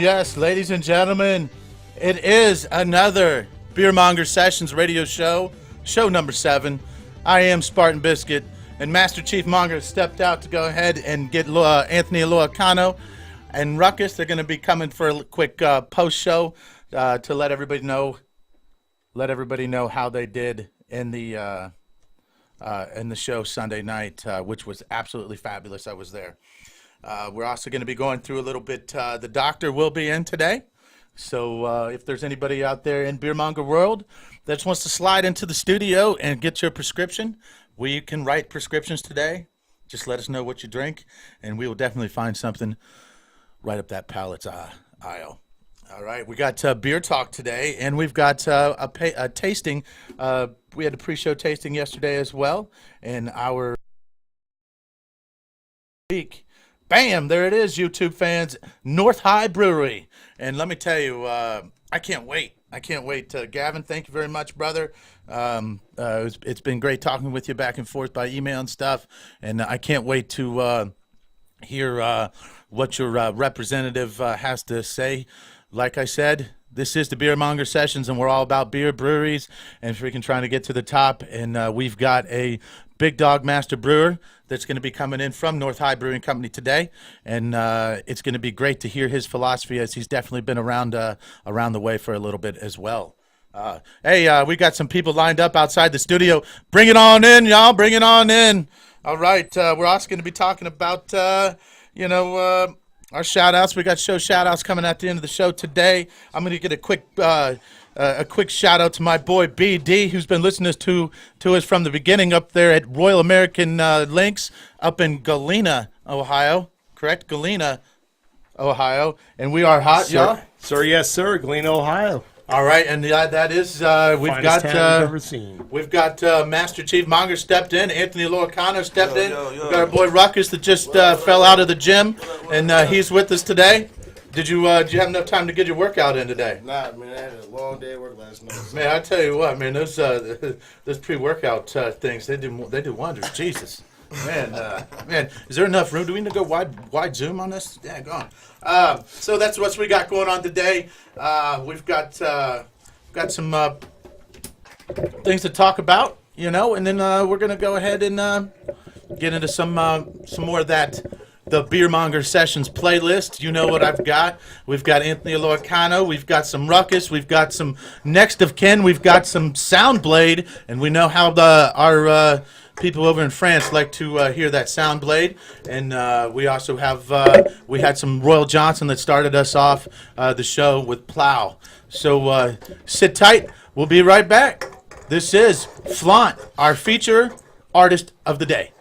yes, ladies and gentlemen, it is another Beer Monger Sessions radio show, show number 7. I am Spartan Biscuit, and Master Chief Monger stepped out to go ahead and get Anthony Aloacano and Ruckus. They're going to be coming for a quick post-show to let everybody know how they did in the show Sunday night, which was absolutely fabulous. I was there. We're also going to be going through a little bit. The doctor will be in today. So if there's anybody out there in Beer Monger world that just wants to slide into the studio and get your prescription, we can write prescriptions today. Just let us know what you drink, and we will definitely find something right up that palate's aisle. All right, we got beer talk today, and we've got a tasting. We had a pre-show tasting yesterday as well, and our week. Bam! There it is, YouTube fans. North High Brewery. And let me tell you, I can't wait. I can't wait. Gavin, thank you very much, brother. It's been great talking with you back and forth by email and stuff. And I can't wait to hear what your representative has to say. Like I said, this is the Beer Monger Sessions, and we're all about beer, breweries, and freaking trying to get to the top. And we've got a big dog master brewer that's going to be coming in from North High Brewing Company today, and it's going to be great to hear his philosophy, as he's definitely been around the way for a little bit as well. Hey, we got some people lined up outside the studio. Bring it on in, y'all. Bring it on in. All right, we're also going to be talking about our shout-outs. We got show shout-outs coming at the end of the show today. I'm going to get a quick shout-out to my boy BD, who's been listening to us from the beginning up there at Royal American Links up in Galena, Ohio. Correct? Galena, Ohio. And we are hot, y'all. Sir, yes, sir. Galena, Ohio. All right, and that is Finest town you've ever seen. We've got Master Chief Monger stepped in, Anthony Aloacano stepped in. We've got our boy Ruckus that just fell out of the gym, and he's with us today. Did you have enough time to get your workout in today? Nah, man, I had a long day at work last night. Man, I tell you what, man, those pre-workout things, they do wonders. Jesus. Man, is there enough room? Do we need to go wide zoom on this? Yeah, go on. So that's what we got going on today. We've got some things to talk about, and then we're gonna go ahead and get into some more of that. The Beer Monger Sessions playlist. You know what I've got. We've got Anthony Aloacano. We've got some Ruckus. We've got some Next of Kin. We've got some Soundblade. And we know how our people over in France like to hear that Soundblade. And we also have, we had some Royal Johnson that started us off the show with Plow. So sit tight. We'll be right back. This is Flaunt, our feature artist of the day.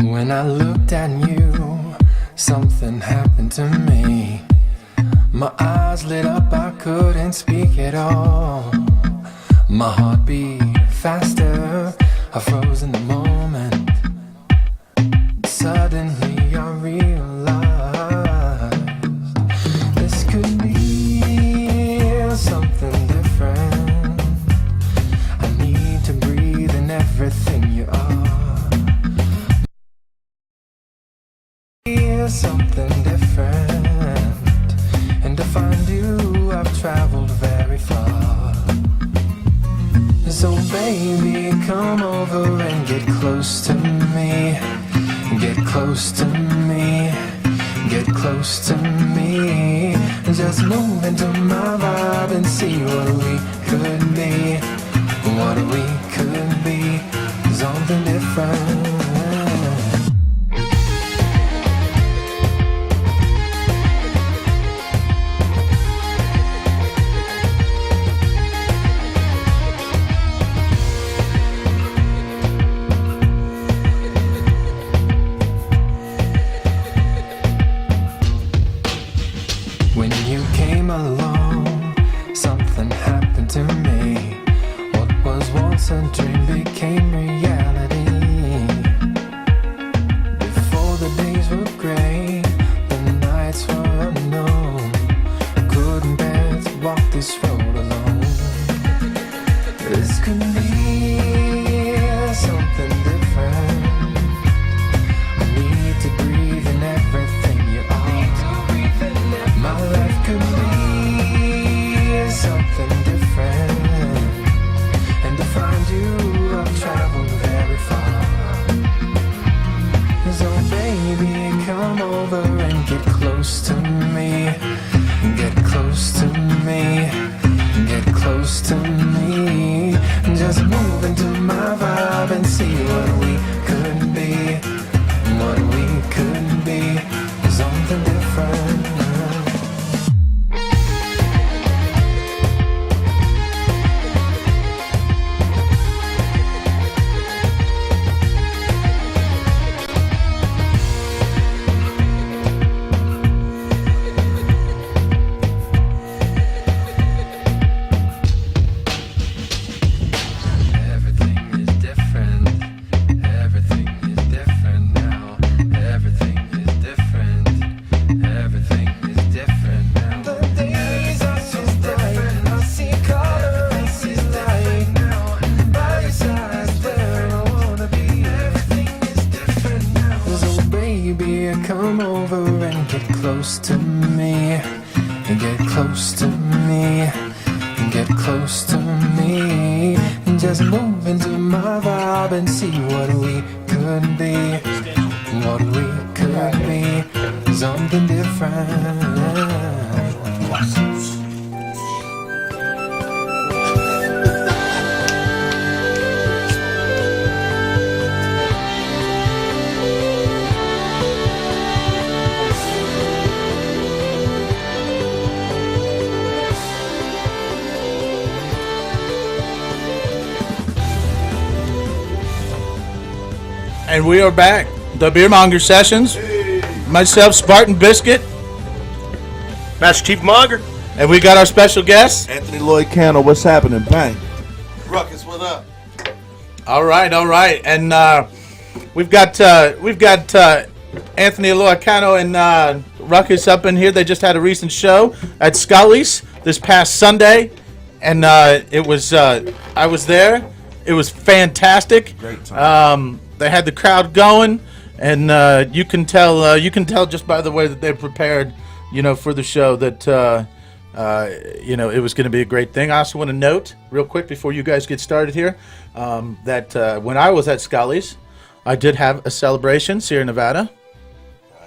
When I looked at you, something happened to me. My eyes lit up, I couldn't speak at all. My heart beat faster, I froze in the moment. Suddenly I realized this could be something different. I need to breathe in everything you are. Something different, and to find you I've traveled very far. So baby, come over and get close to me. Get close to me. Get close to me. Just move into my vibe and see what we could be. What we could be. Something different. Along, something happened to me. What was once a dream became reality. Before the days were gray, the nights were unknown. Couldn't bear to walk this road alone. This could be baby, come over and get close to me. And get close to me. And get close to me. And just move into my vibe and see what we could be. What we could be. Something different. And we are back. The Beer Monger Sessions. Myself, Spartan, Biscuit. Master Chief Monger. And we got our special guest. Anthony Lloyd Candle, what's happening? Bang. Ruckus, what up? All right. And we've got Anthony Loicano and Ruckus up in here. They just had a recent show at Scully's this past Sunday. And it was I was there. It was fantastic. Great time. They had the crowd going, and you can tell just by the way that they prepared, for the show that it was going to be a great thing. I also want to note real quick before you guys get started here that when I was at Scully's, I did have a celebration, Sierra Nevada,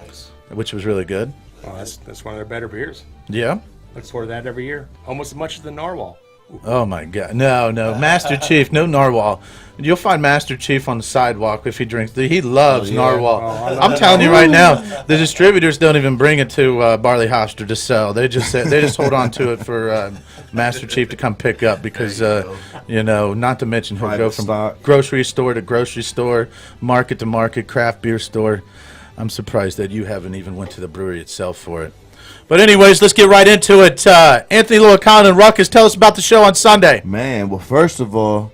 Nice. which was really good. Oh, that's one of their better beers. Yeah. Look for that every year. Almost as much as the Narwhal. Oh my God! No, Master Chief, no Narwhal. You'll find Master Chief on the sidewalk if he drinks. He loves Narwhal. I'm telling you right now, the distributors don't even bring it to Barley Hoster to sell. They just hold on to it for Master Chief to come pick up because not to mention he'll go from grocery store to grocery store, market to market, craft beer store. I'm surprised that you haven't even went to the brewery itself for it. But anyways, let's get right into it. Anthony Loicano and Ruckus, tell us about the show on Sunday. Man, well, first of all,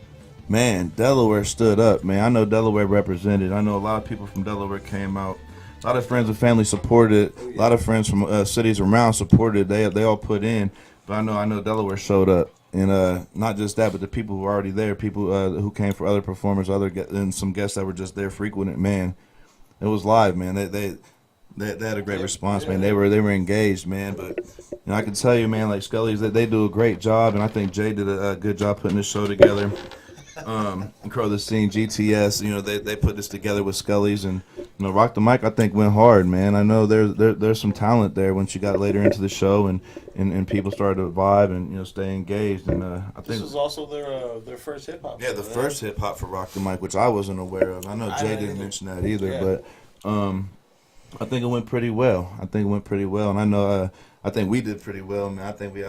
Delaware stood up, man. I know Delaware represented. I know a lot of people from Delaware came out. A lot of friends and family supported. A lot of friends from cities around supported. They all put in. But I know Delaware showed up. And not just that, but the people who were already there, people who came for other performers, and some guests that were just there frequenting, man. It was live, man. They had a great response, man. They were engaged, man. But I can tell you, man, like Scully's, they do a great job, and I think Jay did a good job putting this show together. Crow the Scene, GTS, they put this together with Scully's, and Rock the Mic, I think went hard, man. I know there's some talent there once you got later into the show, and people started to vibe and stay engaged. And I think This was also their first hip hop. yeah, the first hip hop for Rock the Mic, which I wasn't aware of. I know Jay didn't mention that either, but. I think it went pretty well. And I know I think we did pretty well, man. I think we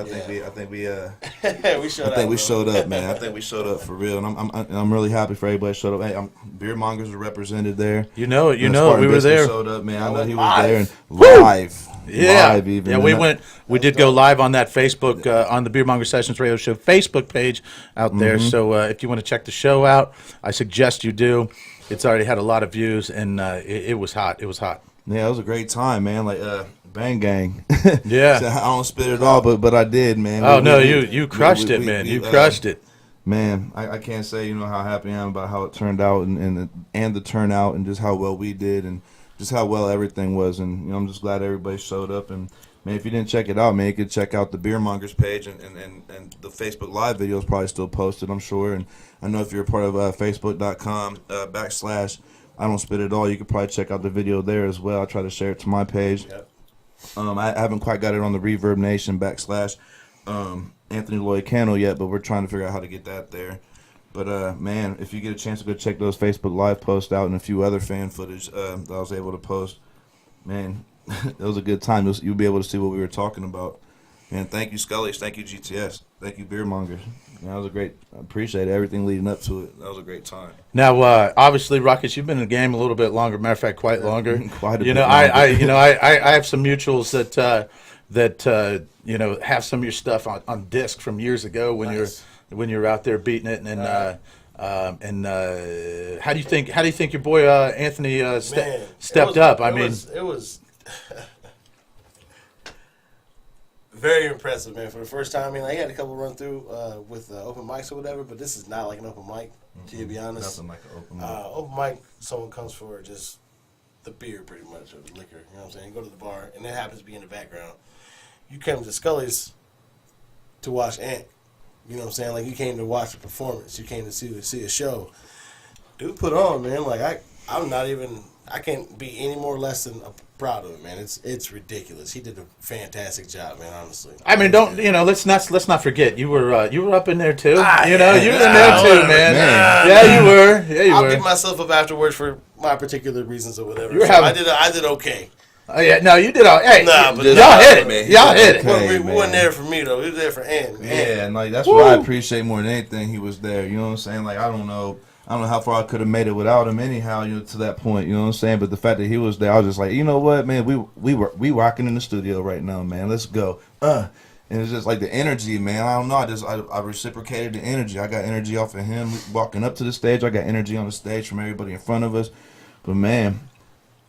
showed up, man. I think we showed up for real, and I'm really happy for everybody that showed up. Hey, Beer Mongers were represented there. We were Biscuit there. Showed up, man. I know he was there and live. Yeah, live even. Yeah, we did go live on that Facebook on the Beer Monger Sessions Radio Show Facebook page out there. So if you want to check the show out, I suggest you do. It's already had a lot of views, and it was hot. It was hot. Yeah, it was a great time, man. Like Bang Gang. Yeah. So I don't spit it all, but I did, man. Oh, you crushed it, man. You crushed it. Man, I can't say how happy I am about how it turned out and the turnout and just how well we did and just how well everything was, and I'm just glad everybody showed up. And man, if you didn't check it out, man, you could check out the Beer Mongers page and the Facebook Live video is probably still posted, I'm sure. And I know if you're a part of Facebook.com / I Don't Spit It All, you could probably check out the video there as well. I try to share it to my page. Yep. I haven't quite got it on the Reverb Nation / Anthony Lloyd Candle yet, but we're trying to figure out how to get that there. But man, if you get a chance to go check those Facebook Live posts out and a few other fan footage that I was able to post, man, it was a good time. You'll be able to see what we were talking about. Man, thank you, Scully's. Thank you, GTS. Thank you, Beer Mongers. That was a great. I appreciate everything leading up to it. That was a great time. Now, obviously, Ruckus, you've been in the game a little bit longer. Matter of fact, quite longer. Quite a bit. I have some mutuals that have some of your stuff on disc from years ago when you were out there beating it, and how do you think your boy Anthony stepped up? It was very impressive, man. For the first time, he had a couple run through with open mics or whatever, but this is not like an open mic. To be honest, Nothing like an open mic. Open mic, someone comes for just the beer pretty much, or the liquor. You know what I'm saying? You go to the bar, and that happens to be in the background. You came to Scully's to watch Ant. You know what I'm saying? Like, you came to watch a performance. You came to see a show. Dude put on, man. Like, I'm not even, I can't be any more less than proud of him, man. It's ridiculous. He did a fantastic job, man, honestly. I mean, let's not forget, you were up in there too. You were in yeah. there too, man. Yeah, you were. I'll give myself up afterwards for my particular reasons or whatever. I did okay. Oh yeah, no, you did all. Hey, Nah, but y'all hit it, man. Y'all hit it. Okay, we wasn't there for me though. We was there for Ant. Yeah, and like that's what I appreciate more than anything. He was there. You know what I'm saying? Like I don't know how far I could have made it without him. Anyhow, to that point. You know what I'm saying? But the fact that he was there, I was just like, you know what, man, we rocking in the studio right now, man. Let's go. And it's just like the energy, man. I don't know. I reciprocated the energy. I got energy off of him walking up to the stage. I got energy on the stage from everybody in front of us. But man,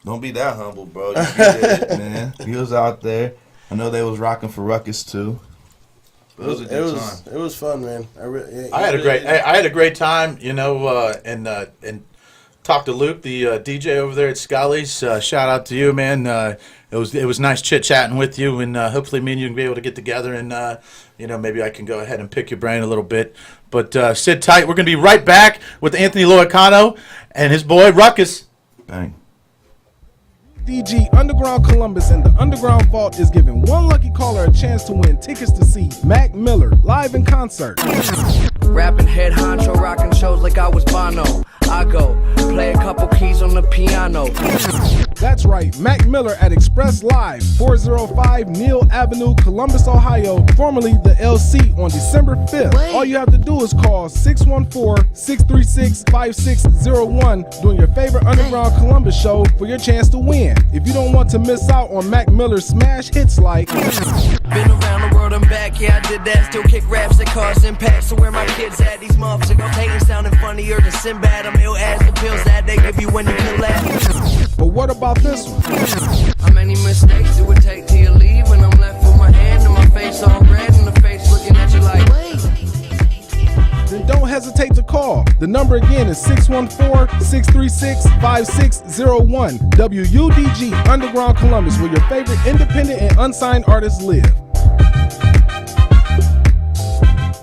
don't be that humble, bro. You did it, man. He was out there. I know they was rocking for Ruckus too. It was a good time. It was fun, man. I had a great time, and talked to Luke, the DJ over there at Scully's. Shout out to you, man. It was nice chit chatting with you, and hopefully me and you can be able to get together, and maybe I can go ahead and pick your brain a little bit. But sit tight. We're gonna be right back with Anthony Loicano and his boy Ruckus. Bang. DG Underground Columbus and the Underground Vault is giving one lucky caller a chance to win tickets to see Mac Miller live in concert. Rapping head honcho, rocking shows like I was Bono. I go play a couple keys on the piano. That's right, Mac Miller at Express Live, 405 Neal Avenue, Columbus, Ohio, formerly the LC, on December 5th. All you have to do is call 614-636-5601 during your favorite Underground Columbus show for your chance to win. If you don't want to miss out on Mac Miller's smash hits like Been around the world and back, yeah I did that. Still kick raps that cause impact. So where my kids at? These motherfuckers hating sounding funnier than Sinbad. I'm ill as the pills that they give you when you kill that. But what about this one? How many mistakes it would take till you leave when I'm left with my hand and my face all red and the face looking at you like Then don't hesitate to call. The number again is 614-636-5601. WUDG Underground Columbus, where your favorite independent and unsigned artists live.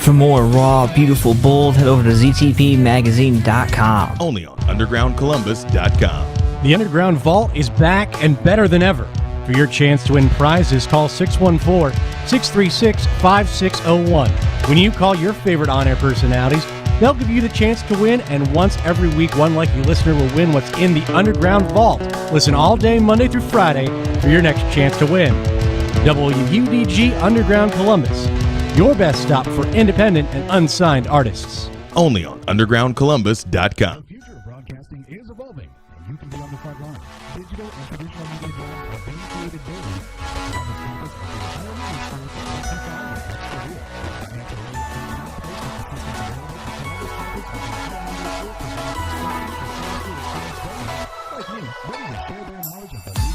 For more raw, beautiful, bold, head over to ztpmagazine.com. Only on undergroundcolumbus.com. The Underground Vault is back and better than ever. For your chance to win prizes, call 614-636-5601. When you call your favorite on-air personalities, they'll give you the chance to win, and once every week, one lucky listener will win what's in the Underground Vault. Listen all day, Monday through Friday, for your next chance to win. WUDG Underground Columbus, your best stop for independent and unsigned artists. Only on undergroundcolumbus.com. The future of broadcasting is evolving, and you can be on the front line. Digital and traditional media brands are being created daily. On the campus of the Ohio Media School for technology and career. Financial aid is being placed at the teaching available at Columbus campus of the Ohio Media School for like me, ready to share their knowledge of the media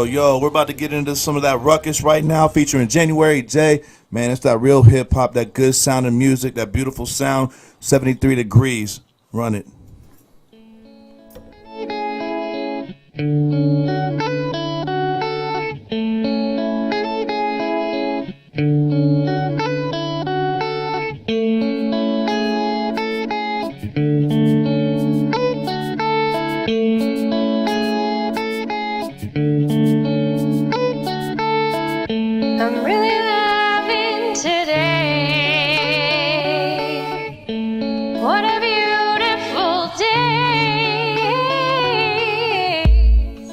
Yo, we're about to get into some of that ruckus right now, featuring January J. Man, it's that real hip-hop, that good sounding music, that beautiful sound, 73 degrees. Run it. I'm really loving today. What a beautiful day.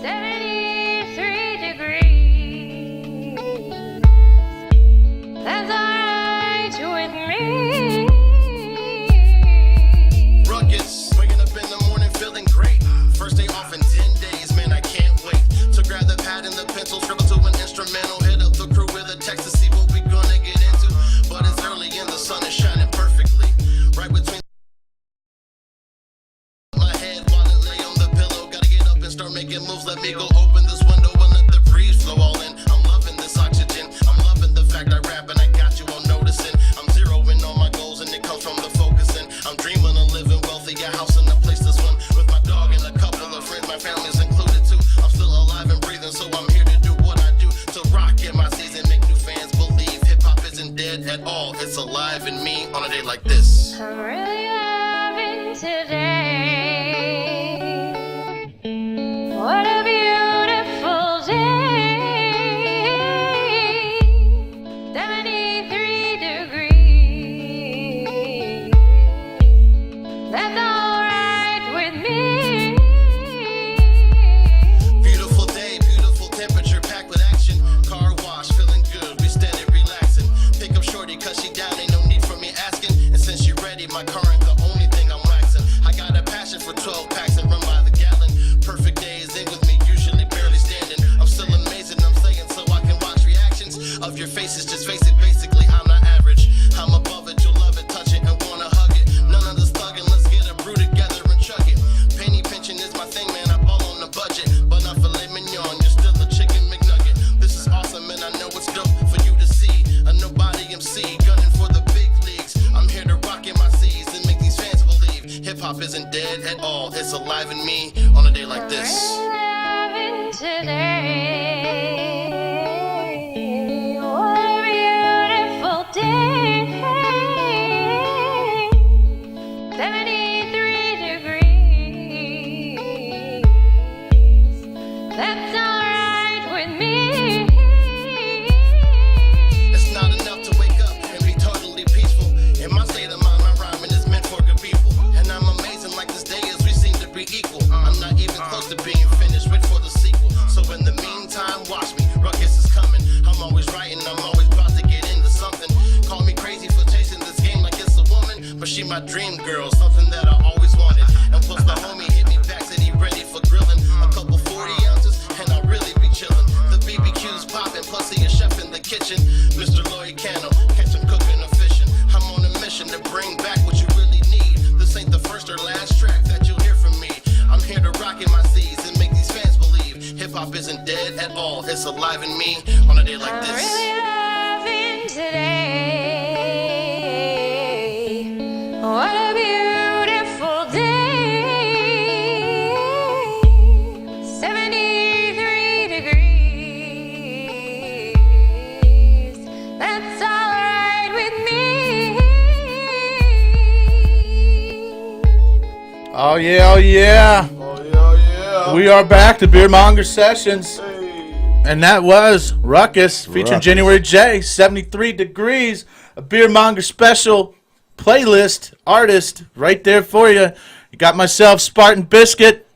73 degrees. me on a day like this. I'm really loving today. What a beautiful day. 73 degrees. That's alright with me. Beautiful day, beautiful temperature, packed with action. Car wash, feeling good, we steady relaxing. Pick up shorty, cause she down, ain't no need for me asking. And since she ready, my current the only thing I'm waxing. I got a passion for 12 packs and run by the gallon. Perfect days in with me, usually barely standing. I'm still amazing, I'm saying, so I can watch reactions of your faces. Just face it, basically, I'm not average. I'm above it, you'll love it, touch it, and wanna hug it. None of this thugging, let's get a brew together and chuck it. Penny pinching is my thing, man, I ball on the budget. But not filet mignon, you're still a chicken McNugget. This is awesome, and I know it's dope for you to see. A nobody MC, gunning for the big leagues. I'm here to rock in my C's and make these fans believe hip-hop isn't dead at all. It's alive in me on a day like this. Loving today. What a beautiful day. 73 degrees. That's alright with me. It's not enough to wake up and be totally peaceful. In my state of mind, my rhyming is meant for good people. And I'm amazing like this day is we seem to be equal. I'm not even close to being finished, wait for the sequel. So in the meantime, watch me, ruckus is coming. I'm always writing, I'm always about to get into something. Call me crazy for chasing this game like it's a woman, but she my dream girl, something that I always wanted. And plus the homie hit me back, said he ready for grilling. A couple 40 ounces, and I'll really be chillin'. The BBQ's poppin', plus he a chef in the kitchen. Mr. Lloyd Cano, catch him cooking or fishing. I'm on a mission to bring back what you really need. This ain't the first or last track that you'll hear from me. I'm here to rock in my C's and make these fans believe hip-hop isn't dead at all. It's alive in me on a day like I'm this. really loving today. What a beautiful day. 73 degrees. That's alright with me. Oh yeah, oh yeah. Oh, yeah. We are back to Beer Monger Sessions. And that was Ruckus featuring Ruckus. January J, 73 Degrees, a Beer Monger special playlist artist right there for you. You got myself, Spartan Biscuit,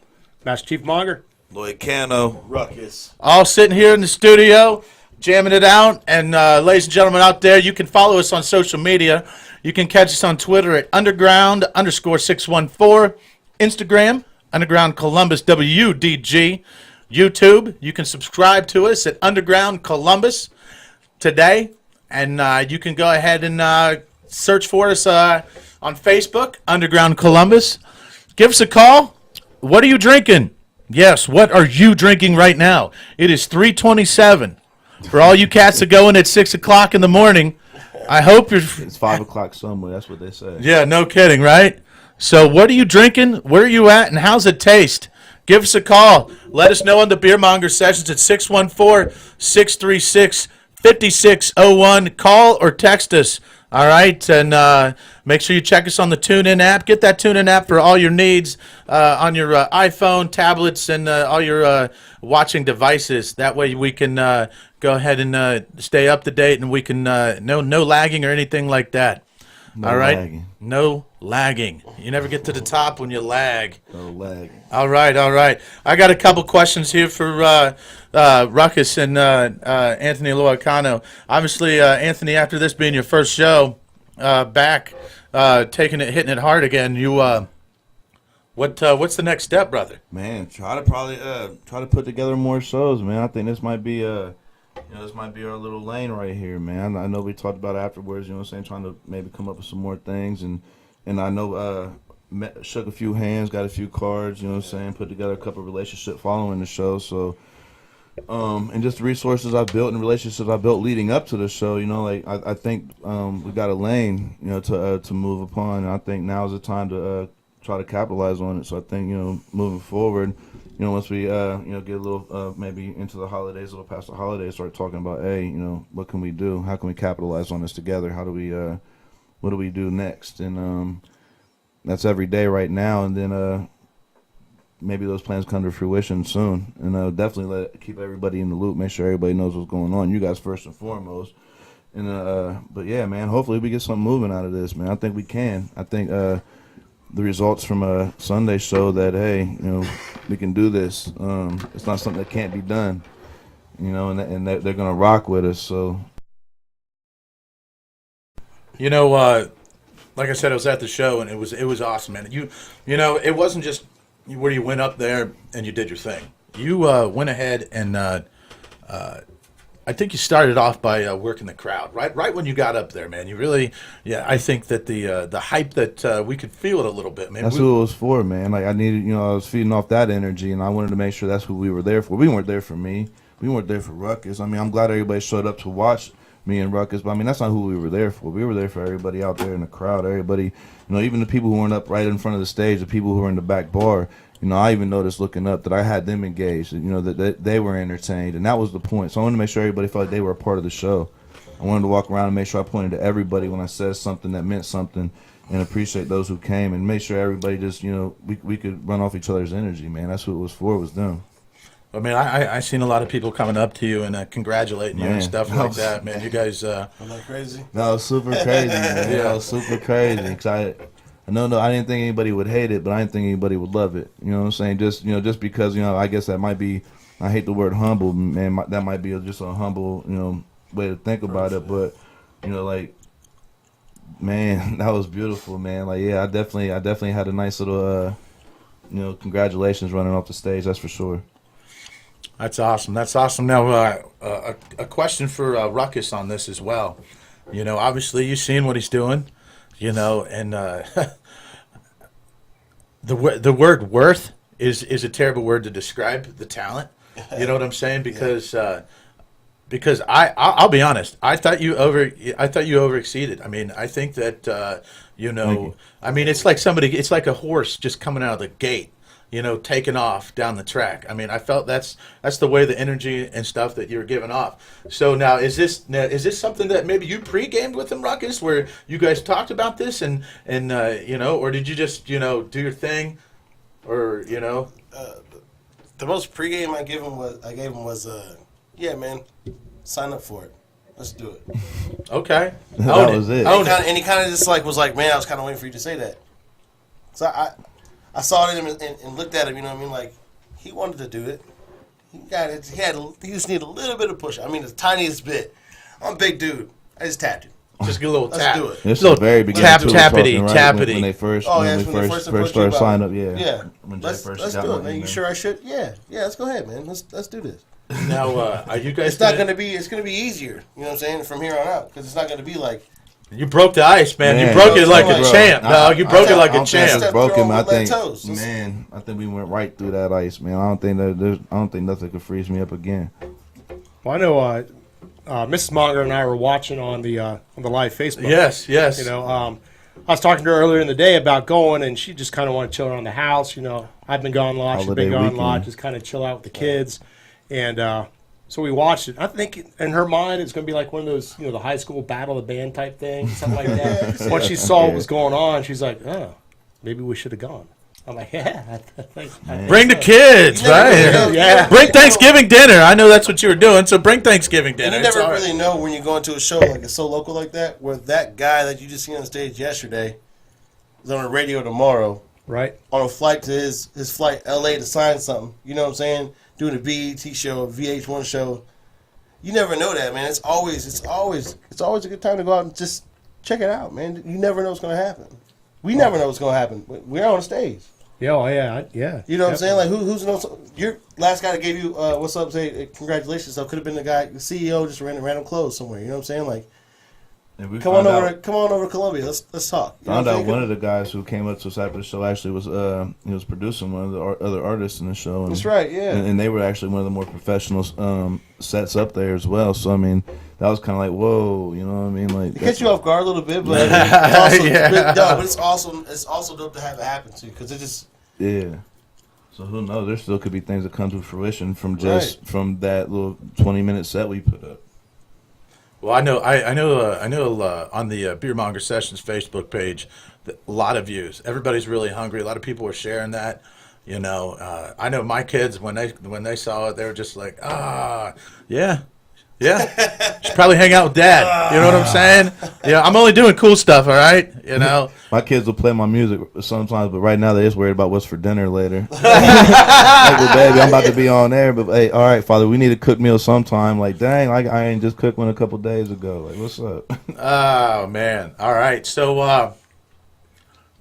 Master Chief Monger. Lloyd Cano. Ruckus. all sitting here in the studio, jamming it out. And ladies and gentlemen out there, you can follow us on social media. You can catch us on Twitter at underground_614, Instagram, Underground Columbus WDG, YouTube. You can subscribe to us at Underground Columbus today. And you can go ahead and search for us on Facebook, Underground Columbus. Give us a call. What are you drinking? Yes, what are you drinking right now? It is 3:27. For all you cats that go in at 6 o'clock in the morning, I hope you're... It's 5 o'clock somewhere. That's what they say. Yeah, no kidding, right? So what are you drinking? Where are you at? And how's it taste? Give us a call. Let us know on the Beer Monger Sessions at 614-636-5601. Call or text us. All right, and make sure you check us on the TuneIn app. Get that TuneIn app for all your needs on your iPhone, tablets, and all your watching devices. That way we can go ahead and stay up to date, and we can no lagging or anything like that. No all right, lagging. no lagging. You never get to the top when you lag. No lagging. All right, all right. I got a couple questions here for Ruckus and Anthony Loicano. Obviously, Anthony, after this being your first show back, hitting it hard again, you what's the next step, brother? Man, try to put together more shows, man. I think this might be this might be our little lane right here, man. I know we talked about it afterwards, you know what I'm saying, trying to maybe come up with some more things, and I know shook a few hands, got a few cards, you know what I'm saying, put together a couple of relationships following the show, so and just the resources I've built and relationships I've built leading up to the show, you know, like I think we got a lane, you know, to move upon, and I think now's the time to try to capitalize on it. So I think, you know, moving forward, you know, once we get a little maybe into the holidays, a little past the holidays, start talking about, hey, you know, what can we do? How can we capitalize on this together? How do we what do we do next? And that's every day right now. And then maybe those plans come to fruition soon. And definitely keep everybody in the loop, make sure everybody knows what's going on. You guys first and foremost. And but yeah, man, hopefully we get something moving out of this, man. I think we can. I think the results from Sunday show that, hey, we can do this. It's not something that can't be done, and they're gonna rock with us. So, like I said, I was at the show and it was awesome, man. It wasn't just where you went up there and you did your thing. You went ahead and I think you started off by working the crowd, right when you got up there, man. You really, I think that the hype that we could feel it a little bit, man. That's who it was for, man. Like I needed, I was feeding off that energy, and I wanted to make sure that's who we were there for. We weren't there for me. We weren't there for Ruckus. I mean, I'm glad everybody showed up to watch me and Ruckus, but I mean, that's not who we were there for. We were there for everybody out there in the crowd, everybody, even the people who weren't up right in front of the stage, the people who were in the back bar. I even noticed looking up that I had them engaged, that they were entertained, and that was the point. So I wanted to make sure everybody felt like they were a part of the show. I wanted to walk around and make sure I pointed to everybody when I said something that meant something, and appreciate those who came, and make sure everybody just, we could run off each other's energy, man. That's what it was for, was them. I mean, I seen a lot of people coming up to you and congratulating you and stuff like that, man. You guys, am I crazy? That was super crazy, man. That was super crazy. 'Cause no, I didn't think anybody would hate it, but I didn't think anybody would love it. You know what I'm saying? Just because, I guess that might be, I hate the word humble, man. That might be just a humble, way to think about it. But, man, that was beautiful, man. Like, yeah, I definitely had a nice little, congratulations running off the stage. That's for sure. That's awesome. That's awesome. Now, a question for Ruckus on this as well. Obviously you've seen what he's doing. And the word worth is a terrible word to describe the talent. You know what I'm saying? Because I'll be honest, I thought you overexceeded. I mean, I think that I mean, it's like a horse just coming out of the gate. Taking off down the track. I mean, I felt that's the way the energy and stuff that you were giving off. So now, is this something that maybe you pre-gamed with him, Ruckus, where you guys talked about this and or did you just do your thing, or the most pre-game I gave him was yeah, man, sign up for it. Let's do it. Okay, that was it. And he kind of just was like, man, I was kind of waiting for you to say that. So I saw it in him and looked at him, like, he wanted to do it. He got it. He just needed a little bit of push. I mean, the tiniest bit. I'm a big dude. I just tapped him. Just get a little tap. Let's do it. This is the very beginning. Tappity. When they first started signing up, yeah. When Let's do it, man. You sure I should? Yeah. Let's go ahead, man. Let's do this. Now, are you guys? It's gonna be easier. You know what I'm saying? From here on out, because it's not gonna be like. You broke the ice, man. You broke it like a champ. No, you broke it like a champ. I think we went right through that ice, man. I don't think nothing could freeze me up again. Well, I know Mrs. Monger and I were watching on the live Facebook. Yes. I was talking to her earlier in the day about going, and she just kind of wanted to chill around the house. I've been gone a lot. She's been gone a lot. Just kind of chill out with the kids, and. So we watched it. I think in her mind it's going to be like one of those, the high school battle of the band type thing, something like that. Once she saw what was going on, she's like, oh, maybe we should have gone. I'm like, yeah. Bring the kids, right? Yeah. Bring Thanksgiving dinner. I know that's what you were doing, so bring Thanksgiving dinner. And you never really know when you go into a show like it's so local like that, where that guy that you just seen on stage yesterday is on the radio tomorrow. Right. On a flight to his flight LA to sign something. You know what I'm saying? Doing a BET show, a VH1 show. You never know that, man. It's always a good time to go out and just check it out, man. You never know what's going to happen. We never know what's going to happen. We're on stage. Yeah. You know what I'm saying? Like who's knows? Your last guy that gave you what's up, say congratulations. So could have been the guy, the CEO, just ran random clothes somewhere. You know what I'm saying? Like. Come on over to Columbia. Let's talk. Found out one of the guys who came up to us after the show actually was he was producing one of the other artists in the show. And, that's right, yeah. And they were actually one of the more professional sets up there as well. So I mean, that was kind of like whoa, you know what I mean? Like it gets you off guard a little bit, but it's also dope to have it happen to you because it just So who knows? There still could be things that come to fruition from from that little 20-minute set we put up. Well, I know on the Beer Monger Sessions Facebook page, a lot of views. Everybody's really hungry. A lot of people are sharing that. You know, I know my kids when they saw it, they were just like, yeah. Should probably hang out with Dad. You know what I'm saying? Yeah, I'm only doing cool stuff. All right, you know. My kids will play my music sometimes, but right now they're just worried about what's for dinner later. Like, well, baby, I'm about to be on there, but hey, all right, Father, we need a cook meal sometime. Like, dang, like I ain't just cooked one a couple days ago. Like, what's up? Oh man! All right, so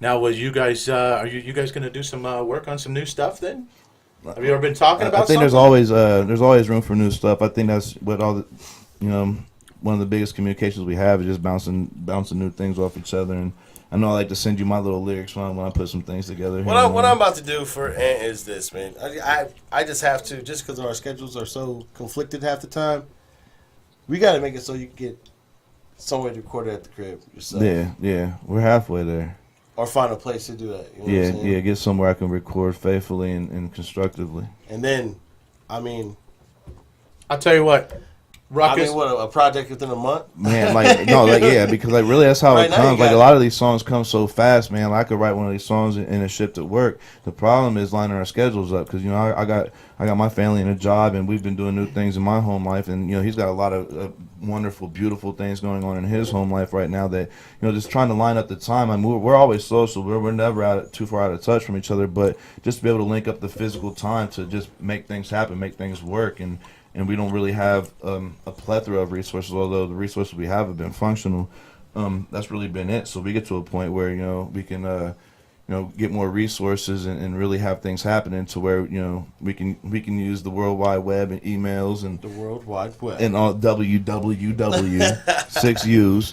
now, will you guys are you guys going to do some work on some new stuff then? Have you ever been talking about? I think something? there's always room for new stuff. I think that's what all the, one of the biggest communications we have is just bouncing new things off each other. And I know I like to send you my little lyrics when I put some things together. What I'm about to do for Ant is this, man. I just have to, just because our schedules are so conflicted half the time, we got to make it so you can get somewhere to record it at the crib yourself. Yeah, we're halfway there. Or find a place to do that. You know what I'm saying? Get somewhere I can record faithfully and constructively. And then, I mean, I'll tell you what. Ruckus. I mean, a project within a month? Man, because really that's how Right it now comes. Like a lot of these songs come so fast, man. Like, I could write one of these songs and it shipped at work. The problem is lining our schedules up because I got my family and a job, and we've been doing new things in my home life, and he's got a lot of wonderful, beautiful things going on in his home life right now. That just trying to line up the time. I mean, we're always social. We're never too far out of touch from each other, but just to be able to link up the physical time to just make things happen, make things work, and we don't really have a plethora of resources, although the resources we have been functional. That's really been it. So we get to a point where, we can, get more resources and really have things happening to where, we can use the World Wide Web and emails and the World Wide Web and all www 6 U's,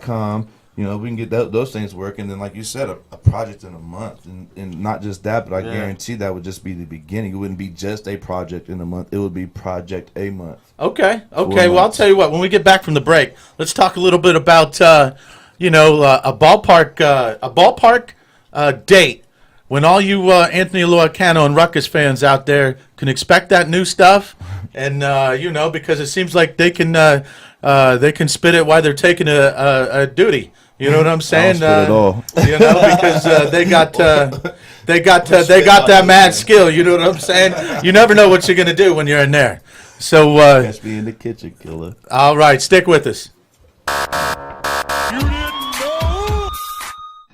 .com. We can get those things working. And then, like you said, a project in a month. And not just that, but I guarantee that would just be the beginning. It wouldn't be just a project in a month. It would be project a month. Okay. Well, I'll tell you what. When we get back from the break, let's talk a little bit about, a ballpark date. When all you Anthony Luacano and Ruckus fans out there can expect that new stuff. And, because it seems like they can spit it while they're taking a duty. You know what I'm saying? I don't spit it all. Because they got that mad skill. You know what I'm saying? You never know what you're gonna do when you're in there. So catch me in the kitchen, killer. All right, stick with us.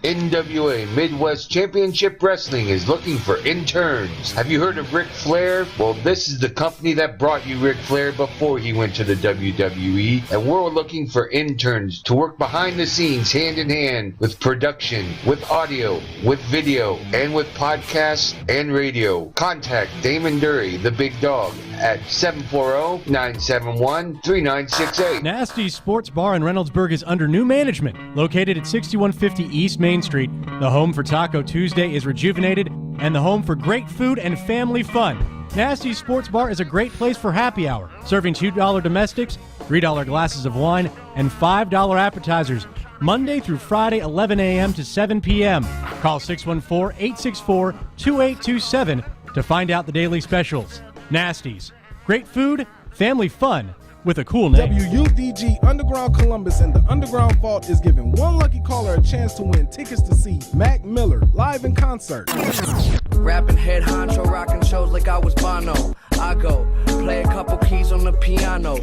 NWA Midwest Championship Wrestling is looking for interns. Have you heard of Ric Flair? Well, this is the company that brought you Ric Flair before he went to the WWE, and we're looking for interns to work behind the scenes hand in hand with production, with audio, with video, and with podcasts and radio. Contact Damon Dury, the big dog, at 740-971-3968. Nasty's Sports Bar in Reynoldsburg is under new management. Located at 6150 East Main Street, the home for Taco Tuesday is rejuvenated and the home for great food and family fun. Nasty's Sports Bar is a great place for happy hour, serving $2 domestics, $3 glasses of wine, and $5 appetizers, Monday through Friday, 11 a.m. to 7 p.m. Call 614-864-2827 to find out the daily specials. Nasty's. Great food, family fun, with a cool name. WUDG Underground Columbus and the Underground Vault is giving one lucky caller a chance to win tickets to see Mac Miller live in concert. Rapping head honcho, rocking shows like I was Bono. I go play a couple keys on the piano.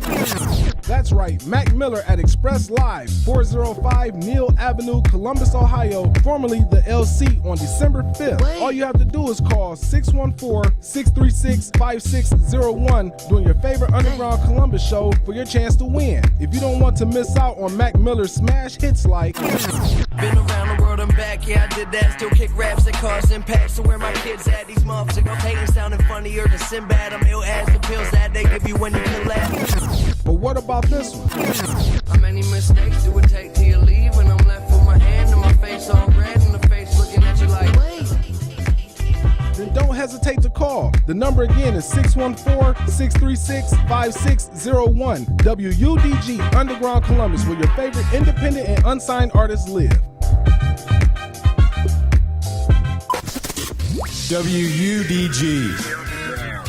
That's right, Mac Miller at Express Live, 405 Neal Avenue, Columbus, Ohio, formerly the LC, on December 5th. All you have to do is call 614-636-5601 during your favorite Underground Columbus show for your chance to win. If you don't want to miss out on Mac Miller's smash hits like Been around the world and back, yeah, I did that. Still kick raps that cause impact. So where my kids at, these motherfuckers hating, sounding funnier than Sinbad. I'm ill as the pills that they give you when you collapse. But what about this one? How many mistakes it would take till you leave when I'm left with my hand and my face all red and the face looking at you like, wait. Then don't hesitate to call. The number again is 614-636-5601. WUDG Underground Columbus, where your favorite independent and unsigned artists live. WUDG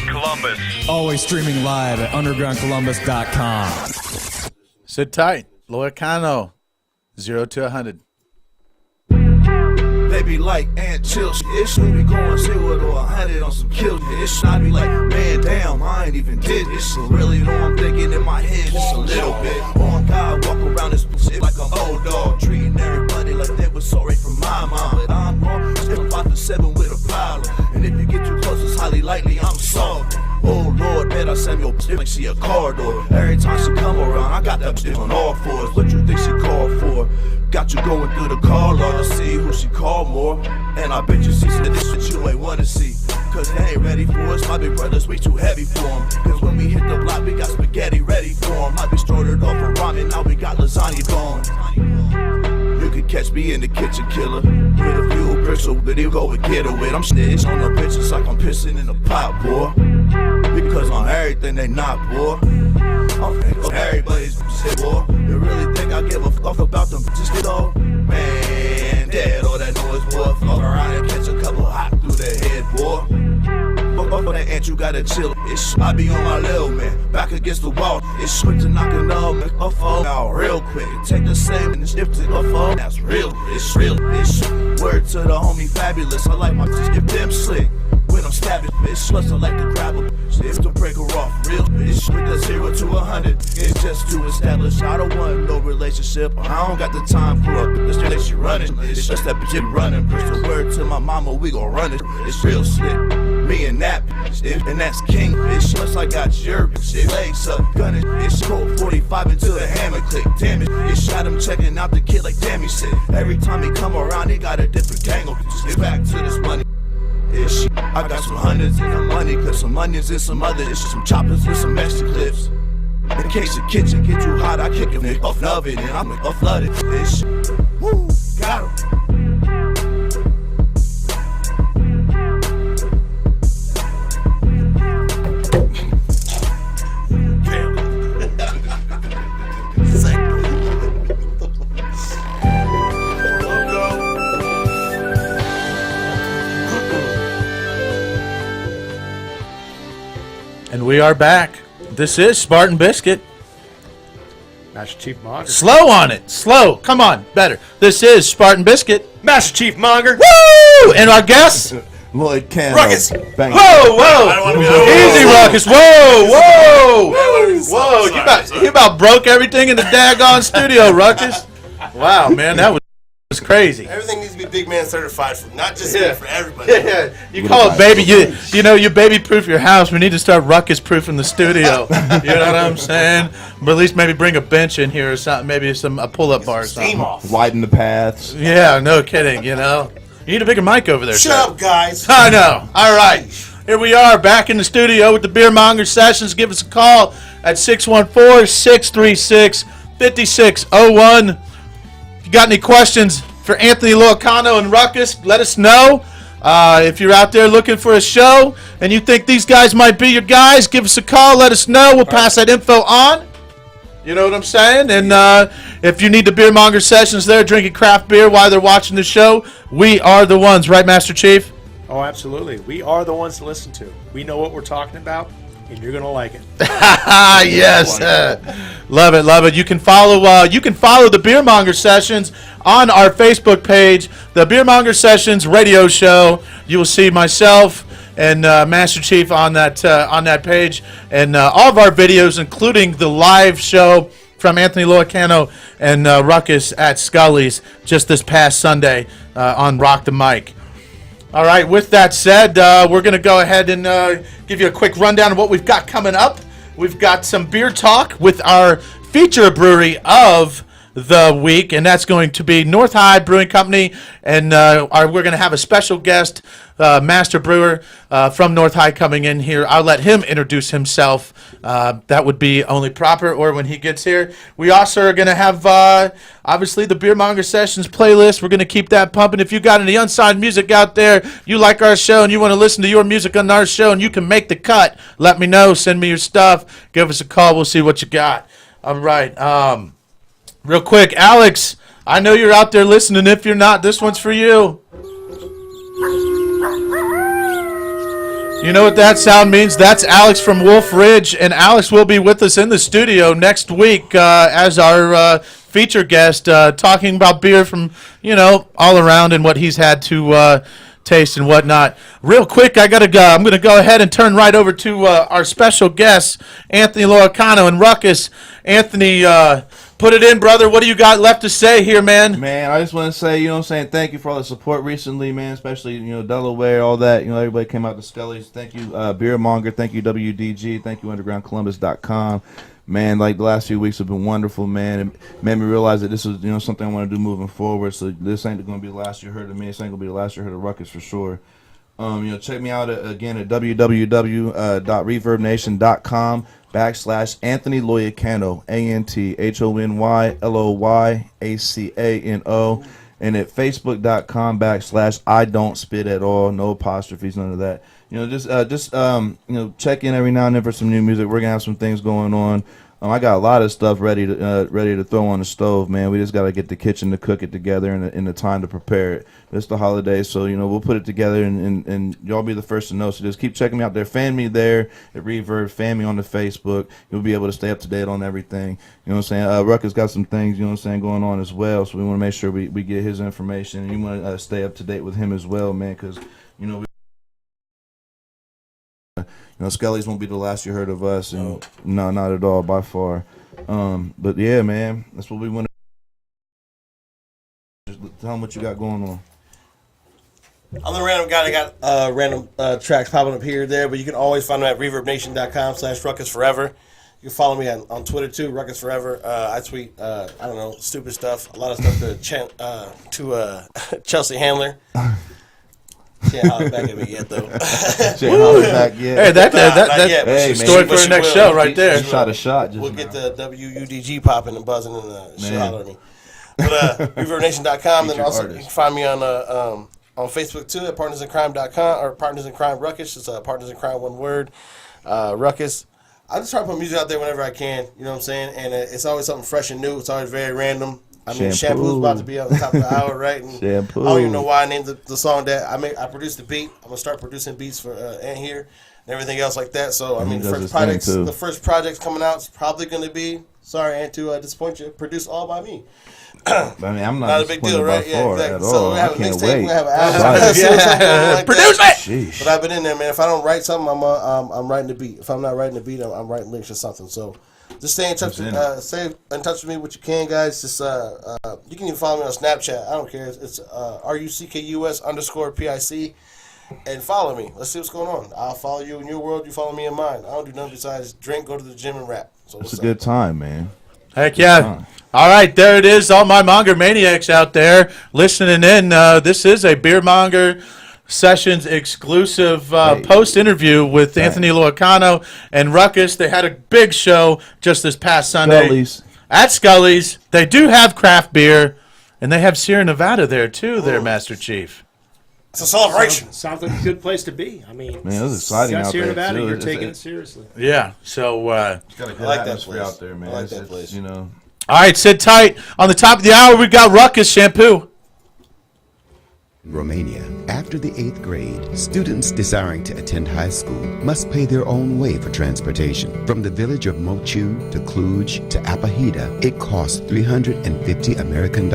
Columbus. Always streaming live at undergroundcolumbus.com. Sit tight. Loicano, 0 to 100. They be like, and chill shit. It should be going 0 to 100 on some kill shit. It should be like, man, damn, I ain't even did this shit. Really, though, I'm thinking in my head just a little bit. On God, walk around this shit like I'm old dog. Treating everybody like they was sorry for my mom. But I'm wrong, still 5 to 7 with a problem. And if you get too close, it's highly likely I'm solved. Oh Lord, bet I Samuel shit like she a car door. Every time she come around, I got that shit on all fours. What you think she called for? Got you going through the call log to see who she called more. And I bet you she said this shit you ain't wanna see. Cause they ain't ready for us, my big brother's way too heavy for him. Cause when we hit the block, we got spaghetti ready for him. I be started off for ramen, now we got lasagna going. You could catch me in the kitchen, killer, with a few bricks, so that he'll go and get it with. I'm snitch on the bitches like I'm pissing in the pot, boy. Because on everything they not, boy. I'm everybody's shit, boy. You really think I give a fuck about them bitches, though? Man, dead all that noise, boy. Fuck around and catch a couple hot through their head, boy. Fuck for that ant, you gotta chill. It's I be on my little man, back against the wall. It's quick to knock it off, make a phone out real quick. Take the same and shift to the phone. That's real, it's real. It's word to the homie Fabulous. I like my bitch, get them slick. When I'm stabbing, bitch, plus I like to grab her. If to break her off, real bitch. With the 0 to 100, it's just to establish. I don't want no relationship. I don't got the time for a bitch that she running. It's just that bitch running. Push the word to my mama, we gon' run it. It's real slick. Me and that bitch, and that's king, bitch. Plus I got your bitch, legs up, gunning. It's cold 45 until the hammer click. Damn it, it shot him checking out the kid like damn he said. Every time he come around, he got a different angle. Just get back to this money. I got some hundreds in the money, cause some onions and some other issues, some choppers and some extra clips. In case the kitchen get too hot, I kick a off of it and I'm a flooded. This shit. Woo, got him. And we are back. This is Spartan Biscuit. Master Chief Monger. Slow on it. Slow. Come on. Better. This is Spartan Biscuit. Master Chief Monger. Woo! And our guest? Lloyd Cano. Ruckus. Bang. Whoa, whoa. I don't want to be Easy, Ruckus. Whoa, whoa. Whoa. You about broke everything in the daggone studio, Ruckus. Wow, man. That was crazy. Everything needs to be big man certified for not just me, for everybody. Yeah. You call it baby. You know, you baby proof your house. We need to start ruckus proofing the studio. You know what I'm saying? But at least maybe bring a bench in here or something. Maybe a pull-up bar or something. Widen the paths. Yeah, no kidding. You know, you need a bigger mic over there. Shut up, guys. I know. All right. Here we are back in the studio with the Beer Monger Sessions. Give us a call at 614-636-5601. If you got any questions for Anthony Loicano and Ruckus, let us know. If you're out there looking for a show and you think these guys might be your guys, give us a call. Let us know. We'll pass that info on. You know what I'm saying? And if you need the Beer Monger Sessions there, drinking craft beer while they're watching the show, we are the ones. Right, Master Chief? Oh, absolutely. We are the ones to listen to. We know what we're talking about, and you're gonna like it. Yes, love it, love it. You can follow the Beer Monger Sessions on our Facebook page, the Beer Monger Sessions Radio Show. You will see myself and Master Chief on that page, and all of our videos, including the live show from Anthony Loicano and Ruckus at Scully's just this past Sunday on Rock the Mic. All right, with that said, we're going to go ahead and give you a quick rundown of what we've got coming up. We've got some beer talk with our feature brewery of the week, and that's going to be North High Brewing Company, and we're going to have a special guest, master brewer from North High coming in here. I'll let him introduce himself. That would be only proper, or when he gets here. We also are going to have, obviously, the Beer Monger Sessions playlist. We're going to keep that pumping. If you got any unsigned music out there, you like our show, and you want to listen to your music on our show, and you can make the cut, let me know. Send me your stuff. Give us a call. We'll see what you got. All right. Real quick, Alex, I know you're out there listening. If you're not, this one's for you. You know what that sound means? That's Alex from Wolf Ridge, and Alex will be with us in the studio next week as our feature guest, talking about beer from, all around and what he's had to taste and whatnot. Real quick, I gotta go. I'm gonna go ahead and turn right over to our special guest, Anthony Loicano and Ruckus. Anthony, put it in, brother. What do you got left to say here, man? Man, I just want to say, thank you for all the support recently, man, especially, Delaware, all that. Everybody came out to Scully's. Thank you, Beer Monger. Thank you, WDG. Thank you, UndergroundColumbus.com. Man, like the last few weeks have been wonderful, man. It made me realize that this is, something I want to do moving forward. So this ain't going to be the last you heard of me. This ain't going to be the last you heard of Ruckus for sure. Check me out again at www.reverbnation.com /Anthony Loicano, ANTHONYLOYACANO, and at facebook.com / I don't spit at all, no apostrophes, none of that. Check in every now and then for some new music. We're gonna have some things going on. I got a lot of stuff ready to throw on the stove, man. We just got to get the kitchen to cook it together and the time to prepare it. It's the holidays, so, we'll put it together and y'all be the first to know. So just keep checking me out there. Fan me there at Reverb. Fan me on the Facebook. You'll be able to stay up to date on everything. You know what I'm saying? Ruckus got some things, going on as well. So we want to make sure we get his information. And you want to stay up to date with him as well, man, because, Skelly's won't be the last you heard of us, and no, not at all, by far. But yeah, man, that's what we want to. Just tell them what you got going on. I'm the random guy that got random tracks popping up here or there, but you can always find them at reverbnation.com /RuckusForever. You can follow me on Twitter too, Ruckus Forever. I tweet, stupid stuff, a lot of stuff to Chelsea Handler. She ain't hollered back at me yet, though. She ain't hollered back yet. Hey, that's story for the next show right there. She shot a shot. We'll get the WUDG popping and buzzing, and she'll holler at me. But ReverbNation.com, then also you can find me on Facebook too at PartnersInCrime.com or Partners in Crime Ruckus. It's Partners in Crime, one word. Ruckus. I just try to put music out there whenever I can. You know what I'm saying? And it's always something fresh and new. It's always very random. I mean, Shampoo's about to be on the top of the hour, right? And Shampoo. I don't even know why I named the song that. I produced the beat. I'm gonna start producing beats for Ant here and everything else like that. So the first project's coming out is probably gonna be, sorry Ant to disappoint you, produced all by me. I mean, I'm not a big deal, right? Yeah, exactly. At all. So we have a mixtape, we have an album. Produce me! But I've been in there, man. If I don't write something, I'm writing the beat. If I'm not writing the beat, I'm writing lyrics or something. So just stay in touch. Stay in touch with me what you can, guys. Just you can even follow me on Snapchat. I don't care. It's RUCKUS_PIC, and follow me. Let's see what's going on. I'll follow you in your world. You follow me in mine. I don't do nothing besides drink, go to the gym, and rap. So it's a good time, man. Heck yeah. All right, there it is. All my Monger maniacs out there listening in. This is a Beer Monger Sessions exclusive post-interview with Anthony Loicano and Ruckus. They had a big show just this past Sunday at Scully's. They do have craft beer, and they have Sierra Nevada there too, their Master Chief. It's a celebration. Sounds like a good place to be. I mean, man, it was exciting out Sierra there, Nevada, too. you're taking it seriously. Yeah, so it's got a good atmosphere out there, man. I like that place. All right, sit tight. On the top of the hour, we got Ruckus Shampoo. Romania. After the 8th grade, students desiring to attend high school must pay their own way for transportation. From the village of Mochu to Cluj to Apahita, it costs $350 American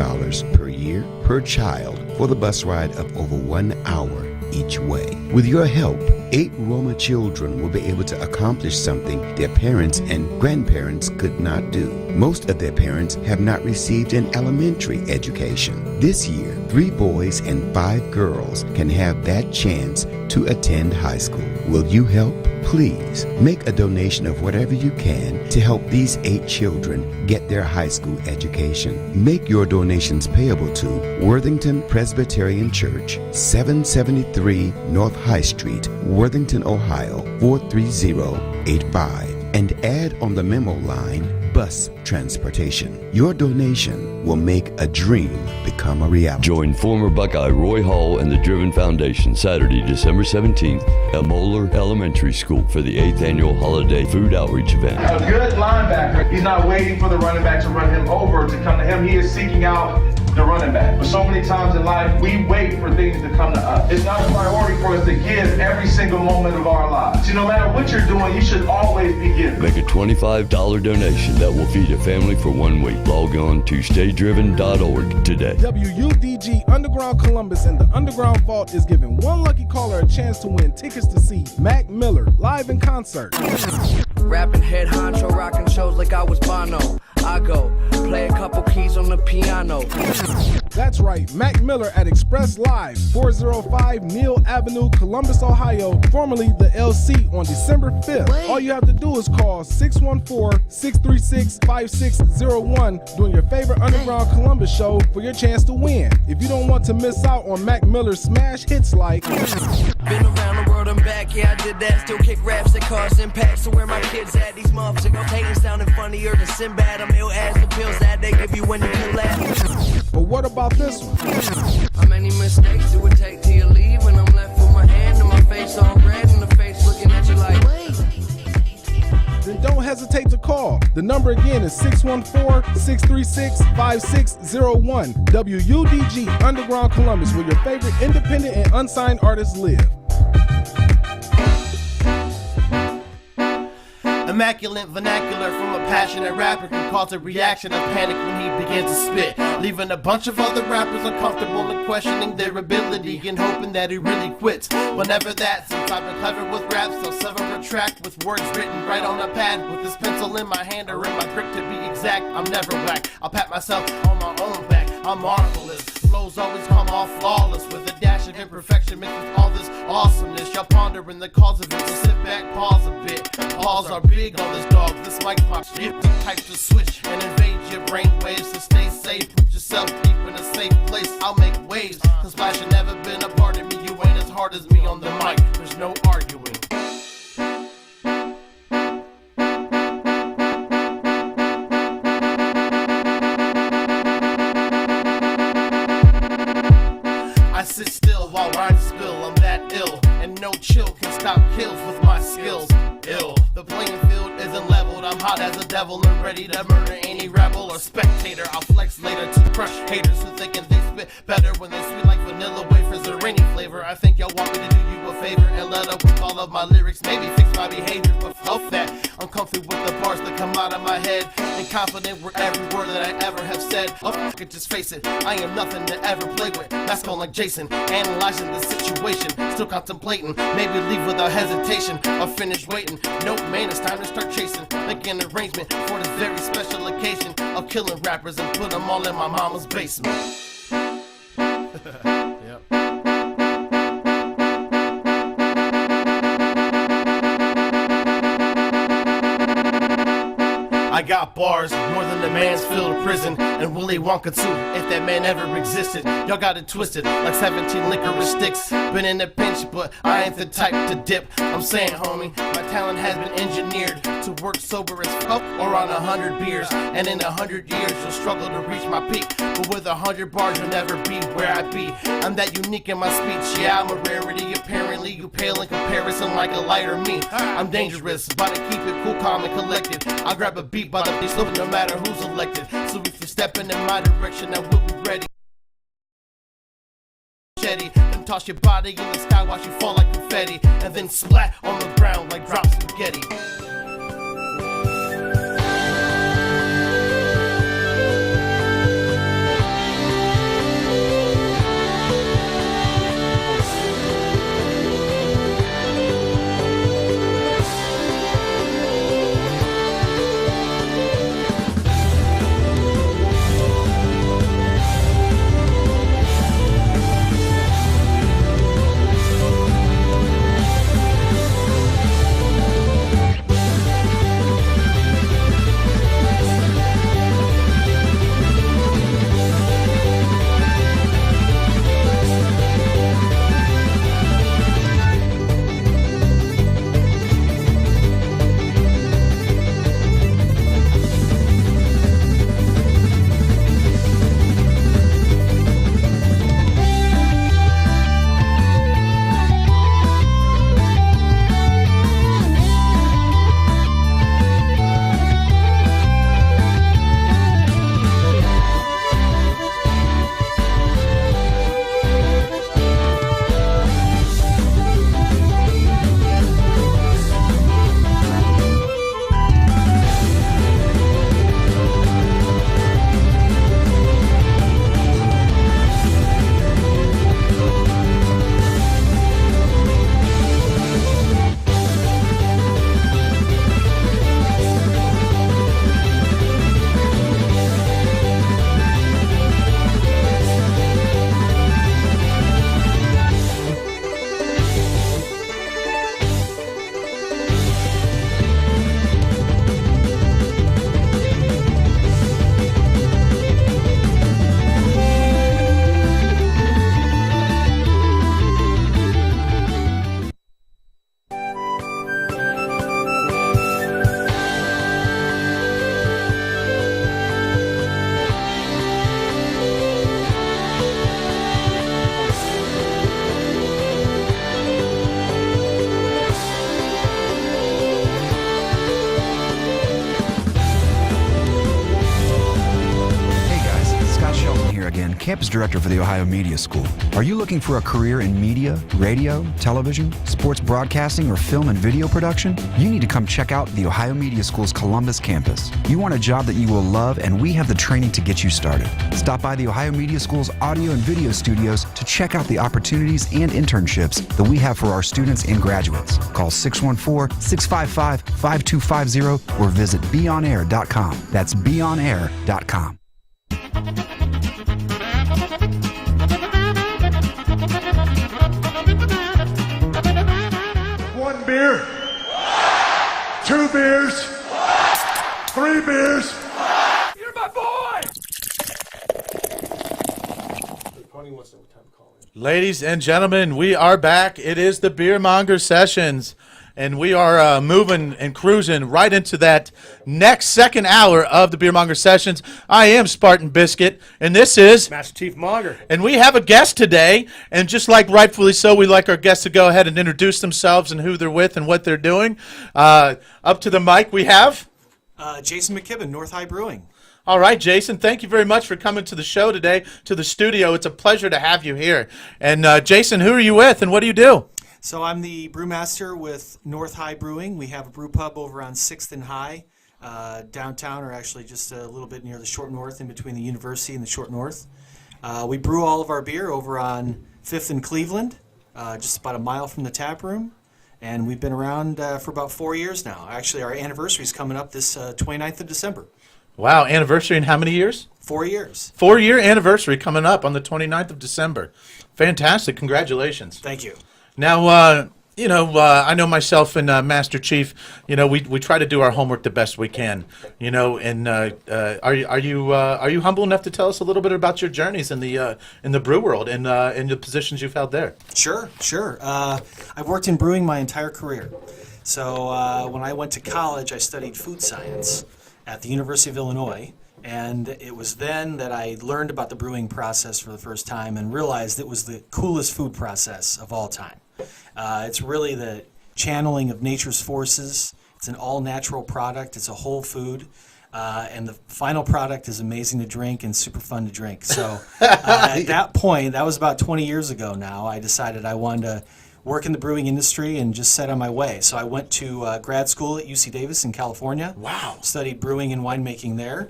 per year per child for the bus ride of over 1 hour each way. With your help, 8 Roma children will be able to accomplish something their parents and grandparents could not do. Most of their parents have not received an elementary education. This year, 3 boys and 5 girls can have that chance to attend high school. Will you help? Please make a donation of whatever you can to help these 8 children get their high school education. Make your donations payable to Worthington Presbyterian Church, 773 North High Street, Worthington, Ohio, 43085, and add on the memo line bus transportation. Your donation will make a dream become a reality. Join former Buckeye Roy Hall and the Driven Foundation Saturday, December 17th at Moeller Elementary School for the 8th annual holiday food outreach event. A good linebacker, he's not waiting for the running back to run him over to come to him. He is seeking out the running back. But so many times in life, we wait for things to come to us. It's not a priority for us to give every single moment of our lives. See, no matter what you're doing, you should always be giving. Make a $25 donation that will feed a family for 1 week. Log on to staydriven.org today. WUDG Underground Columbus and the Underground Vault is giving one lucky caller a chance to win tickets to see Mac Miller live in concert. Rapping head honcho, rocking shows like I was Bono. I go play a couple keys on the piano. That's right, Mac Miller at Express Live, 405 Neal Avenue, Columbus, Ohio, formerly the LC, on December 5th. All you have to do is call 614-636-5601 during your favorite Underground Columbus show for your chance to win. If you don't want to miss out on Mac Miller's smash hits like Been around the world and back, yeah, I did that. Still kick raps that cause impact. So where my kids at? These motherfuckers hating, sounding funnier than Sinbad. I'm ill as the pills that they give you when you collapse. But what about this one? How many mistakes do it take till you leave? When I'm left with my hand and my face all red and the face looking at you like, wait. Then don't hesitate to call. The number again is 614-636-5601. WUDG Underground Columbus, where your favorite independent and unsigned artists live. Immaculate vernacular from a passionate rapper can cause a reaction of panic when he begins to spit, leaving a bunch of other rappers uncomfortable and questioning their ability and hoping that he really quits. Whenever that, since I've been clever with raps, I'll sever a track with words written right on a pad with this pencil in my hand or in my grip to be exact. I'm never whack. I'll pat myself on my own back. I'm marvelous. Flows always come off flawless with a dash of imperfection mixed with all this awesomeness. Y'all pondering the cause of it, so sit back, pause a bit. Paws are big on this dog. This mic pop shit, type to switch and invade your brain waves. So stay safe, put yourself deep in a safe place. I'll make waves, cause Flash has never been a part of me. You ain't as hard as me on the mic. There's no arguing. I sit still while rhymes spill. I'm that ill, and no chill can stop kills with my skills. Ill. The playing field isn't leveled. I'm hot as a devil and ready to murder any rebel or spectator. I'll flex later to crush haters who thinking they spit better when they're sweet like vanilla wafers or any flavor. I think y'all want me to do you a favor and let up with all of my lyrics, maybe fix my behavior, but fuck that. I'm comfy with the bars that come out of my head and confident with every word that I ever have said. Oh, fuck it, just face it. I am nothing to ever play with. That's called like Jason, analyzing the situation, still contemplating, maybe leave without hesitation or finish waiting. No man, it's time to start chasing. Make an arrangement for this very special occasion of killing rappers and put them all in my mama's basement. Yep. I got bars more than the man's filled to prison, and Willy Wonka too, if that man ever existed. Y'all got it twisted like 17 licorice sticks. Been in a pinch, but I ain't the type to dip. I'm saying, homie, my talent has been engineered to work sober as fuck or on 100 beers. And in 100 years, you'll struggle to reach my peak. But with 100 bars, you'll never be where I be. I'm that unique in my speech, yeah, I'm a rarity. Apparently, you pale in comparison like a lighter me. I'm dangerous, but I keep it cool, calm, and collected. I'll grab a beat by the beat, no matter who's elected. So if you're stepping in my direction, I will be ready. Then toss your body in the sky, watch you fall like confetti, and then splat on the ground like drop spaghetti. Reps Director for the Ohio Media School. Are you looking for a career in media, radio, television, sports broadcasting, or film and video production? You need to come check out the Ohio Media School's Columbus campus. You want a job that you will love, and we have the training to get you started. Stop by the Ohio Media School's audio and video studios to check out the opportunities and internships that we have for our students and graduates. Call 614-655-5250 or visit beonair.com. That's beonair.com. One beer, 2 beers, 3 beers. You're my boy! Ladies and gentlemen, we are back. It is the Beer Monger Sessions, and we are moving and cruising right into that next second hour of the Beer Monger Sessions. I am Spartan Biscuit, and this is Master Chief Monger. And we have a guest today, and just like rightfully so, we like our guests to go ahead and introduce themselves and who they're with and what they're doing. Up to the mic, we have Jason McKibben, North High Brewing. All right, Jason, thank you very much for coming to the show today, to the studio. It's a pleasure to have you here. And Jason, who are you with and what do you do? So I'm the brewmaster with North High Brewing. We have a brew pub over on 6th and High, downtown, or actually just a little bit near the Short North, in between the University and the Short North. We brew all of our beer over on 5th and Cleveland, just about a mile from the tap room. And we've been around for about 4 years now. Actually, our anniversary is coming up this 29th of December. Wow, anniversary in how many years? 4 years. 4-year anniversary coming up on the 29th of December. Fantastic. Congratulations. Thank you. Now, I know myself and Master Chief, we try to do our homework the best we can, and are you humble enough to tell us a little bit about your journeys in the brew world and in the positions you've held there? Sure. I've worked in brewing my entire career. So when I went to college, I studied food science at the University of Illinois, and it was then that I learned about the brewing process for the first time and realized it was the coolest food process of all time. It's really the channeling of nature's forces. It's an all-natural product. It's a whole food. And the final product is amazing to drink and super fun to drink. So at that point, that was about 20 years ago now, I decided I wanted to work in the brewing industry and just set on my way. So I went to grad school at UC Davis in California. Wow. Studied brewing and winemaking there.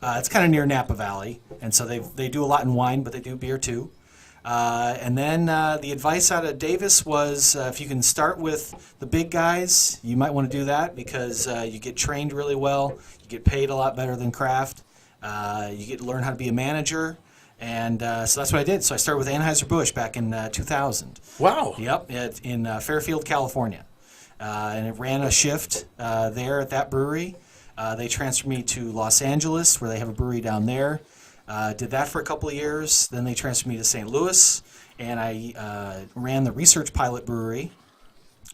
It's kind of near Napa Valley, and so they do a lot in wine, but they do beer too. And then the advice out of Davis was if you can start with the big guys, you might want to do that because you get trained really well, you get paid a lot better than craft, you get to learn how to be a manager. And so that's what I did. So I started with Anheuser-Busch back in 2000. Wow. Yep, in Fairfield, California. And it ran a shift there at that brewery. They transferred me to Los Angeles, where they have a brewery down there. Did that for a couple of years. Then they transferred me to St. Louis, and I ran the Research Pilot Brewery,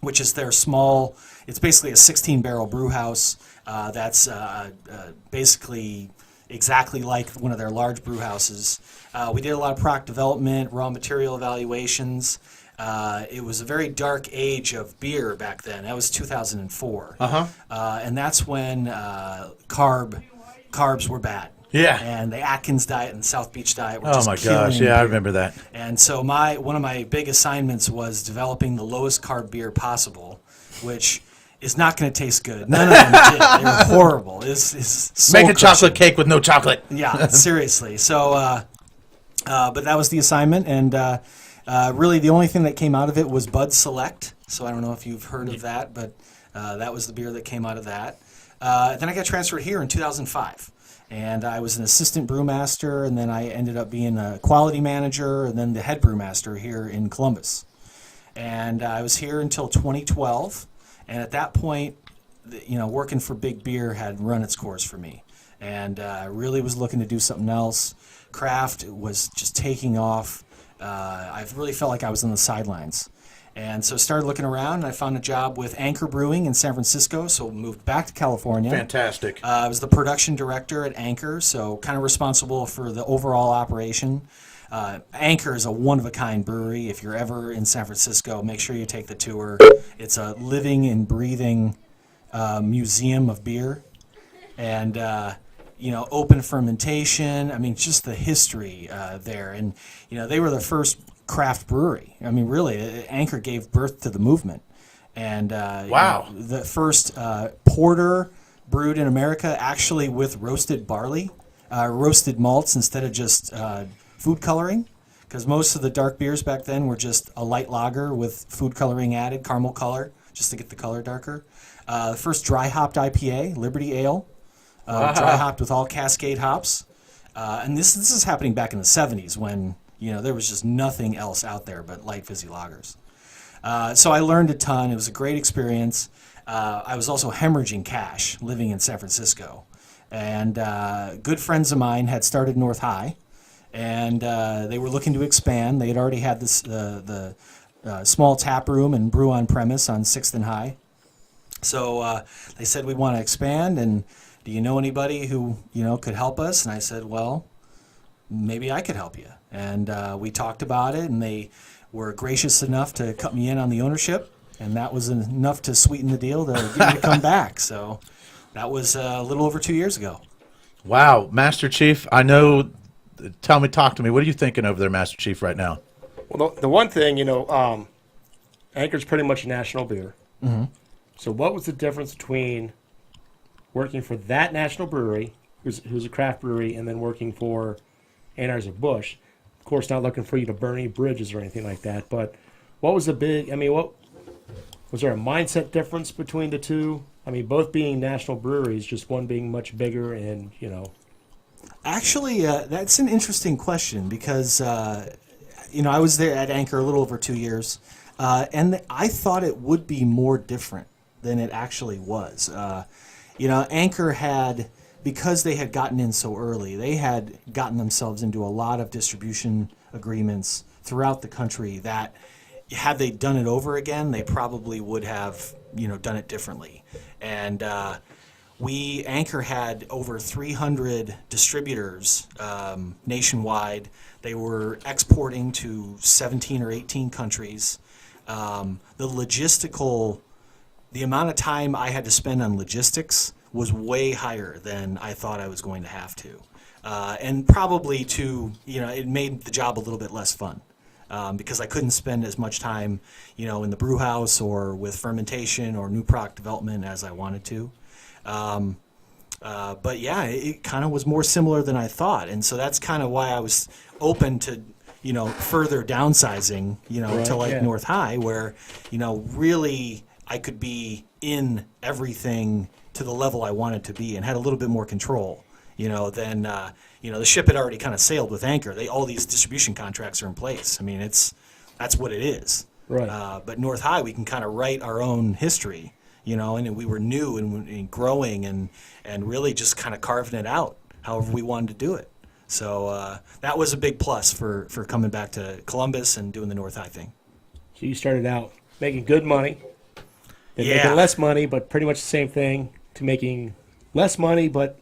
which is their small, it's basically a 16-barrel brew house that's basically exactly like one of their large brew houses. We did a lot of product development, raw material evaluations. It was a very dark age of beer back then. That was 2004. And that's when carbs were bad. Yeah. And the Atkins diet and South Beach diet were Oh just my gosh, killing yeah, I beer. remember that. And so one of my big assignments was developing the lowest carb beer possible, which is not going to taste good. None of them did. They were horrible. It's Make a chocolate cake with no chocolate. Yeah, seriously. So, but that was the assignment, and really the only thing that came out of it was Bud Select. So I don't know if you've heard of that, but that was the beer that came out of that. Then I got transferred here in 2005. And I was an assistant brewmaster, and then I ended up being a quality manager, and then the head brewmaster here in Columbus. And I was here until 2012, and at that point, working for big beer had run its course for me. And I really was looking to do something else. Craft was just taking off. I really felt like I was on the sidelines. And so started looking around, and I found a job with Anchor Brewing in San Francisco, so moved back to California. Fantastic. I was the production director at Anchor, so kind of responsible for the overall operation. Anchor is a one-of-a-kind brewery. If you're ever in San Francisco, make sure you take the tour. It's a living and breathing museum of beer. And open fermentation. I mean, just the history there. And, they were the first craft brewery. I mean, really, Anchor gave birth to the movement. And wow, the first porter brewed in America actually with roasted barley, roasted malts instead of just food coloring. Because most of the dark beers back then were just a light lager with food coloring added, caramel color, just to get the color darker. First dry hopped IPA, Liberty Ale, dry hopped with all Cascade hops. And this is happening back in the 70s when there was just nothing else out there but light fizzy lagers. So I learned a ton. It was a great experience. I was also hemorrhaging cash living in San Francisco. And good friends of mine had started North High. And they were looking to expand. They had already had this the small tap room and brew on premise on 6th and High. So they said, we want to expand, and do you know anybody who could help us? And I said, well, maybe I could help you. And we talked about it, and they were gracious enough to cut me in on the ownership, and that was enough to sweeten the deal to get me to come back. So that was a little over 2 years ago. Wow, Master Chief, I know. Talk to me. What are you thinking over there, Master Chief, right now? Well, the one thing, Anchor's pretty much a national beer. Mm-hmm. So what was the difference between working for that national brewery, who's a craft brewery, and then working for Anheuser-Busch? Of course, not looking for you to burn any bridges or anything like that, but what was the big, what was there a mindset difference between the two? I mean, both being national breweries, just one being much bigger and, Actually, that's an interesting question because, I was there at Anchor a little over 2 years, and I thought it would be more different than it actually was. Anchor had, because they had gotten in so early, they had gotten themselves into a lot of distribution agreements throughout the country that, had they done it over again, they probably would have, done it differently. And Anchor had over 300 distributors nationwide. They were exporting to 17 or 18 countries. The amount of time I had to spend on logistics was way higher than I thought I was going to have to. And probably it made the job a little bit less fun. Because I couldn't spend as much time, in the brew house or with fermentation or new product development as I wanted to. But yeah, it kind of was more similar than I thought, and so that's kind of why I was open to, further downsizing, to North High, where, really I could be in everything to the level I wanted to be and had a little bit more control, than the ship had already kind of sailed with Anchor. All these distribution contracts are in place. I mean, that's what it is. Right. But North High, we can kind of write our own history. And we were new and growing and really just kind of carving it out however we wanted to do it. So that was a big plus for coming back to Columbus and doing the North High thing. So you started out making good money, then making less money, but pretty much the same thing, to making less money, but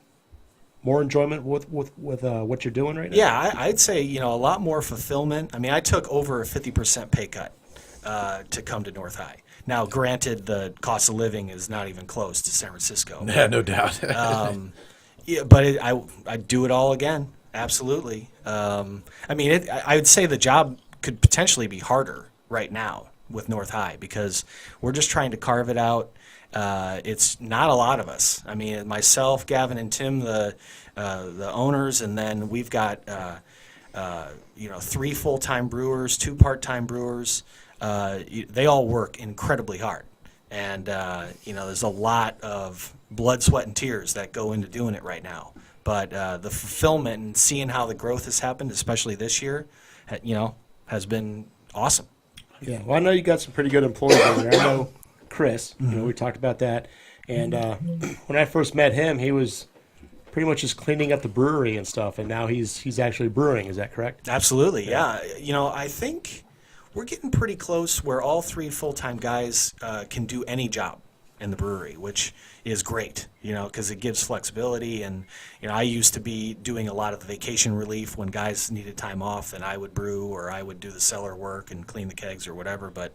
more enjoyment with what you're doing right now? Yeah, I'd say, a lot more fulfillment. I mean, I took over a 50% pay cut to come to North High. Now, granted, the cost of living is not even close to San Francisco. Yeah, no doubt. But I'd do it all again. Absolutely. I would say the job could potentially be harder right now with North High because we're just trying to carve it out. It's not a lot of us. I mean, myself, Gavin, and Tim, the owners, and then we've got 3 full-time brewers, 2 part-time brewers. They all work incredibly hard, and there's a lot of blood, sweat, and tears that go into doing it right now. But the fulfillment and seeing how the growth has happened, especially this year, has been awesome. Yeah, well, I know you got some pretty good employees over there. I know Chris. We talked about that, and when I first met him, he was pretty much just cleaning up the brewery and stuff, and now he's actually brewing. Is that correct? Absolutely, yeah. I think we're getting pretty close where all 3 full-time guys can do any job in the brewery, which is great, because it gives flexibility. And, I used to be doing a lot of the vacation relief when guys needed time off, and I would brew or I would do the cellar work and clean the kegs or whatever. But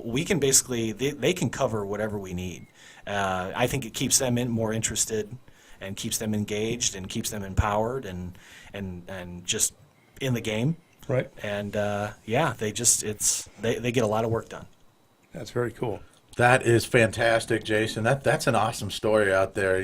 we can basically, they can cover whatever we need. I think it keeps them more interested. and keeps them engaged and keeps them empowered and just in the game. Right. And they get a lot of work done. That's very cool. That is fantastic, Jason. That's an awesome story out there.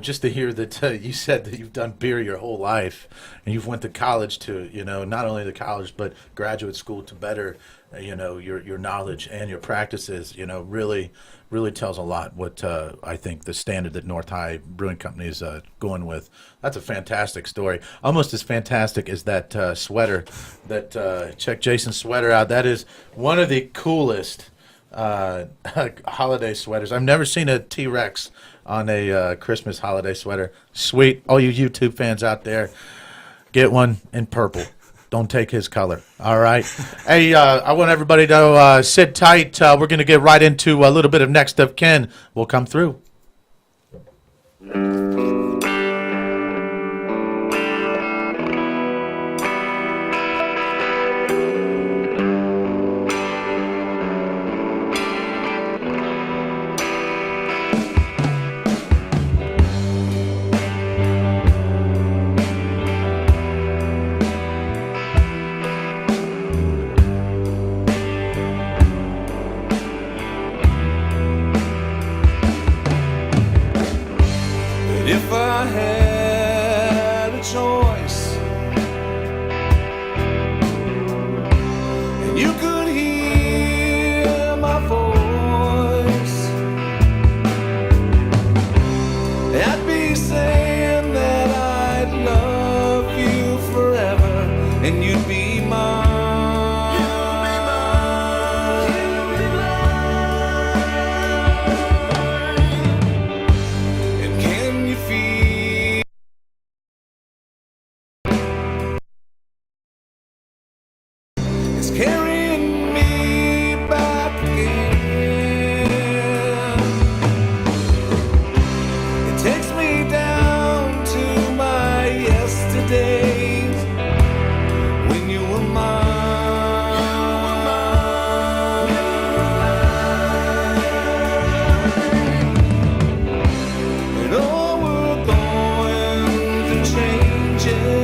Just to hear that you said that you've done beer your whole life, and you've went to college to, not only the college but graduate school to better, your knowledge and your practices. Really tells a lot. What I think the standard that North High Brewing Company is going with. That's a fantastic story. Almost as fantastic as that sweater. Check Jason's sweater out. That is one of the coolest holiday sweaters. I've never seen a T-Rex on a Christmas holiday sweater. Sweet. All you YouTube fans out there, get one in purple. Don't take his color. All right. Hey, I want everybody to sit tight. We're going to get right into a little bit of Next of Kin. We'll come through. If I had a choice and you could hear my voice, I'd be saying that I'd love you forever and you'd be mine. Carrying me back again. It takes me down to my yesterdays when you were mine. And oh, we're going through changes.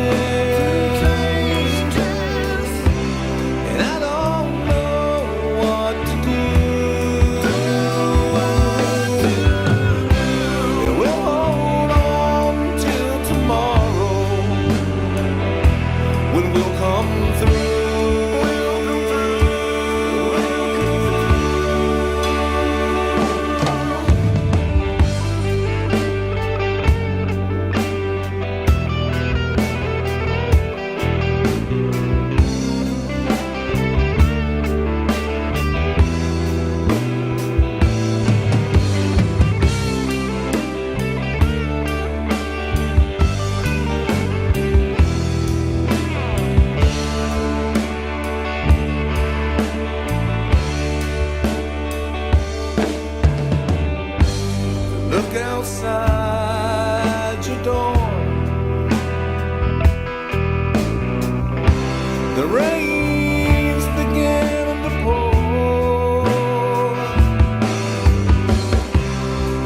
Look outside your door. The rain's beginning to pour.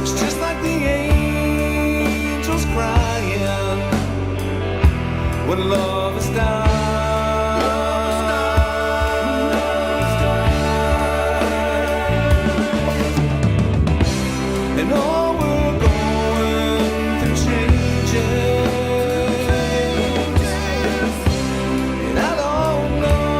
It's just like the angels crying when love is dying. And all we're going through changes, and I don't know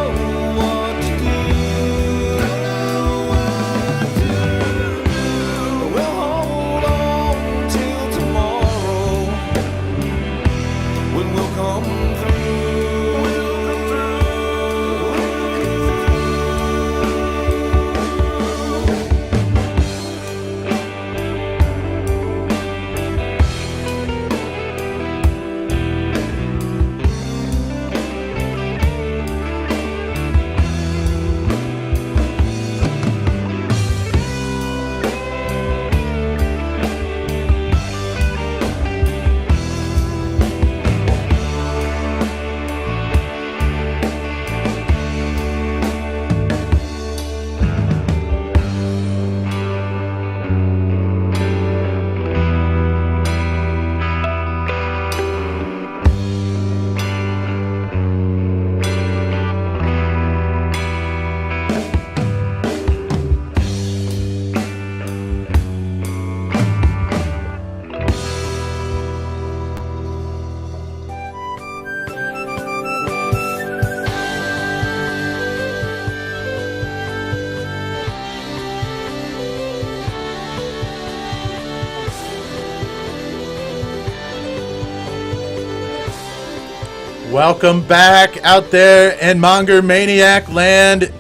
Welcome back out there in Monger Maniac land.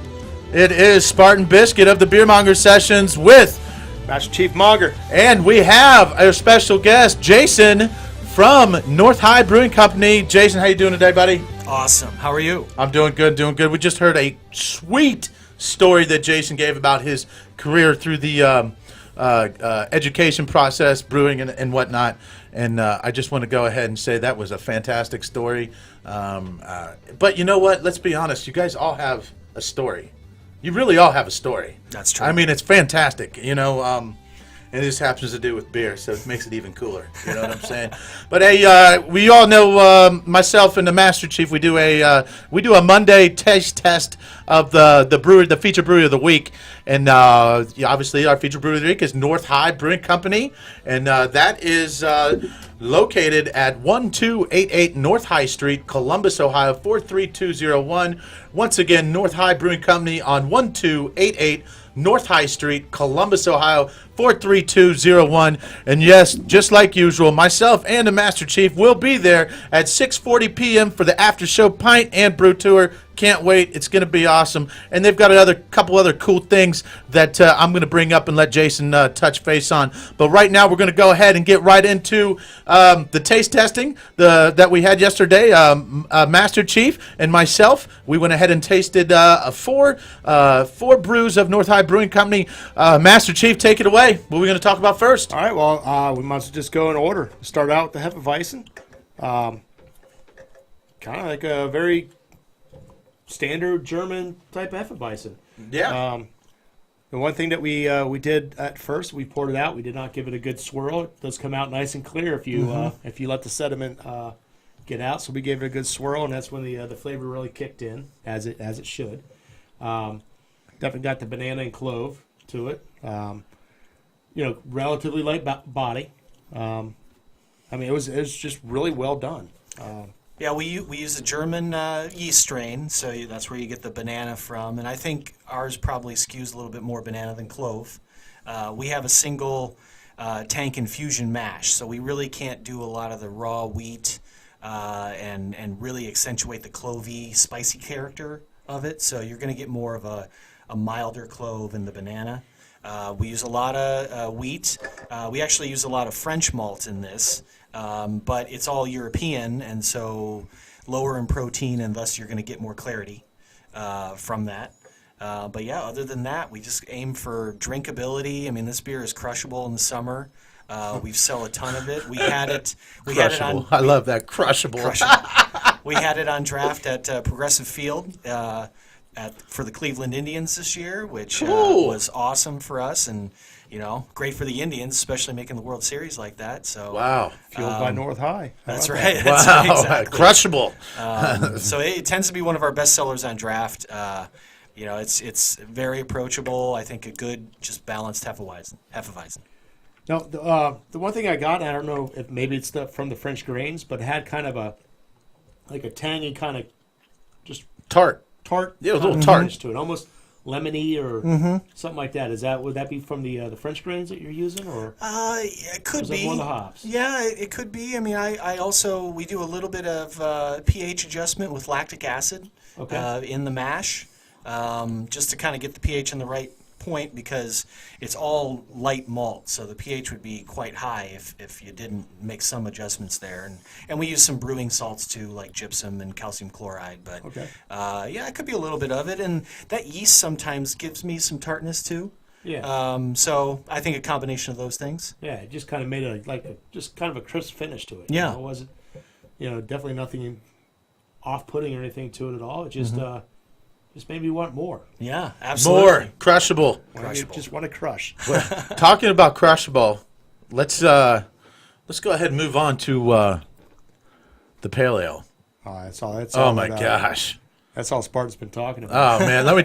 It is Spartan Biscuit of the Beer Monger Sessions with Master Chief Monger. And we have our special guest, Jason from North High Brewing Company. Jason, how you doing today, buddy? Awesome. How are you? I'm doing good, doing good. We just heard a sweet story that Jason gave about his career through the education process, brewing and whatnot. And I just want to go ahead and say that was a fantastic story. But you know what? Let's be honest. You guys all have a story. You really all have a story. That's true. I mean, it's fantastic. You know, and this happens to do with beer, so it makes it even cooler. You know what I'm saying? But hey, we all know myself and the Master Chief. We do a Monday taste test of the feature brewery of the week, and obviously our feature brewery of the week is North High Brewing Company, and that is located at 1288 North High Street, Columbus, Ohio 43201. Once again, North High Brewing Company on 1288 North High Street, Columbus, Ohio 43201. And yes, just like usual, myself and the Master Chief will be there at 6:40 p.m. for the after show pint and brew tour. Can't wait. It's going to be awesome. And they've got a couple other cool things that I'm going to bring up and let Jason touch base on. But right now, we're going to go ahead and get right into the taste testing that we had yesterday. Master Chief and myself, we went ahead and tasted four brews of North High Brewing Company. Master Chief, take it away. What are we going to talk about first? All right, well, we might as well just go in order. Start out with the Hefeweizen. Kind of like a very standard German type Hefeweizen. Yeah. The one thing that we did at first, we poured it out. We did not give it a good swirl. It does come out nice and clear if you let the sediment get out. So we gave it a good swirl, and that's when the flavor really kicked in, as it should. Definitely got the banana and clove to it. Relatively light body. I mean, it was just really well done. Yeah, we use a German yeast strain, so that's where you get the banana from. And I think ours probably skews a little bit more banana than clove. We have a single tank infusion mash, so we really can't do a lot of the raw wheat and really accentuate the clovey, spicy character of it. So you're going to get more of a milder clove in the banana. We use a lot of wheat. We actually use a lot of French malt in this. But it's all European, and so lower in protein, and thus you're going to get more clarity from that. But yeah, other than that, we just aim for drinkability. I mean, this beer is crushable in the summer. We sell a ton of it. We had it on. I love that, crushable. We had it on draft at Progressive Field for the Cleveland Indians this year, which was awesome for us, and great for the Indians, especially making the World Series like that. So wow, fueled by North High. That's right. Wow, that's exactly. Crushable. So it tends to be one of our best sellers on draft. It's very approachable. I think a good, just balanced Hefeweizen. Now, the one thing I got, I don't know if maybe it's from the French grains, but it had kind of a tangy kind of just tart, yeah, a little tart to it, almost lemony or something like that. Would that be from the French grains that you're using, or it could be one of the hops? Yeah, it could be. I mean, I also we do a little bit of pH adjustment with lactic acid in the mash, just to kind of get the pH in the right point, because it's all light malt, so the pH would be quite high if you didn't make some adjustments there. And we use some brewing salts too, like gypsum and calcium chloride. But yeah, it could be a little bit of it, and that yeast sometimes gives me some tartness too. Yeah. So I think a combination of those things. Yeah, it just kind of made just kind of a crisp finish to it. Yeah. It wasn't, definitely nothing off-putting or anything to it at all. It just just made me want more. Yeah, absolutely. More crushable. Just want to crush. Talking about crushable, let's go ahead and move on to the pale ale. That's all. Oh my gosh, that's all Spartan's been talking about. Oh man, let me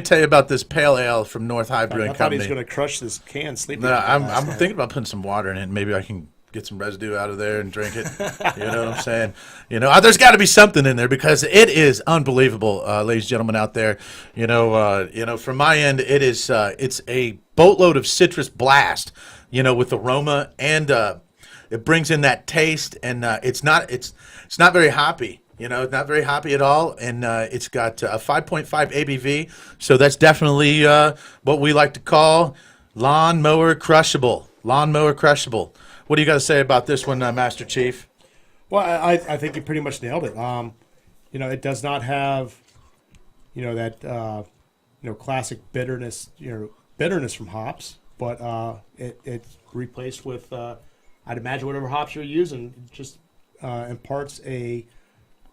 tell you about this pale ale from North High Brewing Company. I thought he was going to crush this can. No, I'm thinking about putting some water in it. Maybe I can get some residue out of there and drink it. You know what I'm saying? There's got to be something in there, because it is unbelievable, ladies and gentlemen out there. From my end, it's a boatload of citrus blast. With aroma, and it brings in that taste, and it's not very hoppy. You know, not very hoppy at all, and it's got a 5.5 ABV, so that's definitely what we like to call lawnmower crushable. Lawnmower crushable. What do you got to say about this one, Master Chief? Well, I think you pretty much nailed it. You know, it does not have, you know, that classic bitterness, bitterness from hops, but it's replaced with, I'd imagine whatever hops you're using, just imparts a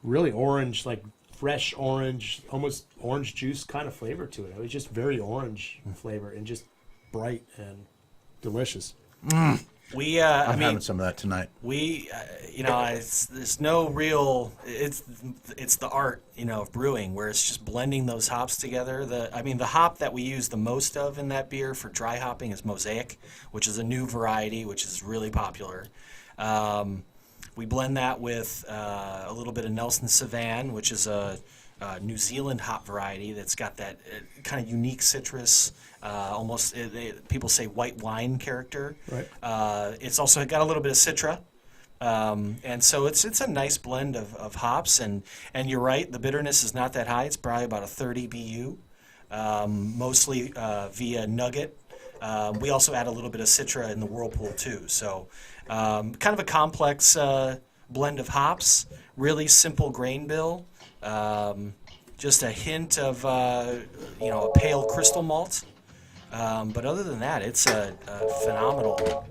really orange, like fresh orange, almost orange juice kind of flavor to it. It was just very orange flavor and just bright and delicious. I'm I mean, having some of that tonight. There's no real. It's the art, of brewing, where it's just blending those hops together. The hop that we use the most of in that beer for dry hopping is Mosaic, which is a new variety, which is really popular. We blend that with a little bit of Nelson Sauvin, which is a New Zealand hop variety that's got that kind of unique citrus, almost people say white wine character. Right. It's also got a little bit of Citra, and so it's a nice blend of hops. And you're right, the bitterness is not that high. It's probably about a 30 BU, mostly via nugget. We also add a little bit of Citra in the Whirlpool too. So kind of a complex blend of hops, really simple grain bill. Just a hint of, a pale crystal malt. But other than that, it's a phenomenal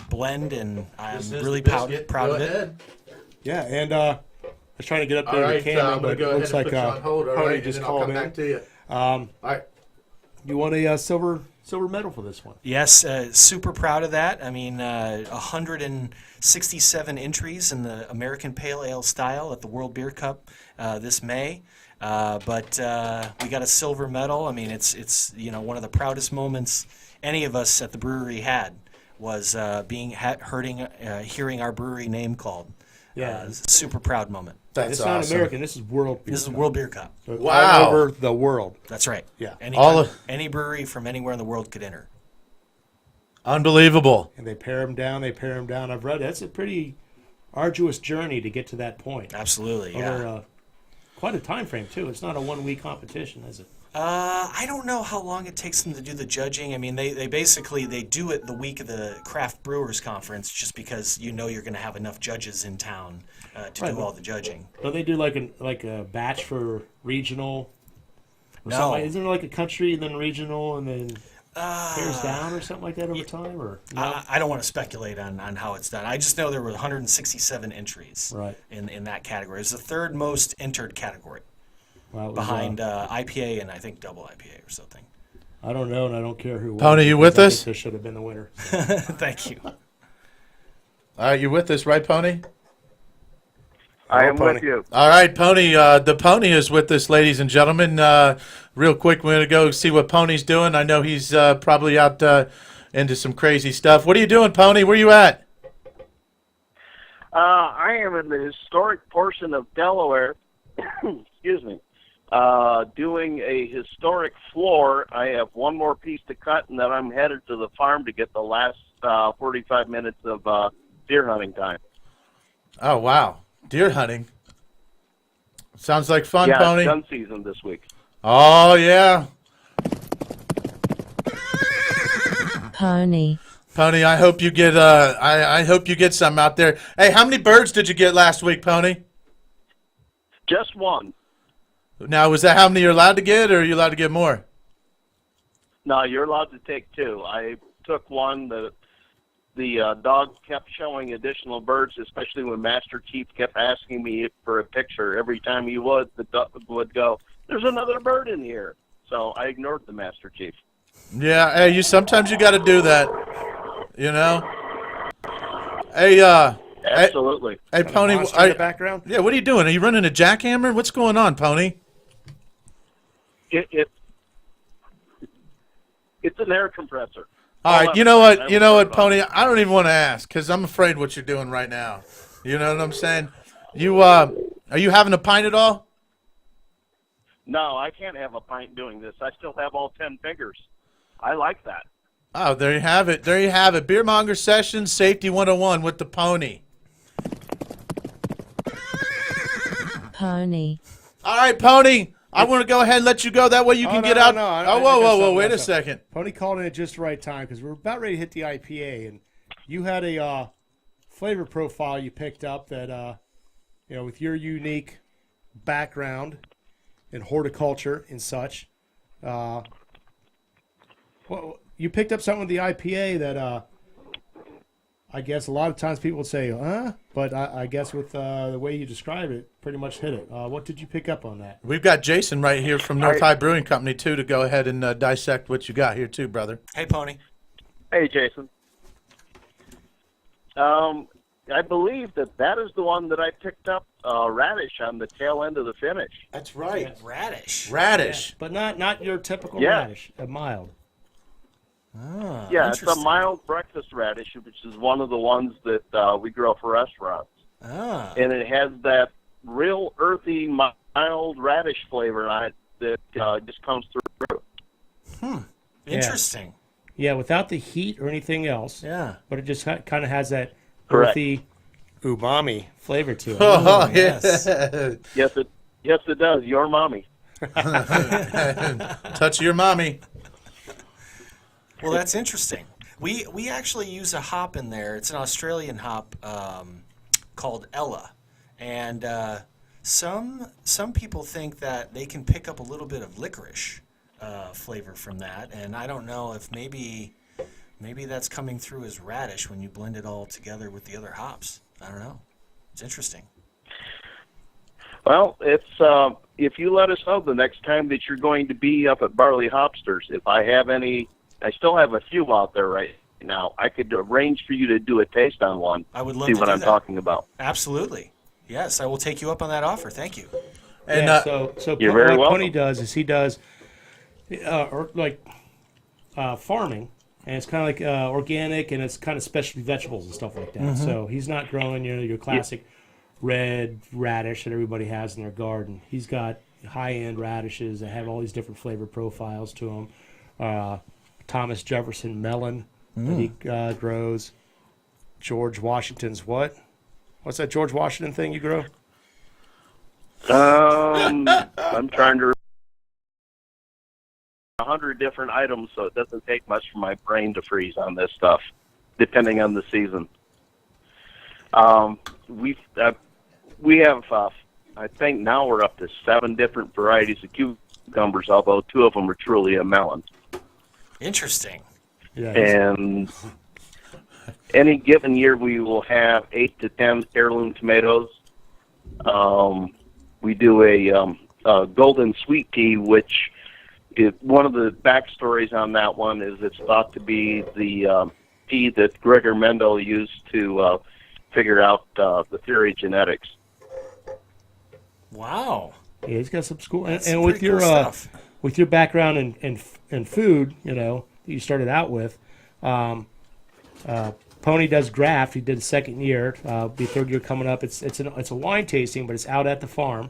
blend, and I'm really proud of it. Yeah, and I was trying to get up there to the camera, but it looks like Pony just called in. Back to you. All right. You want a silver medal for this one? Yes, super proud of that. I mean, 167 entries in the American Pale Ale style at the World Beer Cup this May. But we got a silver medal. I mean, it's one of the proudest moments any of us at the brewery had was hearing our brewery name called. Yeah, super proud moment. That's it's awesome. Not American. This is World Beer. This is World Beer Cup. So wow, all over the world. That's right. Yeah, any brewery from anywhere in the world could enter. Unbelievable. And they pare them down. I've read that's a pretty arduous journey to get to that point. Absolutely. Over quite a time frame too. It's not a 1 week competition, is it? I don't know how long it takes them to do the judging. I mean, they basically do it the week of the Craft Brewers Conference, just because you're going to have enough judges in town to do all the judging. Don't they do like a batch for regional? No, isn't there like a country and then regional and then pairs down or something like that over time? Or no? I don't want to speculate on how it's done. I just know there were 167 entries in that category. It's the third most entered category. Well, behind IPA and I think double IPA or something. I don't know, and I don't care who. Pony, you with us? This should have been the winner. So. Thank you. All right, you with us, right, Pony? I am with you. All right, Pony. The Pony is with us, ladies and gentlemen. Real quick, we're going to go see what Pony's doing. I know he's probably out into some crazy stuff. What are you doing, Pony? Where you at? I am in the historic portion of Delaware. Excuse me. Doing a historic floor. I have one more piece to cut, and then I'm headed to the farm to get the last 45 minutes of deer hunting time. Oh, wow. Deer hunting. Sounds like fun, Pony. Yeah, gun season this week. Oh, yeah. Pony, I hope you get I hope you get some out there. Hey, how many birds did you get last week, Pony? Just one. Now, was that how many you're allowed to get, or are you allowed to get more? No, you're allowed to take two. I took one. The dog kept showing additional birds, especially when Master Chief kept asking me for a picture. Every time he would, the dog would go, "There's another bird in here." So I ignored the Master Chief. Yeah, hey, sometimes you got to do that, you know. Hey, absolutely. Hey, Pony, in the background. Yeah, what are you doing? Are you running a jackhammer? What's going on, Pony? It's an air compressor. All right, you know what, Pony? I don't even want to ask because I'm afraid what you're doing right now. You know what I'm saying? Are you having a pint at all? No, I can't have a pint doing this. I still have all 10 fingers. I like that. Oh, there you have it. There you have it. Beer Monger Sessions, Safety 101 with the Pony. Pony. All right, Pony. I want to go ahead and let you go. That way you can get out. Whoa. Wait a second. Pony called in at just the right time because we're about ready to hit the IPA, and you had a flavor profile you picked up that, with your unique background in horticulture and such. Well, you picked up something with the IPA that I guess a lot of times people would say, huh? But I guess with the way you describe it, pretty much hit it. What did you pick up on that? We've got Jason right here from North High Brewing Company, too, to go ahead and dissect what you got here, too, brother. Hey, Pony. Hey, Jason. I believe that is the one that I picked up radish on the tail end of the finish. That's right. Yeah, radish. Radish. But not your typical Yeah. radish, a mild. Ah, Yeah, it's a mild breakfast radish, which is one of the ones that we grow for restaurants. Ah. And it has that real earthy, mild radish flavor on it that just comes through. Interesting. Yeah, without the heat or anything else. Yeah. But it just kind of has that Correct. earthy umami flavor to it. Oh, yes. Yes, it does. Your mommy. Touch your mommy. Well, that's interesting. We actually use a hop in there. It's an Australian hop called Ella, and some people think that they can pick up a little bit of licorice flavor from that, and I don't know if maybe that's coming through as radish when you blend it all together with the other hops. I don't know. It's interesting. Well, it's if you let us know the next time that you're going to be up at Barley Hopsters, if I have any, I still have a few out there right now. I could arrange for you to do a taste on one. I would love see to what do I'm that. talking about. Absolutely. Yes, I will take you up on that offer. Thank you. And Yeah, so You're very what welcome. Pony does is he does farming, and it's kind of like organic, and it's kind of specialty vegetables and stuff like that. Mhm. So he's not growing your classic red radish that everybody has in their garden. He's got high-end radishes that have all these different flavor profiles to them. Thomas Jefferson melon that he grows. George Washington's what? What's that George Washington thing you grow? I'm trying to 100 different items, so it doesn't take much for my brain to freeze on this stuff, depending on the season. We have, I think now we're up to 7 different varieties of cucumbers, although 2 of them are truly a melon. Interesting. Yeah. And any given year, we will have 8 to 10 heirloom tomatoes. We do a golden sweet pea, which one of the backstories on that one is it's thought to be the pea that Gregor Mendel used to figure out the theory of genetics. Wow. Yeah, he's got some school, That's and some with pretty your cool stuff. with your background in food, that you started out with. Pony does graft. He did the second year. Be third year coming up. It's a wine tasting, but it's out at the farm.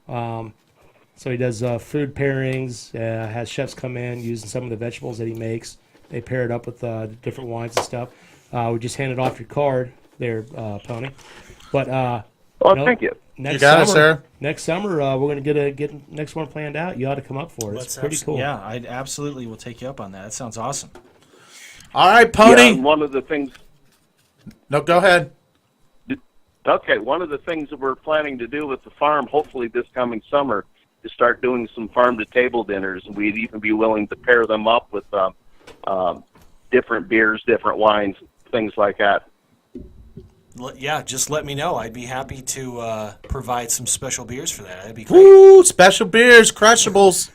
So he does food pairings. Has chefs come in using some of the vegetables that he makes. They pair it up with different wines and stuff. We just handed off your card there, Pony. But thank you. Next You got it, summer, sir. Next summer, we're going to get next one planned out. You ought to come up for it. It's pretty cool. Yeah, I absolutely will take you up on that. That sounds awesome. All right, Pony. Yeah, and one of the things. No, go ahead. Okay, one of the things that we're planning to do with the farm, hopefully this coming summer, is start doing some farm-to-table dinners. And we'd even be willing to pair them up with different beers, different wines, things like that. Yeah, just let me know. I'd be happy to provide some special beers for that. That'd be great. Woo! Special beers, crushables.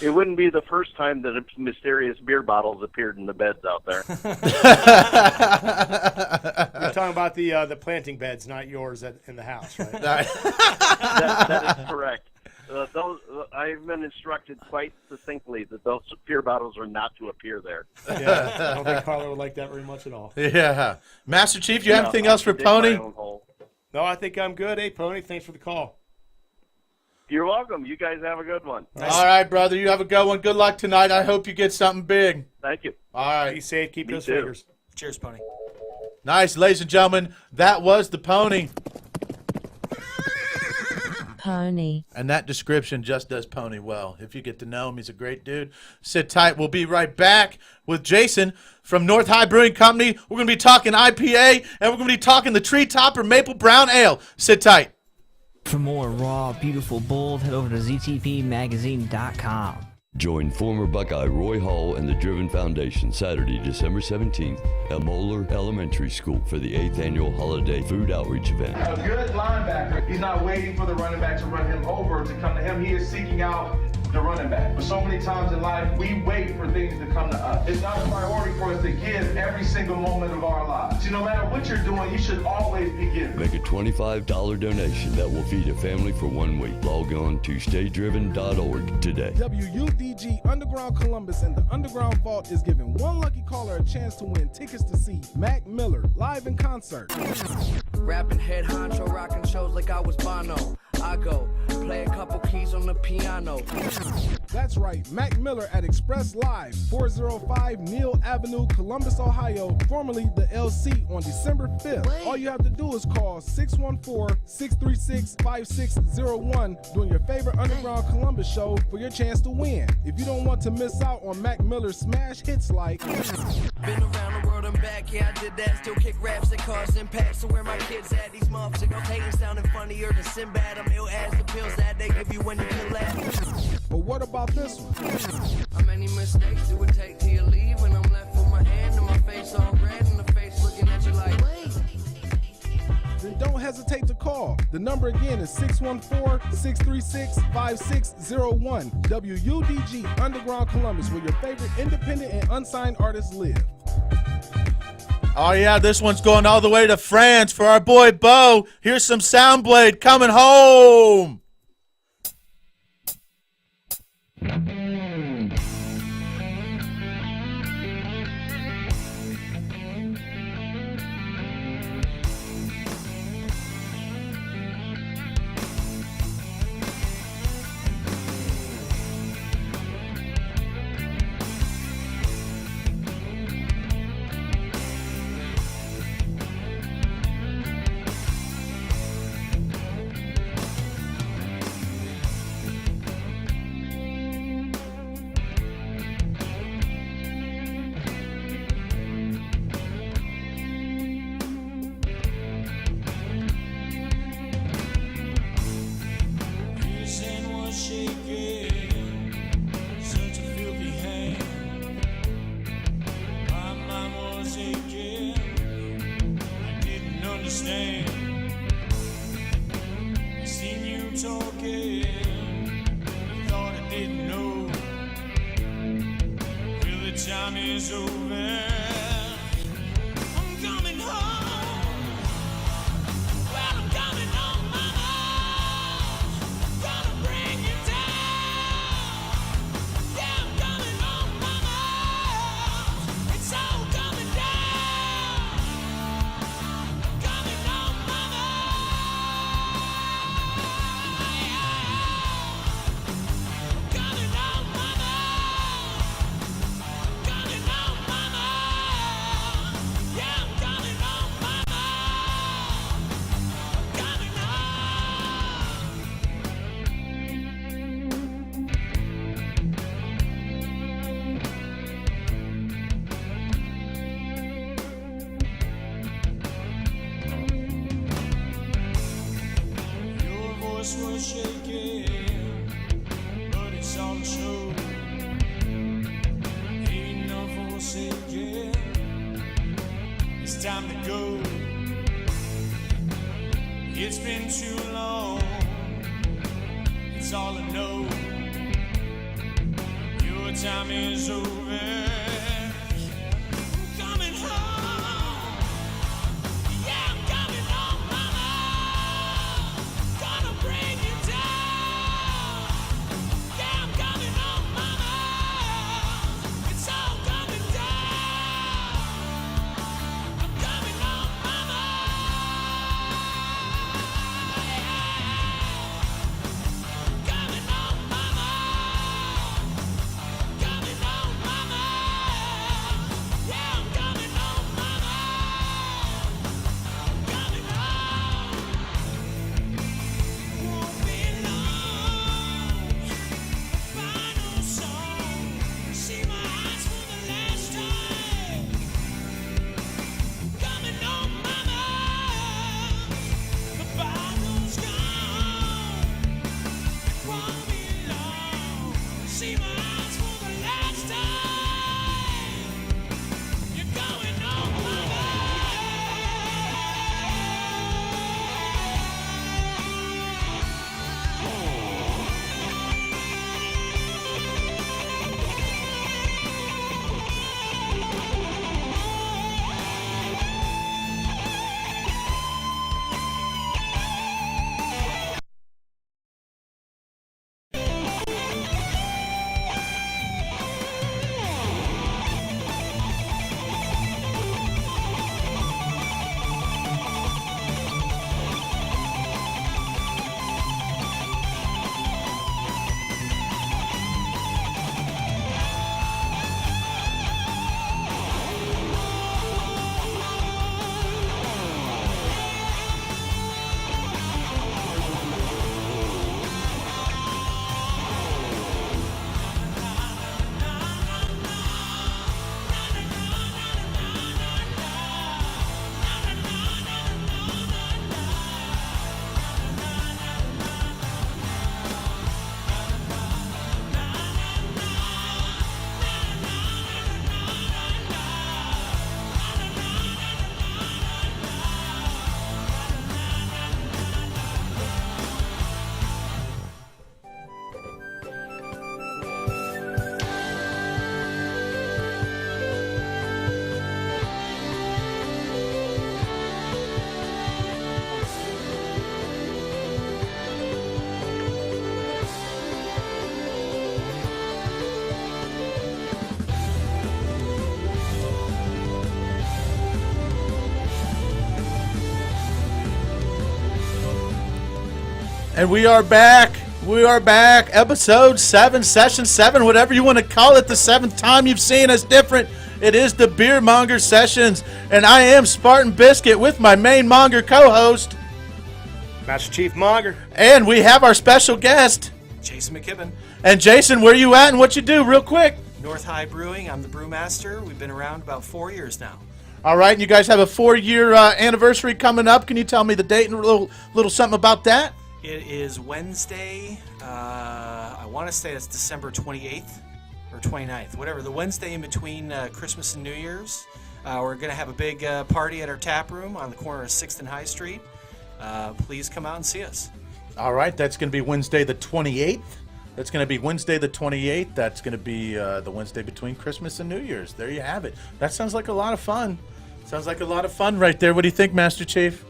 It wouldn't be the first time that mysterious beer bottles appeared in the beds out there. You're talking about the planting beds, not yours in the house, right? That is correct. Those I've been instructed quite succinctly that those beer bottles are not to appear there. Yeah, I don't think Carla would like that very much at all. Yeah. Master Chief, do you have anything else for Pony? No, I think I'm good. Hey, Pony, thanks for the call. You're welcome. You guys have a good one. All right, brother. You have a good one. Good luck tonight. I hope you get something big. Thank you. All right. Be safe. Keep Me those too. fingers. Cheers, Pony. Nice, ladies and gentlemen. That was the pony. Pony. And that description just does Pony well. If you get to know him, he's a great dude. Sit tight. We'll be right back with Jason from North High Brewing Company. We're going to be talking IPA, and we're going to be talking the Treetopper Maple Brown Ale. Sit tight. For more raw, beautiful, bold, head over to ztpmagazine.com. Join former Buckeye Roy Hall and the Driven Foundation Saturday, December 17th at Monger Elementary School for the 8th Annual Holiday Food Outreach Event. A good linebacker, he's not waiting for the running back to run him over to come to him. He is seeking out the running back. But so many times in life, we wait for things to come to us. It's not a priority for us to give every single moment of our lives. So no matter what you're doing, you should always be giving. Make a $25 donation that will feed a family for 1 week. Log on to staydriven.org today. WUDG Underground Columbus and the Underground Vault is giving one lucky caller a chance to win tickets to see Mac Miller live in concert. Rapping head honcho, rocking shows like I was Bono. I go play a couple keys on the piano. That's right, Mac Miller at Express Live, 405 Neal Avenue, Columbus, Ohio, formerly the LC, on December 5th. All you have to do is call 614-636-5601 during your favorite Underground Columbus show for your chance to win. If you don't want to miss out on Mac Miller's smash hits like Been around the world and back, yeah, I did that. Still kick raps that cause impact. So where my kids at? These motherfuckers hating, sounding funnier than Sinbad. I'm ill as the pills that they give you when you kill that. But what about this one? How many mistakes it would take till you leave when I'm left with my hand and my face all red and the face looking at you like, wait. Then don't hesitate to call. The number again is 614-636-5601. WUDG Underground Columbus, where your favorite independent and unsigned artists live. Oh, yeah, this one's going all the way to France for our boy Bo. Here's some Soundblade coming home. Time is over. I'm coming home. Well, I'm coming home, mama. Gonna bring you down. Yeah, I'm coming home, mama. It's all coming down. Coming home, mama. Coming home, mama. Was shaking, but it's all true. Ain't no forsaken. It's time to go. It's been too long. It's all I know. Your time is over. I'm coming home. Yeah, I'm coming home, mama. Gonna bring you down. Yeah, I'm coming home, mama. It's all coming down. I'm coming home, mama. Coming home, mama. Coming home, mama. And we are back. We are back. Episode 7, Session 7, whatever you want to call it. The 7th time you've seen us different. It is the Beer Monger Sessions. And I am Spartan Biscuit with my main Monger co-host, Master Chief Monger. And we have our special guest, Jason McKibben. And Jason, where you at and what you do real quick? North High Brewing. I'm the brewmaster. We've been around about 4 years now. All right, and you guys have a 4-year anniversary coming up. Can you tell me the date and a little something about that? It is Wednesday. I want to say it's December 28th or 29th, whatever. The Wednesday in between Christmas and New Year's. We're going to have a big party at our tap room on the corner of 6th and High Street. Please come out and see us. All right, that's going to be Wednesday the 28th. That's going to be Wednesday the 28th. That's going to be the Wednesday between Christmas and New Year's. There you have it. That sounds like a lot of fun. Sounds like a lot of fun right there. What do you think, Master Chief?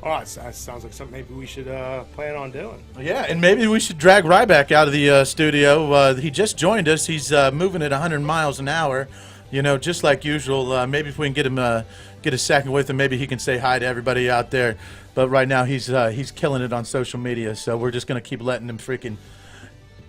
Oh, that sounds like something maybe we should plan on doing. Yeah, and maybe we should drag Ryback out of the studio. He just joined us. He's moving at 100 miles an hour, just like usual. Maybe if we can get a second with him, maybe he can say hi to everybody out there. But right now he's killing it on social media, so we're just going to keep letting him freaking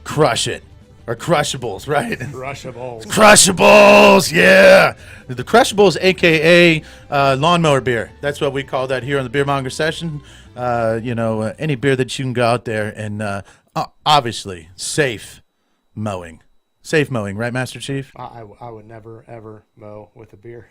crush it. Or Crushables, right? Crushables. Crushables, yeah. The Crushables, a.k.a. lawnmower beer. That's what we call that here on the Beer Monger Session. Any beer that you can go out there and obviously safe mowing. Safe mowing, right, Master Chief? I would never, ever mow with a beer.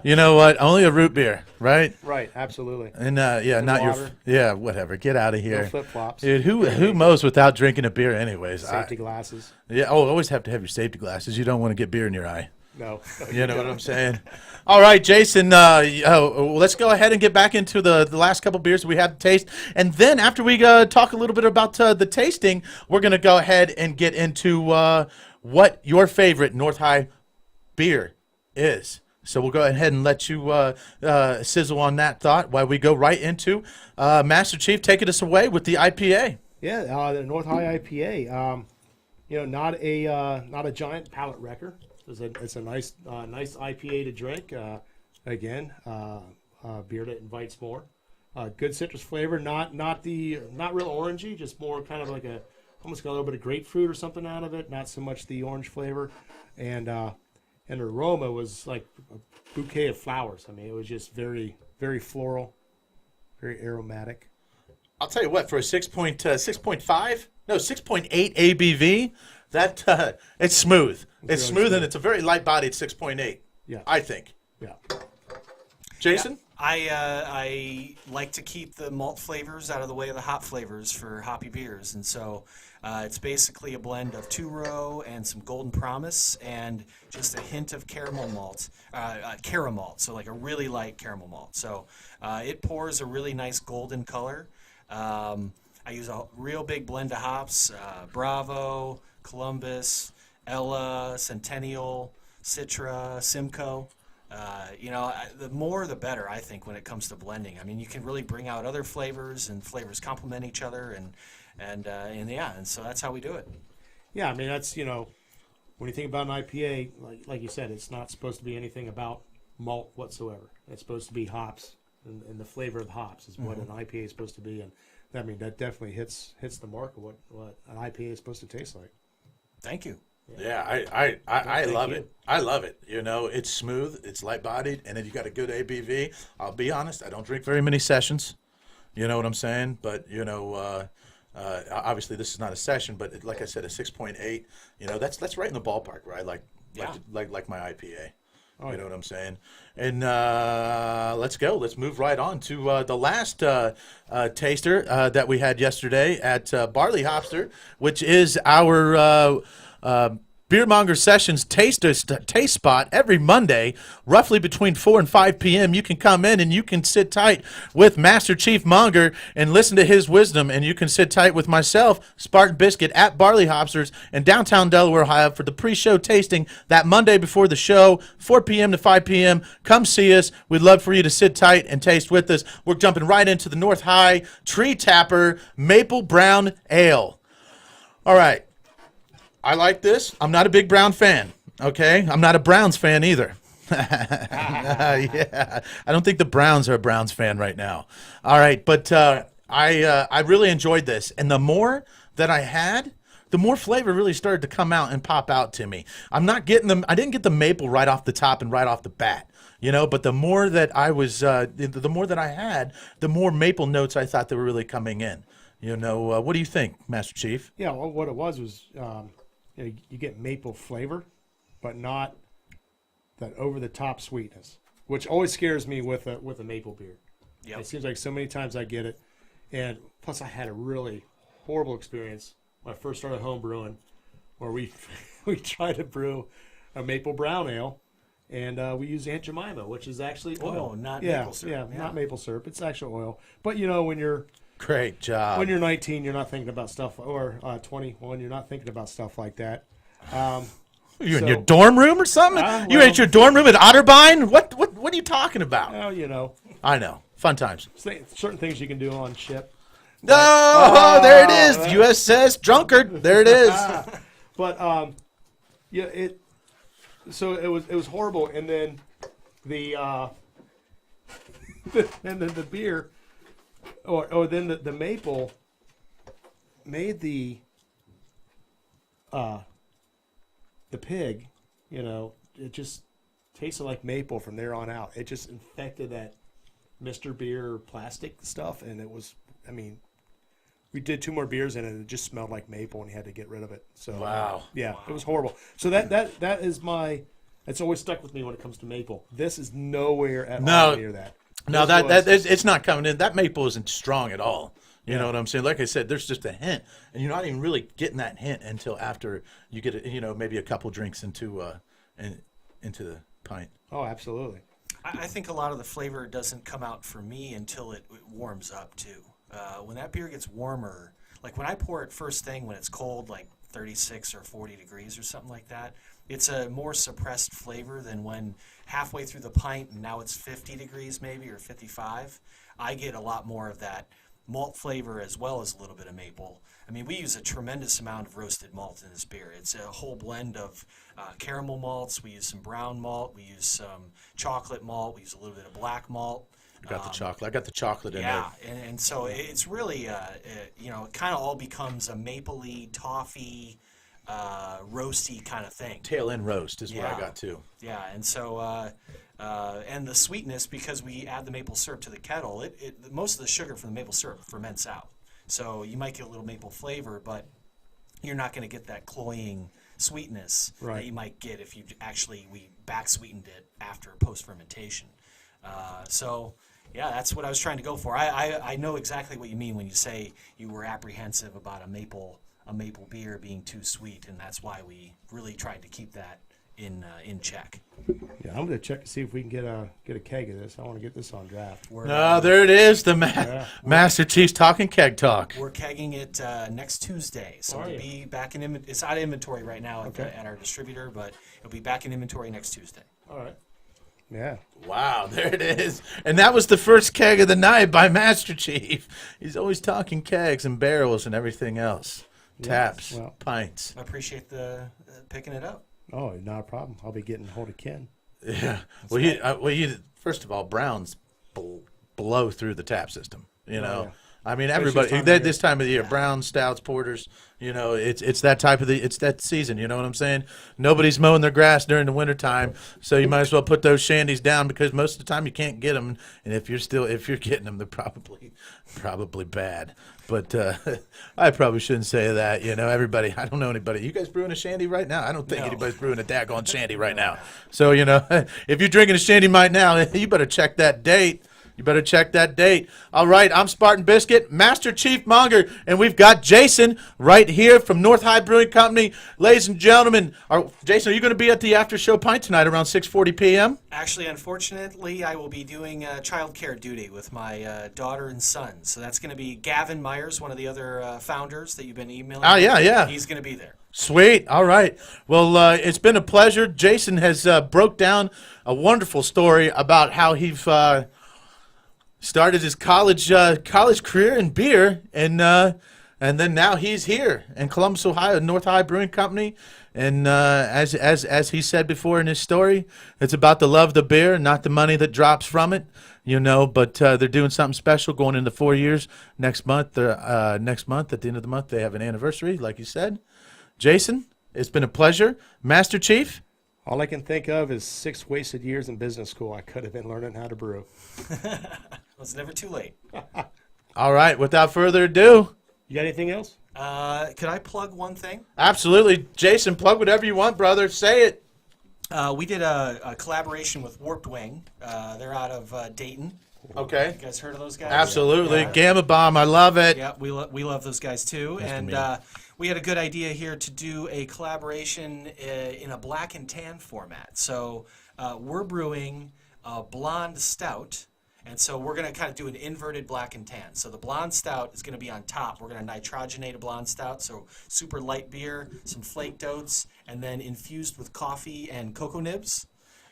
You know what? Only a root beer, right? Right, absolutely. And not water. whatever. Get out of here. No flip-flops. Dude, who mows without drinking a beer anyways? Safety glasses. Yeah, always have to have your safety glasses. You don't want to get beer in your eye. No. You know what I'm saying? All right, Jason, let's go ahead and get back into the last couple beers we had to taste. And then after we talk a little bit about the tasting, we're going to go ahead and get into what your favorite North High beer is. So we'll go ahead and let you sizzle on that thought while we go right into Master Chief taking us away with the IPA. Yeah, the North High IPA. Not a giant palate wrecker. It's a nice IPA to drink. Again, beer that invites more. Good citrus flavor. Not real orangey. Just more kind of like almost got a little bit of grapefruit or something out of it. Not so much the orange flavor. And the aroma was like a bouquet of flowers. I mean, it was just very, very floral, very aromatic. I'll tell you what, for a 6.5, no, 6.8 ABV, that it's smooth. It's smooth, and it's a very light-bodied 6.8. Yeah, I think. Yeah. Jason? Yeah, I like to keep the malt flavors out of the way of the hop flavors for hoppy beers, and so it's basically a blend of two-row and some Golden Promise and just a hint of caramel malt, so like a really light caramel malt. So it pours a really nice golden color. I use a real big blend of hops, Bravo, Columbus, Ella, Centennial, Citra, Simcoe. The more the better, I think, when it comes to blending. I mean, you can really bring out other flavors, and flavors complement each other, and so that's how we do it. Yeah, I mean, that's, when you think about an IPA, like you said, it's not supposed to be anything about malt whatsoever. It's supposed to be hops, and the flavor of hops is what an IPA is supposed to be, and I mean, that definitely hits the mark of what an IPA is supposed to taste like. Thank you. Yeah, I love it. I love it. It's smooth, it's light-bodied, and then you got a good ABV. I'll be honest, I don't drink very many sessions. You know what I'm saying? But, obviously this is not a session, but like I said, a 6.8, that's right in the ballpark, right? Like my IPA. You know what I'm saying? And let's go. Let's move right on to the last taster that we had yesterday at Barley Hopster, which is our Beer Monger Sessions taste spot every Monday, roughly between 4 and 5 p.m. You can come in and you can sit tight with Master Chief Monger and listen to his wisdom, and you can sit tight with myself, Spartan Biscuit, at Barley Hopsters in downtown Delaware, Ohio, for the pre-show tasting that Monday before the show, 4 p.m. to 5 p.m. Come see us. We'd love for you to sit tight and taste with us. We're jumping right into the North High Tree Tapper Maple Brown Ale. All right. I like this. I'm not a big Brown fan, okay? I'm not a Browns fan either. Yeah, I don't think the Browns are a Browns fan right now. All right, but I really enjoyed this, and the more that I had, the more flavor really started to come out and pop out to me. I'm not getting them. I didn't get the maple right off the top and right off the bat, but the more that I was, the more that I had, the more maple notes I thought that were really coming in. What do you think, Master Chief? Yeah, well, what it was you get maple flavor, but not that over-the-top sweetness, which always scares me with a maple beer. Yep. It seems like so many times I get it, and plus I had a really horrible experience when I first started home brewing, where we tried to brew a maple brown ale, and we use Aunt Jemima, which is actually oil. Oh, not maple syrup. Yeah, not maple syrup. It's actual oil. But when you're Great job. when you're 19, you're not thinking about stuff, or 21, you're not thinking about stuff like that. You in your dorm room or something? You at your dorm room at Otterbein? What are you talking about? Well, I know. Fun times. certain things you can do on ship. Oh, there it is. USS Drunkard. There it is. But so it was horrible, and then the the beer, or then the maple made the pig, it just tasted like maple from there on out. It just infected that Mr. Beer plastic stuff, and it was, we did 2 more beers in it, and it just smelled like maple, and you had to get rid of it. So wow. Yeah, it was horrible. So that is it's always stuck with me when it comes to maple. This is nowhere at all near that. No, it's not coming in. That maple isn't strong at all. You know what I'm saying? Like I said, there's just a hint, and you're not even really getting that hint until after you get maybe a couple drinks into the pint. Oh, absolutely. I think a lot of the flavor doesn't come out for me until it warms up too. When that beer gets warmer, like when I pour it first thing when it's cold, like 36 or 40 degrees or something like that, it's a more suppressed flavor than when halfway through the pint and now it's 50 degrees maybe or 55. I get a lot more of that malt flavor as well as a little bit of maple. We use a tremendous amount of roasted malt in this beer. It's a whole blend of caramel malts. We use some brown malt. We use some chocolate malt. We use a little bit of black malt. I got the chocolate. I got the chocolate in there. Yeah, and so it's really, it kind of all becomes a mapley, toffee, roasty kind of thing. Tail end roast is what I got too. Yeah, and so and the sweetness, because we add the maple syrup to the kettle, most of the sugar from the maple syrup ferments out. So you might get a little maple flavor, but you're not going to get that cloying sweetness that you might get if we back sweetened it after post fermentation. So yeah, that's what I was trying to go for. I know exactly what you mean when you say you were apprehensive about a maple beer being too sweet, and that's why we really tried to keep that in check. Yeah, I'm going to check to see if we can get a keg of this. I want to get this on draft. There it is. The Master Chief's talking keg talk. We're kegging it next Tuesday, so it'll be back in it's out of inventory right now at our distributor, but it'll be back in inventory next Tuesday. All right. Yeah. Wow, there it is. And that was the first keg of the night by Master Chief. He's always talking kegs and barrels and everything else. Taps, pints. I appreciate the picking it up. Oh, not a problem. I'll be getting a hold of Ken. Yeah. First of all, Browns blow through the tap system. Everybody this time of the year, Browns, stouts, porters. It's that it's that season. You know what I'm saying? Nobody's mowing their grass during the wintertime, so you might as well put those shandies down because most of the time you can't get them, and if you're getting them, they're probably bad. But I probably shouldn't say that. Everybody. I don't know anybody. You guys brewing a shandy right now? I don't think anybody's brewing a daggone shandy right now. So if you're drinking a shandy right now, you better check that date. All right, I'm Spartan Biscuit, Master Chief Monger, and we've got Jason right here from North High Brewing Company. Ladies and gentlemen, Jason, are you going to be at the after show pint tonight around 6:40 p.m.? Actually, unfortunately, I will be doing child care duty with my daughter and son. So that's going to be Gavin Myers, one of the other founders that you've been emailing. Oh, yeah. He's going to be there. Sweet. All right. Well, it's been a pleasure. Jason has broke down a wonderful story about how he started his college career in beer, and then now he's here in Columbus, Ohio, North High Brewing Company. And as he said before in his story, it's about the love of the beer, not the money that drops from it. but they're doing something special going into 4 years. Next month, at the end of the month, they have an anniversary, like you said. Jason, it's been a pleasure. Master Chief? All I can think of is 6 wasted years in business school. I could have been learning how to brew. Well, it's never too late. All right, without further ado. You got anything else? Could I plug one thing? Absolutely. Jason, plug whatever you want, brother. Say it. We did a collaboration with Warped Wing. They're out of Dayton. Okay. You guys heard of those guys? Absolutely. Yeah. Gamma Bomb, I love it. Yeah, we love those guys too. Nice to And meet we had a good idea here to do a collaboration in a black and tan format. So we're brewing a blonde stout. And so we're going to kind of do an inverted black and tan. So the blonde stout is going to be on top. We're going to nitrogenate a blonde stout, so super light beer, some flaked oats, and then infused with coffee and cocoa nibs.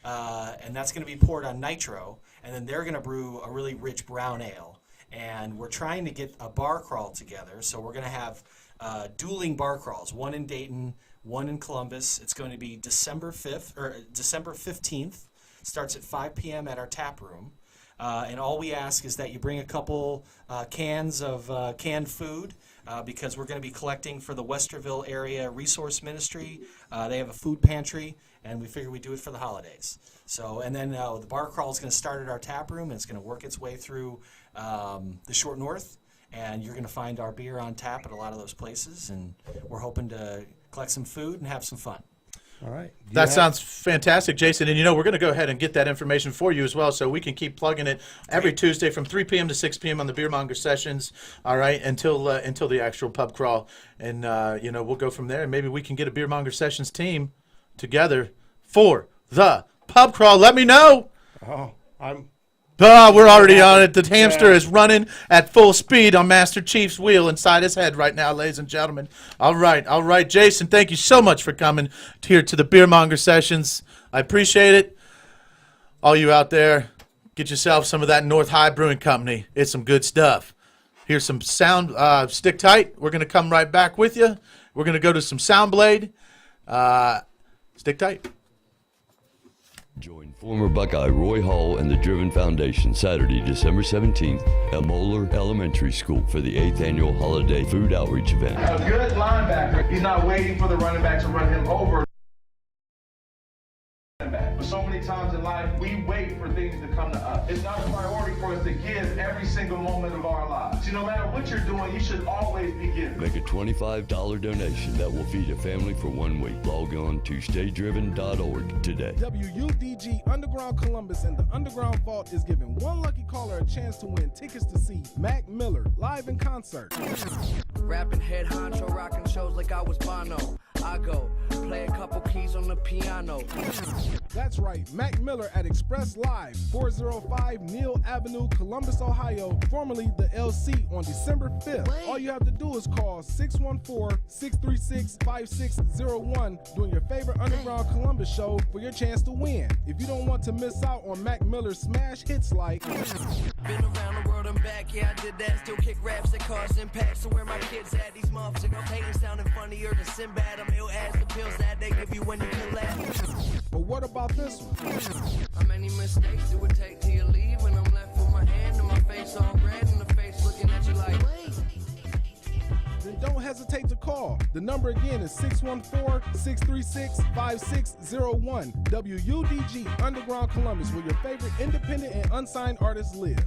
And that's going to be poured on nitro. And then they're going to brew a really rich brown ale. And we're trying to get a bar crawl together. So we're going to have dueling bar crawls, one in Dayton, one in Columbus. It's going to be December 15th. Starts at 5 p.m. at our tap room. And all we ask is that you bring a couple cans of canned food because we're going to be collecting for the Westerville Area Resource Ministry. They have a food pantry, and we figure we do it for the holidays. So, and then the bar crawl is going to start at our tap room, and it's going to work its way through the Short North, and you're going to find our beer on tap at a lot of those places, and we're hoping to collect some food and have some fun. All right. That sounds fantastic, Jason. And, we're going to go ahead and get that information for you as well so we can keep plugging it every Tuesday from 3 p.m. to 6 p.m. on the Beer Monger sessions, all right, until the actual pub crawl. And, we'll go from there. And maybe we can get a Beer Monger sessions team together for the pub crawl. Let me know. Oh, we're already on it. The hamster is running at full speed on Master Chief's wheel inside his head right now, ladies and gentlemen. All right, Jason, thank you so much for coming here to the Beer Monger Sessions. I appreciate it. All you out there, get yourself some of that North High Brewing Company. It's some good stuff. Here's some sound. Stick tight. We're going to come right back with you. We're going to go to some Sound Blade. Stick tight. Join former Buckeye Roy Hall and the Driven Foundation Saturday, December 17th at Monger Elementary School for the 8th Annual Holiday Food Outreach Event. A good linebacker, he's not waiting for the running back to run him over. But so many times in life, we wait for things to come to us. It's not a priority for us to give every single moment of our lives. No matter what you're doing, you should always be giving. Make a $25 donation that will feed a family for 1 week. Log on to staydriven.org today. WUDG Underground Columbus and the Underground Vault is giving one lucky caller a chance to win tickets to see Mac Miller live in concert. Rapping head honcho, rocking shows like I was Bono. I go play a couple keys on the piano. That's right, Mac Miller at Express Live, 405 Neal Avenue, Columbus, Ohio, formerly the LC, on December 5th. All you have to do is call 614-636-5601 during your favorite Underground Columbus show for your chance to win. If you don't want to miss out on Mac Miller's smash hits like Been around the world and back, yeah, I did that. Still kick raps that cause impact. So where my kids at, these motherfuckers hating, sounding funnier than Sinbad. I'm ill as the pills that they give you when you collapse. But what about this one? How many mistakes do it take till you leave? When I'm left with my hand and my face all red and the face looking at you like, Then don't hesitate to call. The number again is 614-636-5601. WUDG Underground Columbus, where your favorite independent and unsigned artists live.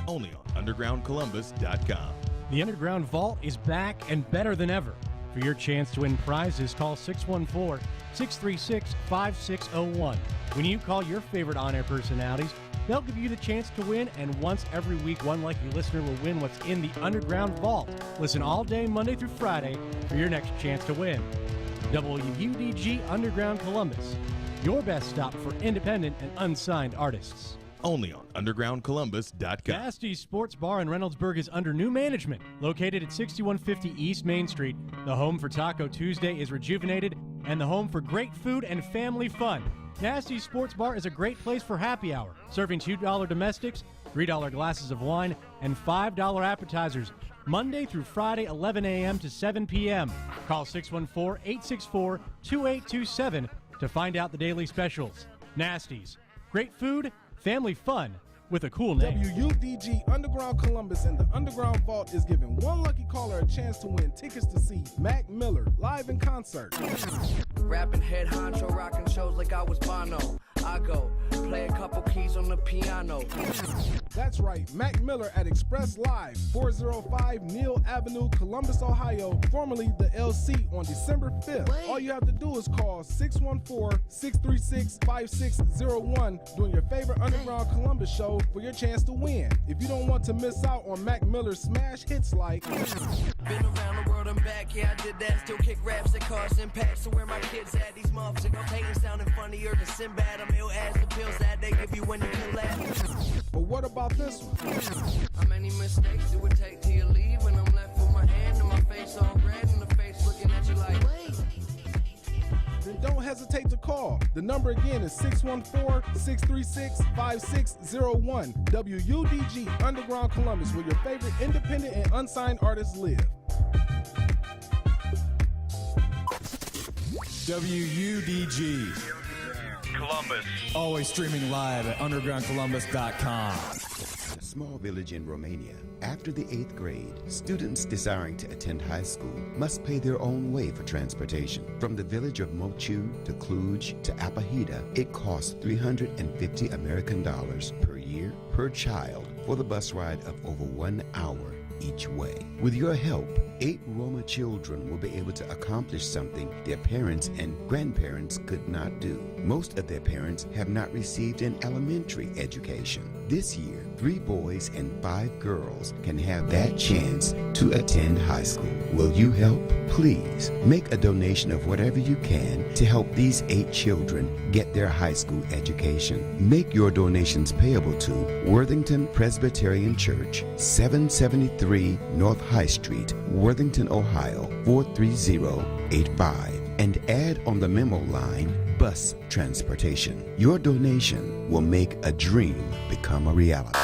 Only on UndergroundColumbus.com. The Underground Vault is back and better than ever. For your chance to win prizes, call 614-636-5601. When you call your favorite on-air personalities, they'll give you the chance to win, and once every week, one lucky listener will win what's in the Underground Vault. Listen all day, Monday through Friday, for your next chance to win. WUDG Underground Columbus, your best stop for independent and unsigned artists. Only on UndergroundColumbus.com. Nasty's Sports Bar in Reynoldsburg is under new management. Located at 6150 East Main Street, the home for Taco Tuesday is rejuvenated and the home for great food and family fun. Nasty's Sports Bar is a great place for happy hour, serving $2 domestics, $3 glasses of wine, and $5 appetizers, Monday through Friday, 11 a.m. to 7 p.m. Call 614-864-2827 to find out the daily specials. Nasty's Great food, family fun, with a cool name. WUDG Underground Columbus and the Underground Vault is giving one lucky caller a chance to win tickets to see Mac Miller live in concert. Rapping head honcho, rocking shows like I was Bono. I go play a couple keys on the piano. That's right, Mac Miller at Express Live, 405 Neal Avenue, Columbus, Ohio, formerly the LC, on December 5th. All you have to do is call 614-636-5601 during your favorite Underground Columbus show for your chance to win. If you don't want to miss out on Mac Miller's smash hits like Been around the world and back, yeah, I did that. Still kick raps that cause impact. So where my kids at? These motherfuckers hating, sounding funnier than Sinbad. I'm ill as the pills that they give you when you collapse. But what about this one? How many mistakes do it take till you leave? When I'm left with my hand and my face all red and the face looking at you like, wait. Then don't hesitate to call. The number again is 614-636-5601. WUDG Underground Columbus, where your favorite independent and unsigned artists live. WUDG Columbus. Always streaming live at undergroundcolumbus.com. A small village in Romania. After the 8th grade, students desiring to attend high school must pay their own way for transportation. From the village of Mochu to Cluj to Apahita, it costs $350 American per year per child for the bus ride of over 1 hour each way. With your help, 8 Roma children will be able to accomplish something their parents and grandparents could not do. Most of their parents have not received an elementary education. This year, 3 boys and 5 girls can have that chance to attend high school. Will you help? Please make a donation of whatever you can to help these 8 children get their high school education. Make your donations payable to Worthington Presbyterian Church, 773 North High Street, Worthington, Ohio, 43085, and add on the memo line bus transportation. Your donation will make a dream become a reality.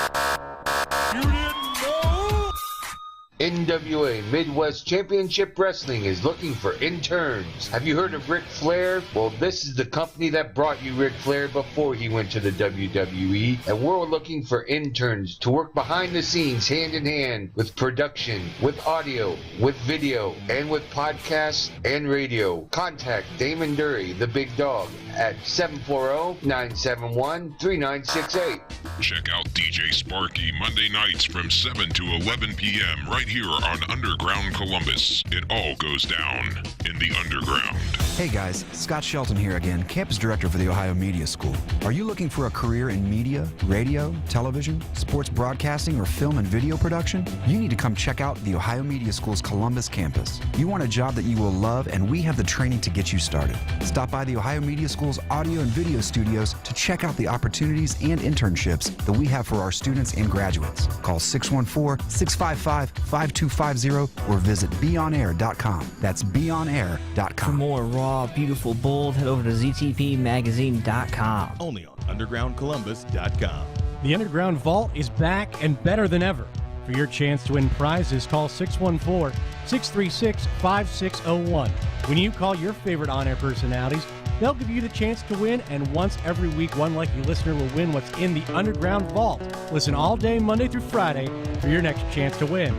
NWA Midwest Championship Wrestling is looking for interns. Have you heard of Ric Flair? Well, this is the company that brought you Ric Flair before he went to the WWE, and we're looking for interns to work behind the scenes hand in hand with production, with audio, with video, and with podcasts and radio. Contact Damon Dury, the big dog, at 740-971-3968. Check out DJ Sparky Monday nights from 7 to 11 p.m. right here on Underground Columbus. It all goes down in the underground. Hey guys, Scott Shelton here again, campus director for the Ohio Media School. Are you looking for a career in media, radio, television, sports broadcasting, or film and video production? You need to come check out the Ohio Media School's Columbus campus. You want a job that you will love, and we have the training to get you started. Stop by the Ohio Media School's audio and video studios to check out the opportunities and internships that we have for our students and graduates. Call 614-655-5250 or visit beonair.com. That's beonair.com. For more raw, beautiful, bold, head over to ztpmagazine.com. Only on undergroundcolumbus.com. The Underground Vault is back and better than ever. For your chance to win prizes, call 614-636-5601. When you call your favorite on-air personalities, they'll give you the chance to win, and once every week, one lucky listener will win what's in the Underground Vault. Listen all day, Monday through Friday, for your next chance to win.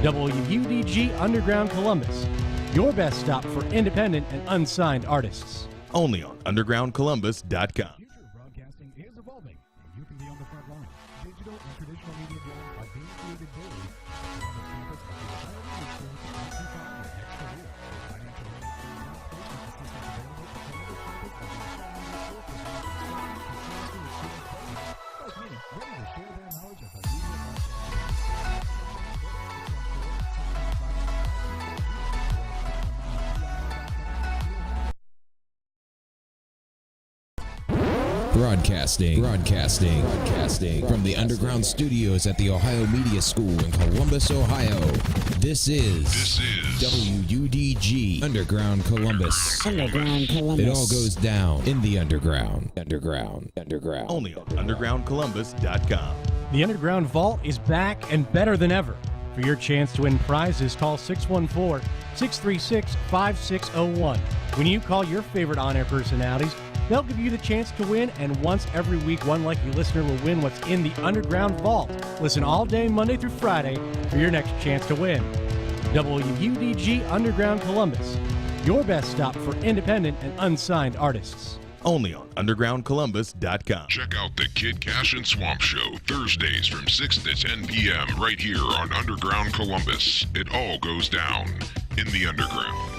WUDG Underground Columbus, your best stop for independent and unsigned artists. Only on undergroundcolumbus.com. Broadcasting is evolving, and you can be on the front line. Digital and traditional media jobs are being created daily. Columbus campus of the Ohio Media School to occupy your next career. Financial aid, placement assistance available at Columbus campus of the Ohio Media School for Plus many ready to share their knowledge of a media Broadcasting from the underground studios at the Ohio Media School in Columbus, Ohio. This is WUDG Underground Columbus. Underground Columbus. It all goes down in the underground. Only on undergroundcolumbus.com. The Underground Vault is back and better than ever. For your chance to win prizes, call 614-636-5601. When you call your favorite on-air personalities, They'll give you the chance to win, and once every week, one lucky listener will win what's in the Underground Vault. Listen all day, Monday through Friday, for your next chance to win. WUDG Underground Columbus, your best stop for independent and unsigned artists. Only on undergroundcolumbus.com. Check out the Kid Cash and Swamp Show Thursdays from 6 to 10 p.m. right here on Underground Columbus. It all goes down in the underground.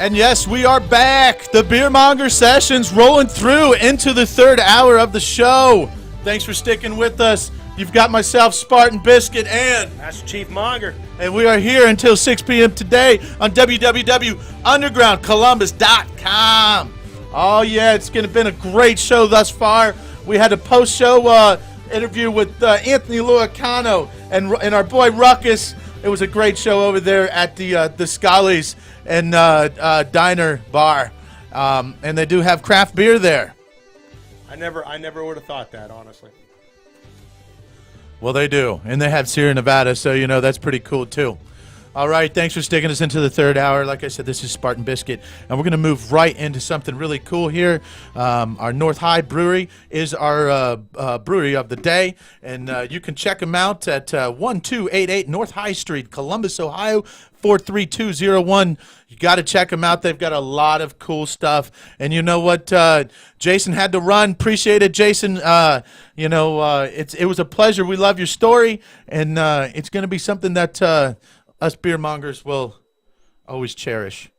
And yes, we are back. The Beer Monger sessions rolling through into the third hour of the show. Thanks for sticking with us. You've got myself, Spartan Biscuit, and Master Chief Monger. And we are here until 6 p.m. today on www.undergroundcolumbus.com. Oh, yeah, it's been a great show thus far. We had a post-show interview with Anthony Luacano and our boy Ruckus. It was a great show over there at the Scully's and Diner Bar. And they do have craft beer there. I never would have thought that, honestly. Well, they do. And they have Sierra Nevada, so, that's pretty cool, too. All right, thanks for sticking us into the third hour. Like I said, this is Spartan Biscuit, and we're going to move right into something really cool here. Our North High Brewery is our brewery of the day, and you can check them out at 1288 North High Street, Columbus, Ohio, 43201. You got to check them out. They've got a lot of cool stuff. And you know what? Jason had to run. Appreciate it, Jason. It was a pleasure. We love your story, and it's going to be something that us beer mongers will always cherish.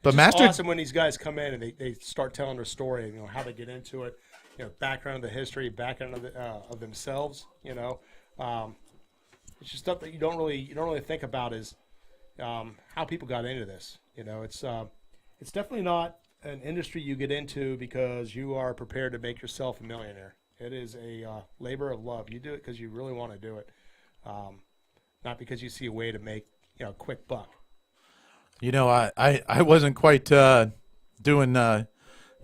But it's Master, awesome when these guys come in and they start telling their story, how they get into it, background of the history, background of themselves, it's just stuff that you don't really think about is how people got into this. It's definitely not an industry you get into because you are prepared to make yourself a millionaire. It is a labor of love. You do it because you really want to do it. Not because you see a way to make a quick buck. I wasn't quite doing when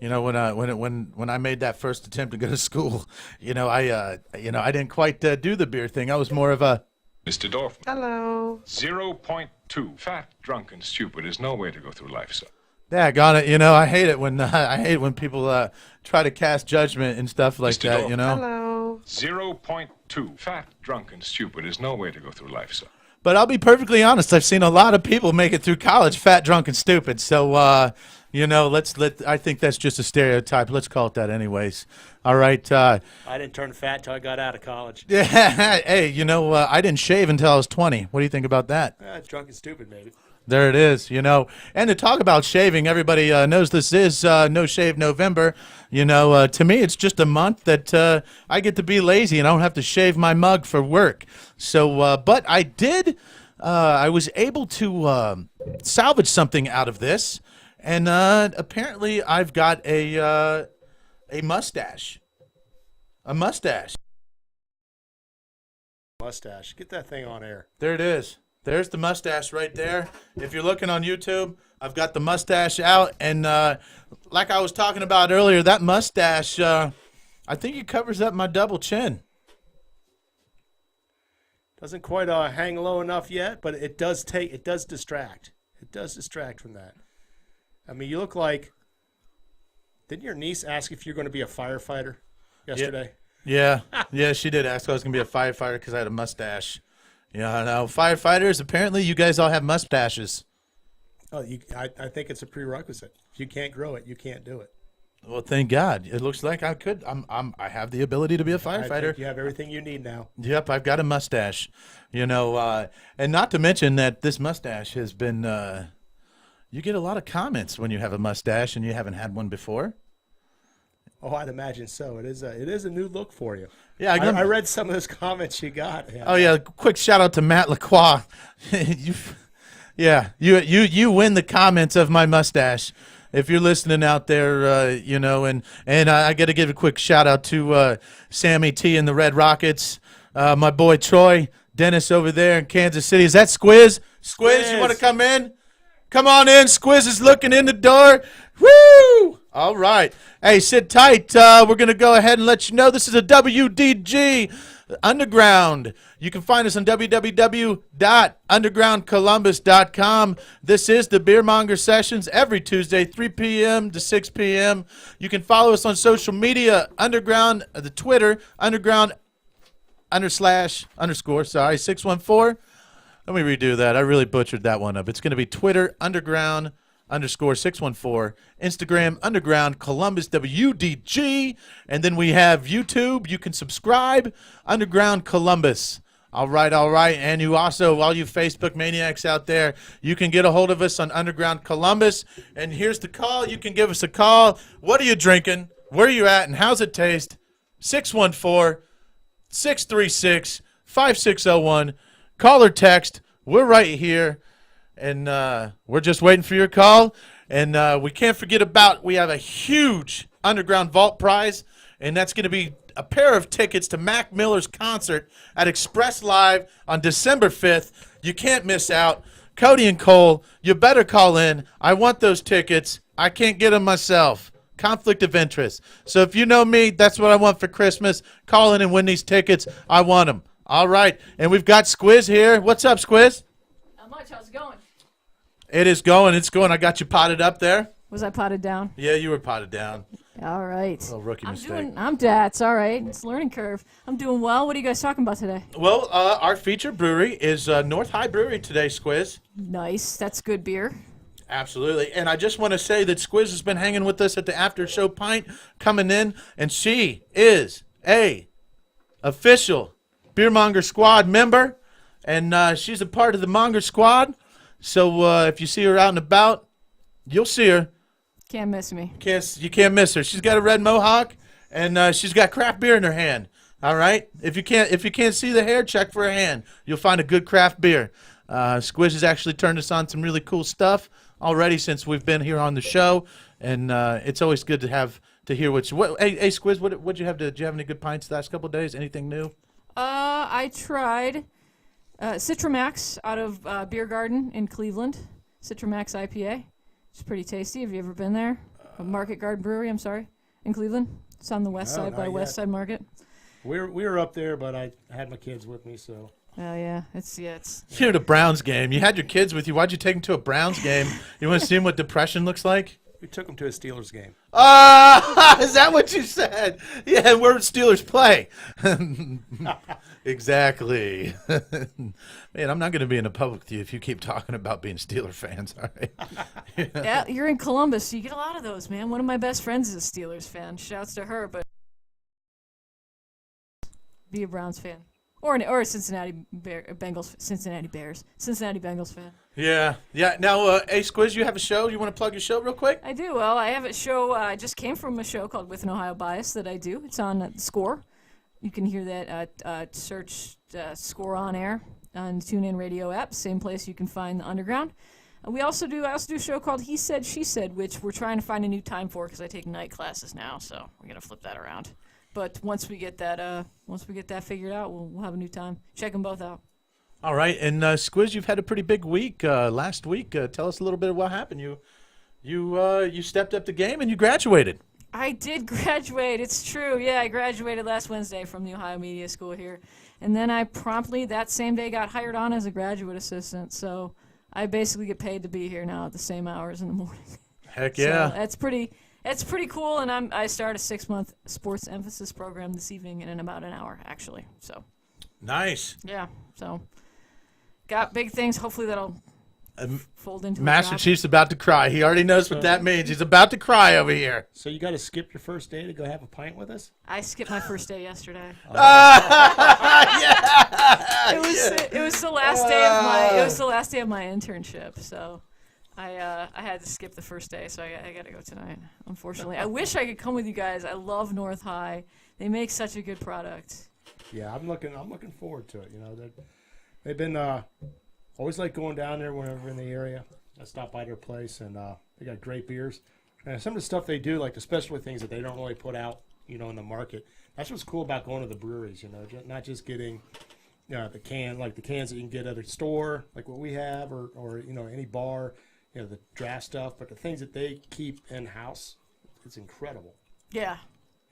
I made that first attempt to go to school. I didn't quite do the beer thing. I was more of a Mr. Dorfman. Hello. 0.2. Fat, drunk, and stupid is no way to go through life, sir. Yeah, got it. I hate it when people try to cast judgment and stuff like Mr. that. Dorfman. Hello. 0.2. Fat, drunk, and stupid is no way to go through life, sir. But I'll be perfectly honest. I've seen a lot of people make it through college fat, drunk, and stupid. So, I think that's just a stereotype. Let's call it that anyways. All right. I didn't turn fat till I got out of college. Yeah. Hey, I didn't shave until I was 20. What do you think about that? It's drunk and stupid, maybe. There it is, And to talk about shaving, everybody knows this is No Shave November. To me, it's just a month that I get to be lazy and I don't have to shave my mug for work. So, but I did, I was able to salvage something out of this. And apparently I've got a mustache. A mustache. Mustache. Get that thing on air. There it is. There's the mustache right there. If you're looking on YouTube, I've got the mustache out. And like I was talking about earlier, that mustache, I think it covers up my double chin. Doesn't quite hang low enough yet, but it does distract. It does distract from that. I mean, you look like, didn't your niece ask if you're going to be a firefighter yesterday? Yeah, she did ask if I was going to be a firefighter because I had a mustache. Yeah, now firefighters. Apparently, you guys all have mustaches. Oh, I think it's a prerequisite. If you can't grow it, you can't do it. Well, thank God. It looks like I could. I have the ability to be a firefighter. I think you have everything you need now. Yep, I've got a mustache. And not to mention that this mustache has been. You get a lot of comments when you have a mustache and you haven't had one before. Oh, I'd imagine so. It is a new look for you. Yeah, I read some of those comments you got. Oh yeah, quick shout out to Matt Lacroix. you win the comments of my mustache. If you're listening out there, and I got to give a quick shout out to Sammy T and the Red Rockets, my boy Troy Dennis over there in Kansas City. Is that Squiz? Squiz, you want to come in? Come on in. Squiz is looking in the door. Woo! All right. Hey, sit tight. We're going to go ahead and let you know this is a WDG Underground. You can find us on www.undergroundcolumbus.com. This is the Beer Monger Sessions every Tuesday, 3 p.m. to 6 p.m. You can follow us on social media, Underground, the Twitter, Underground __ 614. Let me redo that. I really butchered that one up. It's going to be Twitter, Underground _ 614, Instagram, Underground Columbus WDG, and then we have YouTube. You can subscribe, Underground Columbus. All right, and you also, all you Facebook maniacs out there, you can get a hold of us on Underground Columbus, and here's the call. You can give us a call. What are you drinking? Where are you at, and how's it taste? 614-636-5601. Call or text. We're right here. And we're just waiting for your call. And we can't forget we have a huge Underground Vault prize, and that's going to be a pair of tickets to Mac Miller's concert at Express Live on December 5th. You can't miss out. Cody and Cole, you better call in. I want those tickets. I can't get them myself. Conflict of interest. So if you know me, that's what I want for Christmas. Call in and win these tickets. I want them. All right. And we've got Squiz here. What's up, Squiz? Not much. How's it going? It is going. It's going. I got you potted up there. Was I potted down? Yeah, you were potted down. All right. Little rookie mistake. It's all right. It's a learning curve. I'm doing well. What are you guys talking about today? Well, our featured brewery is North High Brewery today, Squiz. Nice. That's good beer. Absolutely. And I just want to say that Squiz has been hanging with us at the after show pint coming in, and she is a official Beer Monger Squad member, and she's a part of the Monger Squad. So if you see her out and about, you'll see her. Can't miss me. You can't miss her. She's got a red mohawk, and she's got craft beer in her hand. All right. If you can't see the hair, check for her hand. You'll find a good craft beer. Squiz has actually turned us on some really cool stuff already since we've been here on the show, and it's always good to hear what. Hey, Squiz, what'd you have? Did you have any good pints the last couple of days? Anything new? I tried Citramax out of Beer Garden in Cleveland. Citramax IPA. It's pretty tasty. Have you ever been there? Market Garden Brewery, I'm sorry, in Cleveland. It's on the west side by West Side Market. We were up there, but I had my kids with me, so. Oh yeah, it's. You're at a Browns game. You had your kids with you. Why'd you take them to a Browns game? You want to see them what depression looks like? We took them to a Steelers game. Is that what you said? Yeah, where Steelers play. Exactly. Man, I'm not going to be in the public with you if you keep talking about being Steeler fans. All right. Yeah, you're in Columbus, so you get a lot of those, man. One of my best friends is a Steelers fan. Shouts to her, but be a Browns fan. Or a Cincinnati Bengals fan. Yeah. Now, hey, Squiz, you have a show? You want to plug your show real quick? I do. Well, I have a show. I just came from a show called With an Ohio Bias that I do. It's on Score. You can hear that at search Score on air on the TuneIn Radio app. Same place you can find the Underground. I also do a show called He Said, She Said, which we're trying to find a new time for because I take night classes now, so we're gonna flip that around. But once we get that figured out, we'll have a new time. Check them both out. All right, and Squiz, you've had a pretty big week last week. Tell us a little bit of what happened. You stepped up the game and you graduated. I did graduate. It's true. Yeah, I graduated last Wednesday from the Ohio Media School here, and then I promptly that same day got hired on as a graduate assistant. So I basically get paid to be here now at the same hours in the morning. Heck yeah! So It's pretty cool, and I start a 6-month sports emphasis program this evening in about an hour, actually. So nice. Yeah. So got big things. Hopefully that'll fold into Master a job. Chief's about to cry. He already knows what that means. He's about to cry over here. So you got to skip your first day to go have a pint with us? I skipped my first day yesterday. It was the last day of my internship, so I had to skip the first day, so I got to go tonight. Unfortunately, I wish I could come with you guys. I love North High. They make such a good product. Yeah, I'm looking forward to it. You know, they've been always like going down there whenever in the area. I stop by their place, and they got great beers. And some of the stuff they do, like the specialty things that they don't really put out, you know, in the market. That's what's cool about going to the breweries. You know, not just getting the cans that you can get at a store, like what we have, or you know, any bar, you know, the draft stuff, but the things that they keep in house, it's incredible. Yeah.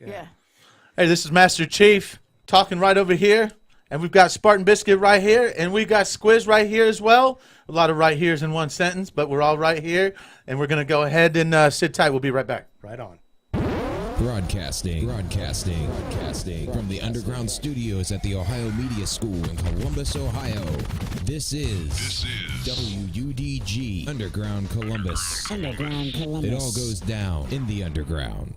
Hey, this is Master Chief talking right over here. And we've got Spartan Biscuit right here, and we've got Squiz right here as well. A lot of right here's in one sentence, but we're all right here. And we're going to go ahead and sit tight. We'll be right back. Right on. Broadcasting from the underground studios at the Ohio Media School in Columbus, Ohio. This is WUDG Underground Columbus. Underground Columbus. It all goes down in the underground.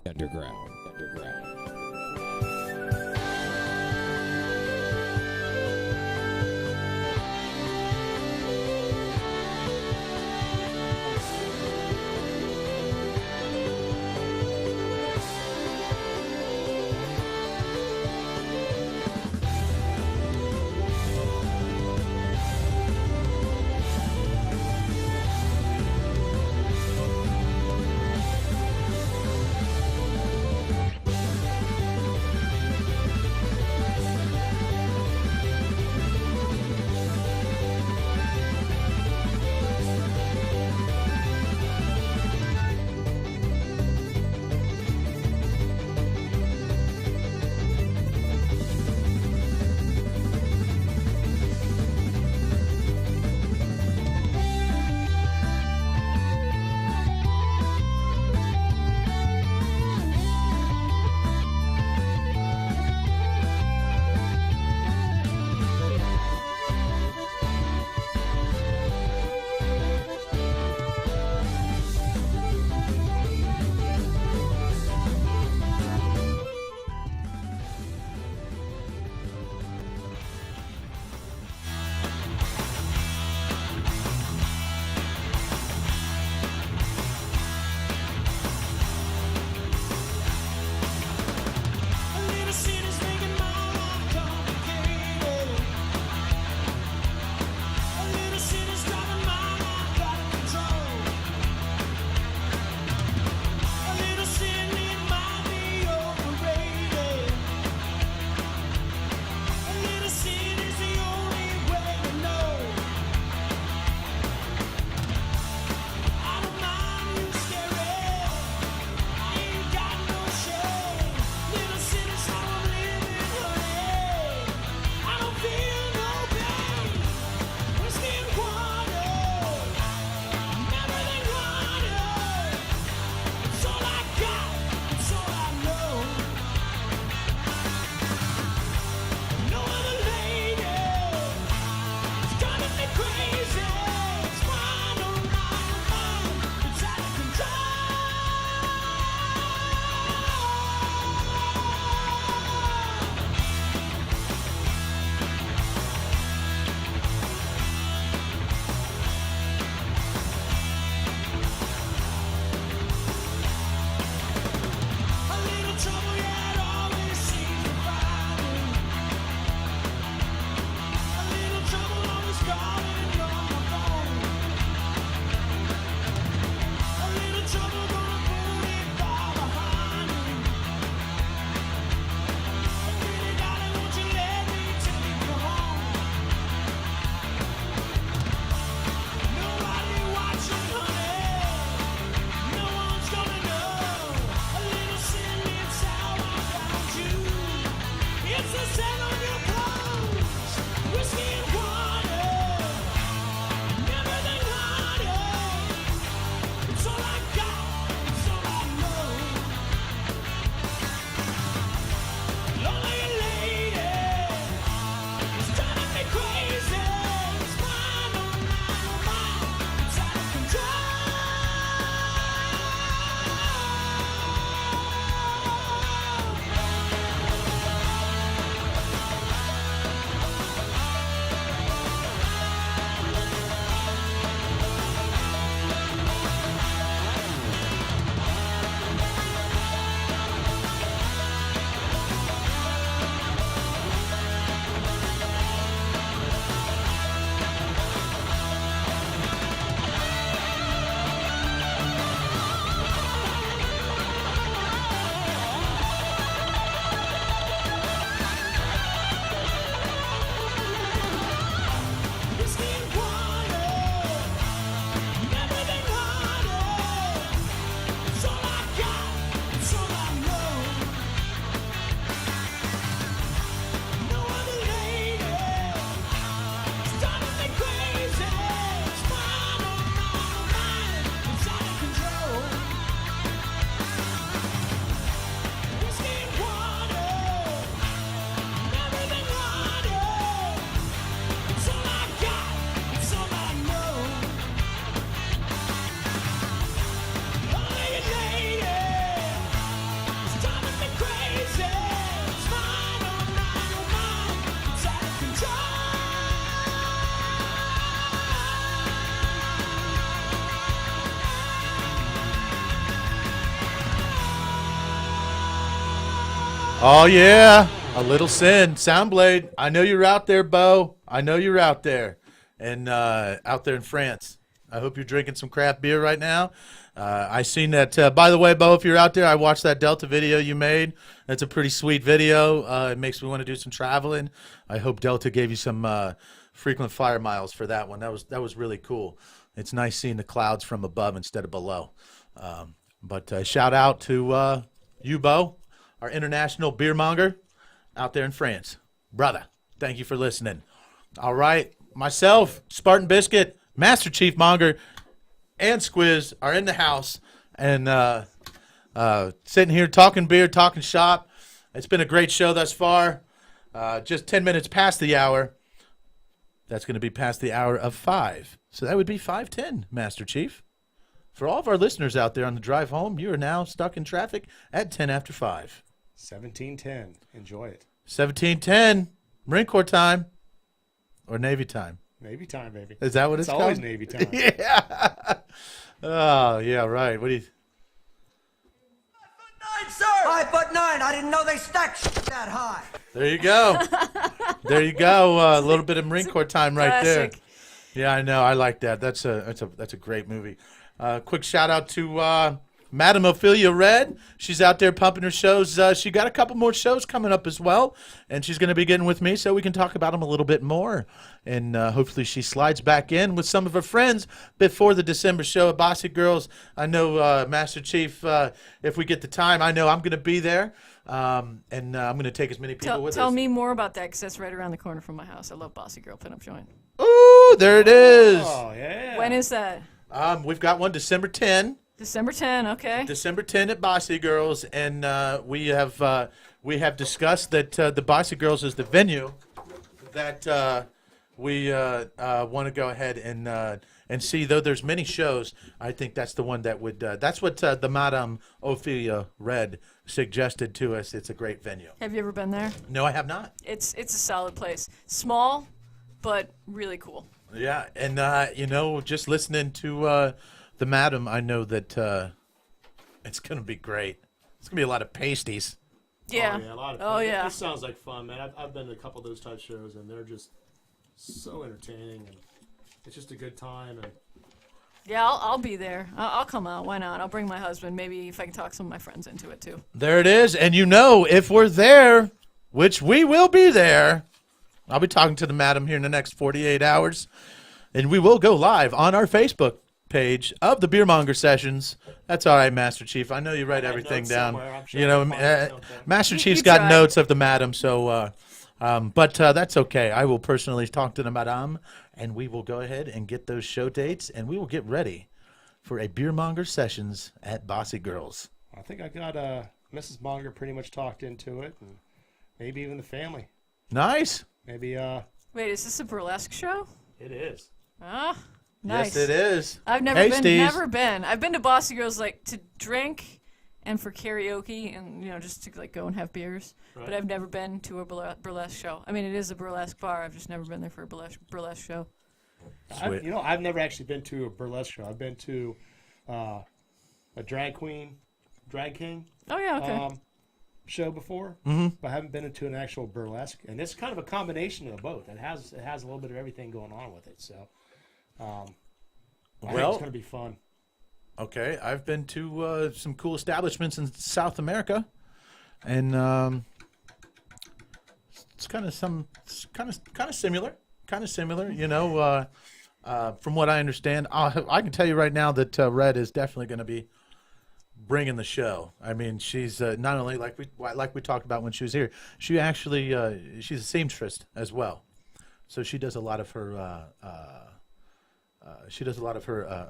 Oh, yeah. A Little Sin. Soundblade. I know you're out there, Bo. I know you're out there. And out there in France. I hope you're drinking some craft beer right now. I seen that. By the way, Bo, if you're out there, I watched that Delta video you made. That's a pretty sweet video. It makes me want to do some traveling. I hope Delta gave you some frequent flyer miles for that one. That was really cool. It's nice seeing the clouds from above instead of below. But shout out to you, Bo, our international beer monger out there in France. Brother, thank you for listening. All right. Myself, Spartan Biscuit, Master Chief Monger, and Squiz are in the house and sitting here talking beer, talking shop. It's been a great show thus far. Just 10 minutes past the hour. That's going to be past the hour of 5. So that would be 5:10, Master Chief. For all of our listeners out there on the drive home, you are now stuck in traffic at 10 after 5. 17:10. Enjoy it. 17:10. Marine Corps time. Or Navy time. Navy time, baby. Is that what it's called? always Navy time. Yeah. Oh, yeah, right. What do you... 5'9", sir! 5'9". I didn't know they stacked that high. There you go. There you go. A little bit of Marine Corps time right there. Classic. Yeah, I know. I like that. That's a great movie. Quick shout out to Madam Ophelia Red. She's out there pumping her shows. She got a couple more shows coming up as well, and she's going to be getting with me so we can talk about them a little bit more. And hopefully she slides back in with some of her friends before the December show at Bossy Girls. I know, Master Chief, if we get the time, I know I'm going to be there. And I'm going to take as many people with us. Tell me more about that, because that's right around the corner from my house. I love Bossy Girl Pinup Joint. Ooh, there it is. Oh, yeah. When is that? We've got one December 10. December 10, okay. December 10 at Bossy Girls, and we have discussed that the Bossy Girls is the venue that we want to go ahead and see. Though there's many shows, I think that's the one that would. That's what the Madame Ophelia Red suggested to us. It's a great venue. Have you ever been there? No, I have not. It's a solid place. Small, but really cool. Yeah, and just listening to the Madam, I know that it's going to be great. It's going to be a lot of pasties. Yeah. Oh, yeah, a lot of Oh, yeah. This sounds like fun, man. I've been to a couple of those type shows, and they're just so entertaining, and it's just a good time. And Yeah, I'll be there. I'll come out. Why not? I'll bring my husband. Maybe if I can talk some of my friends into it, too. There it is. And if we're there, which we will be there, I'll be talking to the Madam here in the next 48 hours, and we will go live on our Facebook page of the Beer Monger Sessions. That's all right, Master Chief. I know you write everything down. Sure Master Chief's got notes of the Madam, so but that's okay. I will personally talk to the Madame, and we will go ahead and get those show dates, and we will get ready for a Beer Monger Sessions at Bossy Girls. I think I got Mrs. Monger pretty much talked into it, and maybe even the family. Nice. Maybe. Wait, is this a burlesque show? It is. Ah. Nice. Yes, it is. I've never been. I've been to Bossy Girls to drink and for karaoke and just to go and have beers. Right. But I've never been to a burlesque show. I mean, it is a burlesque bar. I've just never been there for a burlesque show. I've never actually been to a burlesque show. I've been to a drag king. Oh yeah, okay. Show before, but I haven't been into an actual burlesque, and it's kind of a combination of both. It has a little bit of everything going on with it. So. I think it's going to be fun. Okay, I've been to some cool establishments in South America, and it's kind of similar. From what I understand, I can tell you right now that Red is definitely going to be bringing the show. I mean, she's not only like we talked about when she was here. She actually she's a seamstress as well, so she does a lot of her.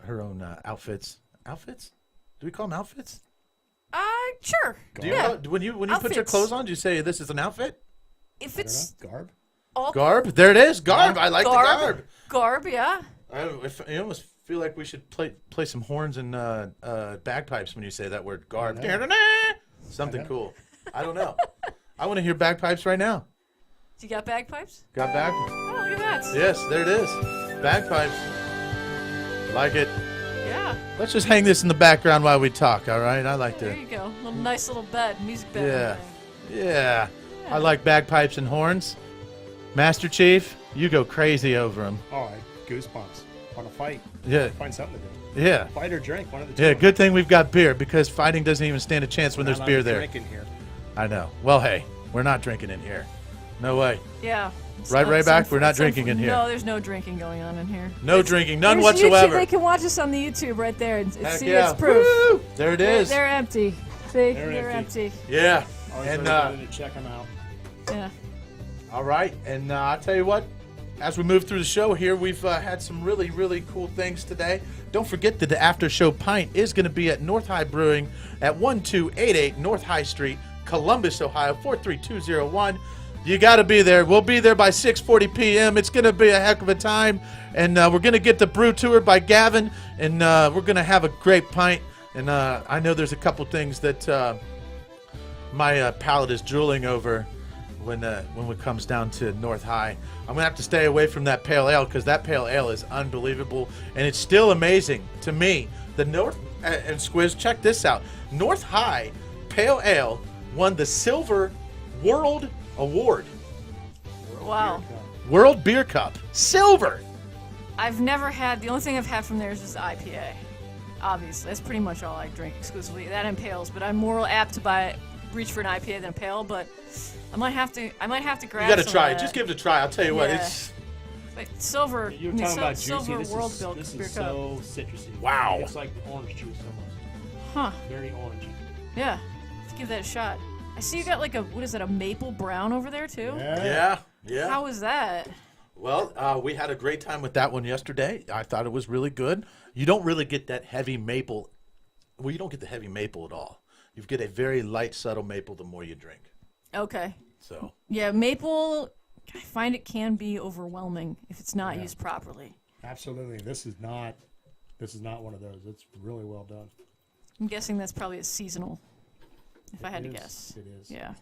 Her own outfits. Outfits? Do we call them outfits? Sure. When you put your clothes on, do you say this is an outfit? If it's garb. Garb. There it is. Garb. I like the garb. Garb. Yeah. I almost feel like we should play some horns and bagpipes when you say that word. Garb. Something cool. I don't know. I want to hear bagpipes right now. You got bagpipes? Got bagpipes. Oh, look at that. Yes, there it is. Bagpipes. Like it. Yeah. Let's just hang this in the background while we talk, all right? I like There to. you go. Nice little bed, music bed. Yeah. Yeah. I like bagpipes and horns. Master Chief, you go crazy over them. All right, goosebumps. Want to fight? Yeah. Find something to do. Yeah. Fight or drink, one of the two. Yeah, good thing we've got beer because fighting doesn't even stand a chance when We're there's not beer allowed to there. drink in here. I know. Well, hey, we're not drinking in here. No way. Yeah. Right, Rayback? We're not drinking in here. No, there's no drinking going on in here. No drinking, none There's whatsoever. YouTube. They can watch us on the YouTube right there and Heck see yeah. it's proof. Woo! There it is. They're empty. See, they're empty. Yeah. Always And ready to check them out. Yeah. all right, and I'll tell you what. As we move through the show here, we've had some really, really cool things today. Don't forget that the after show pint is going to be at North High Brewing at 1288 North High Street, Columbus, Ohio, 43201. You got to be there. We'll be there by 6:40 p.m. It's going to be a heck of a time, and we're going to get the brew tour by Gavin, and we're going to have a great pint. And I know there's a couple things that my palate is drooling over when it comes down to North High. I'm going to have to stay away from that pale ale because that pale ale is unbelievable, and it's still amazing to me. The North and Squiz, check this out. North High Pale Ale won the Silver World Award. Wow. World Beer Cup. Silver. I've never had, the only thing I've had from theirs is the IPA. Obviously, that's pretty much all I drink exclusively. That and pales, but I'm more apt to reach for an IPA than a pale, but I might have to grab You got to some try of it. that. Just give it a try. I'll tell you what. Yeah. It's Like silver. You're talking about juicy. Silver This World is, Beer this Beer is Cup. so citrusy. Wow. It's like orange juice almost. Huh. Very orangey. Yeah. Let's give that a shot. I see you got like a maple brown over there too? Yeah. How is that? Well, we had a great time with that one yesterday. I thought it was really good. You don't really get that heavy maple. Well, you don't get the heavy maple at all. You get a very light, subtle maple the more you drink. Okay. So. Yeah, maple, I find it can be overwhelming if it's not used properly. Absolutely. This is not one of those. It's really well done. I'm guessing that's probably a seasonal, if I had to guess. It is. Yeah.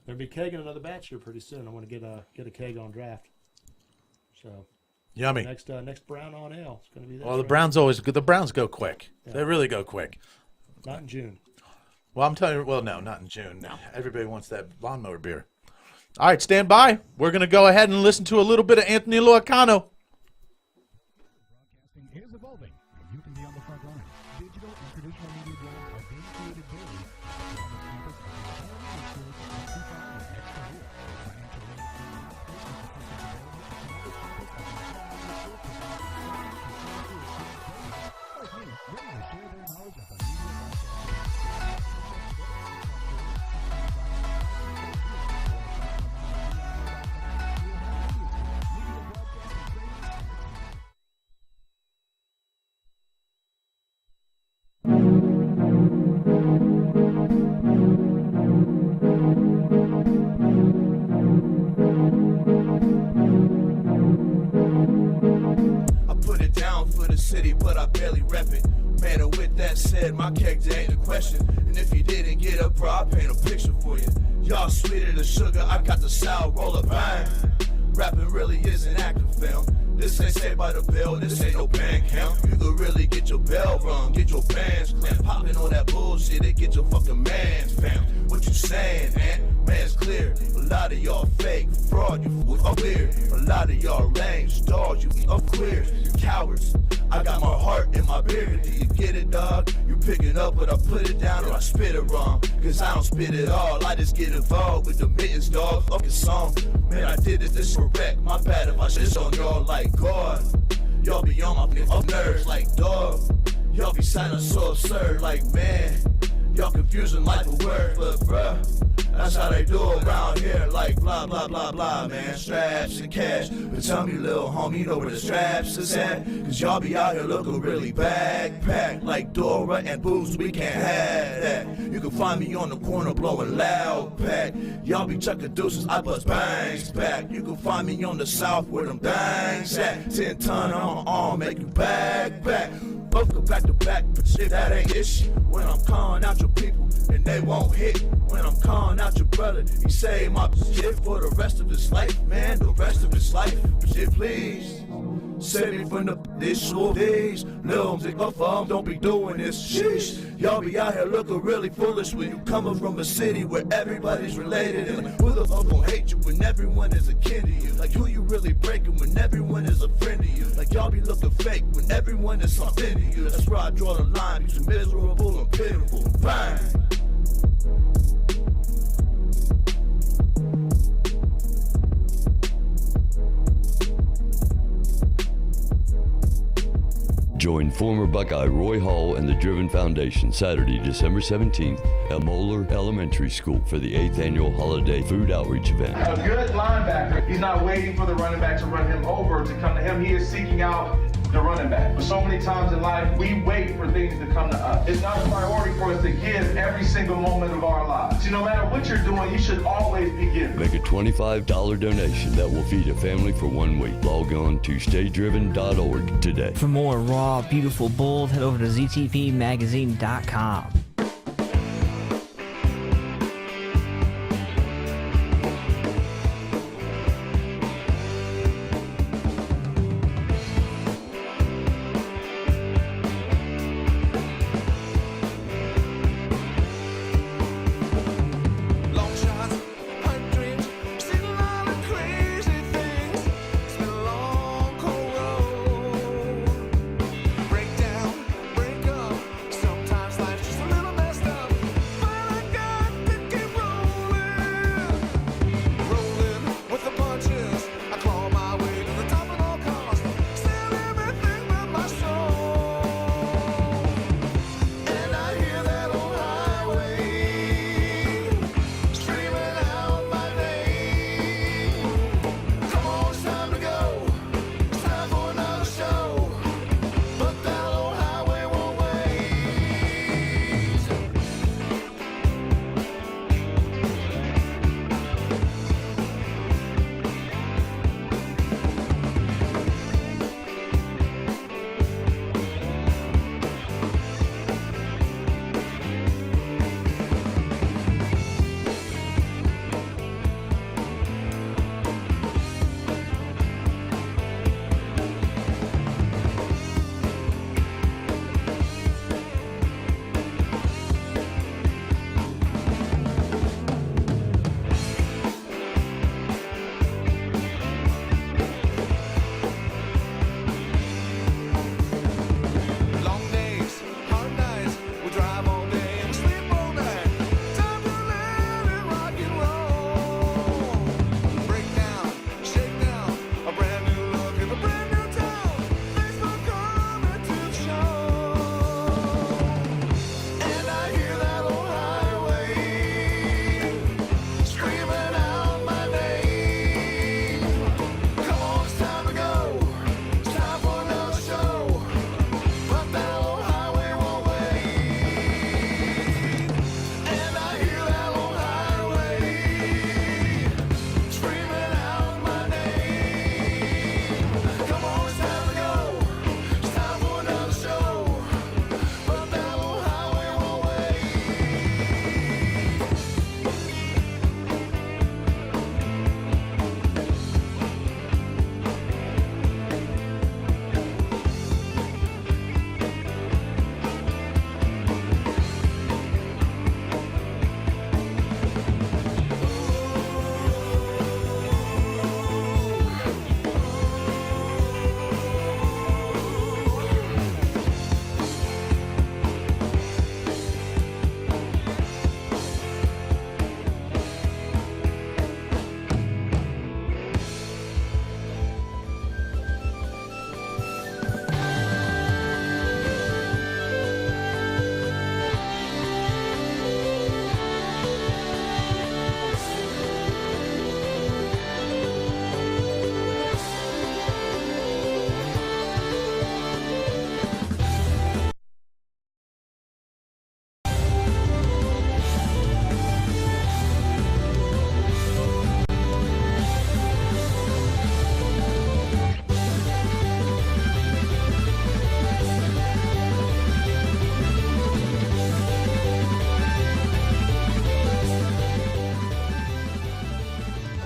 They'll be kegging another batch here pretty soon. I want to get a keg on draft. So. Yummy. Next brown on ale. It's going to be this. Well, the Browns always good. The Browns go quick. Yeah. They really go quick. Not in June. Well, I'm telling you. Well, no, not in June. No. Everybody wants that lawnmower beer. All right, stand by. We're going to go ahead and listen to a little bit of Anthony Loacano. Broadcasting is evolving, and you can be on the front line. Digital and traditional media jobs are being created daily. On the campus of the Ohio Media School, and extra here. Financial aid, like me, ready to share their knowledge of the media city, but I barely rep it. Man, and with that said, my character ain't a question. And if you didn't get up, bro, I'll paint a picture for you. Y'all sweeter than sugar, I got the sour roller bang. Rapping really is an acting film. This ain't Saved by the Bell, this ain't no band camp. You could really get your bell rung, get your pants clamped. Popping on that bullshit, it get your fucking man's fam. What you saying, man? Man's clear. A lot of y'all fake, fraud, you are weird. A lot of y'all lame, dogs, you up queer. You cowards. I got my heart in my beard. Do you get it, dog? You picking up, but I put it down or I spit it wrong. Cause I don't spit it all, I just get involved with the mittens, dog. Fucking song. Man, I did it, this correct. My bad if I shit on y'all like God. Y'all be on my nerves like dog. Y'all be sounding so absurd like man. Y'all confusing like the word, but bruh, that's how they do around here, like blah, blah, blah, blah, man. Straps and cash. But tell me, little homie, you know where the straps is at? Cause y'all be out here looking really backpacked. Like Dora and Booze, we can't have that. You can find me on the corner blowing loud pack. Y'all be chucking deuces, I bust bangs back. You can find me on the south where them bangs at. 10 ton on my arm, make you back. Both go back to back, shit, that ain't issue. When I'm calling out your people, and they won't hit. When I'm calling out your brother, he saved my shit for the rest of his life, man, the rest of his life. Shit, please. Save me from the issue days. No, take my farm, don't be doing this. Sheesh. Y'all be out here looking really foolish when you coming from a city where everybody's related. And who the fuck gon' hate you when everyone is akin to you? Like who you really breaking when everyone is a friend to you? Like y'all be looking fake when everyone is something to you. That's where I draw the line between miserable and pitiful. Bang. Join former Buckeye Roy Hall and the Driven Foundation Saturday, December 17th at Monger Elementary School for the 8th Annual Holiday Food Outreach Event. A good linebacker, he's not waiting for the running back to run him over to come to him. He is seeking out the running back. But so many times in life, we wait for things to come to us. It's not a priority for us to give every single moment of our lives. So no matter what you're doing, you should always be giving. Make a $25 donation that will feed a family for 1 week. Log on to staydriven.org today. For more raw, beautiful, bold, head over to ztpmagazine.com.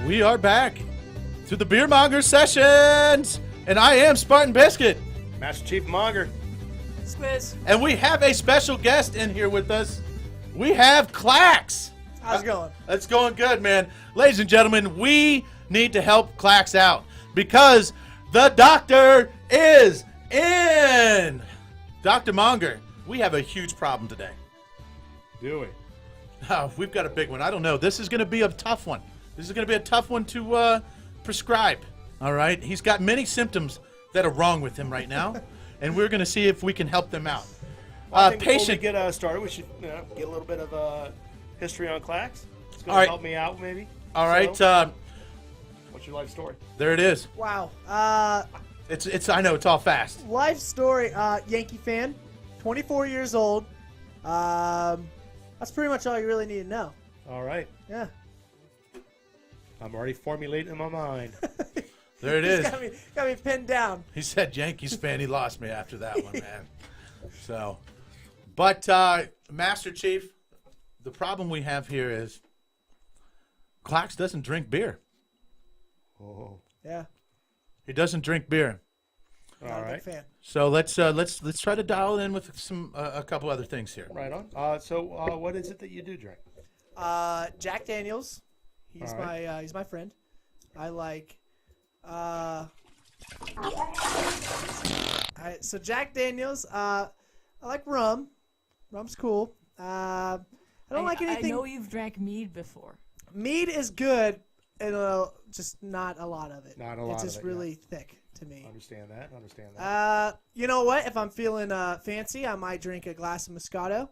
We are back to the Beer Monger Sessions, And I am Spartan Biscuit. Master Chief Monger. Squiz. And we have a special guest in here with us. We have Clax. How's it going? It's going good, man. Ladies and gentlemen, we need to help Clax out because the doctor is in. Dr. Monger, we have a huge problem today. Do we? Oh, we've got a big one. I don't know. This is going to be a tough one. This is going to be a tough one to prescribe. All right? He's got many symptoms that are wrong with him right now, and we're going to see if we can help them out. I think before we get started, we should get a little bit of history on Clax. It's going to help me out, maybe. All right. What's your life story? There it is. Wow. It's. I know it's all fast. Life story. Yankee fan, 24 years old. That's pretty much all you really need to know. All right. Yeah. I'm already formulating in my mind. There it is. Got me pinned down. He said Yankees fan. He lost me after that one, man. So, but Master Chief, the problem we have here is Clax doesn't drink beer. Oh. Yeah. He doesn't drink beer. All right. Fan. So let's try to dial in with some a couple other things here. Right on. So what is it that you do drink? Jack Daniels. He's my friend. I like. So Jack Daniels. I like rum. Rum's cool. I don't like anything. I know you've drank mead before. Mead is good, and just not a lot of it. Not a lot. It's just of it, really thick to me. Understand that. You know what? If I'm feeling fancy, I might drink a glass of Moscato.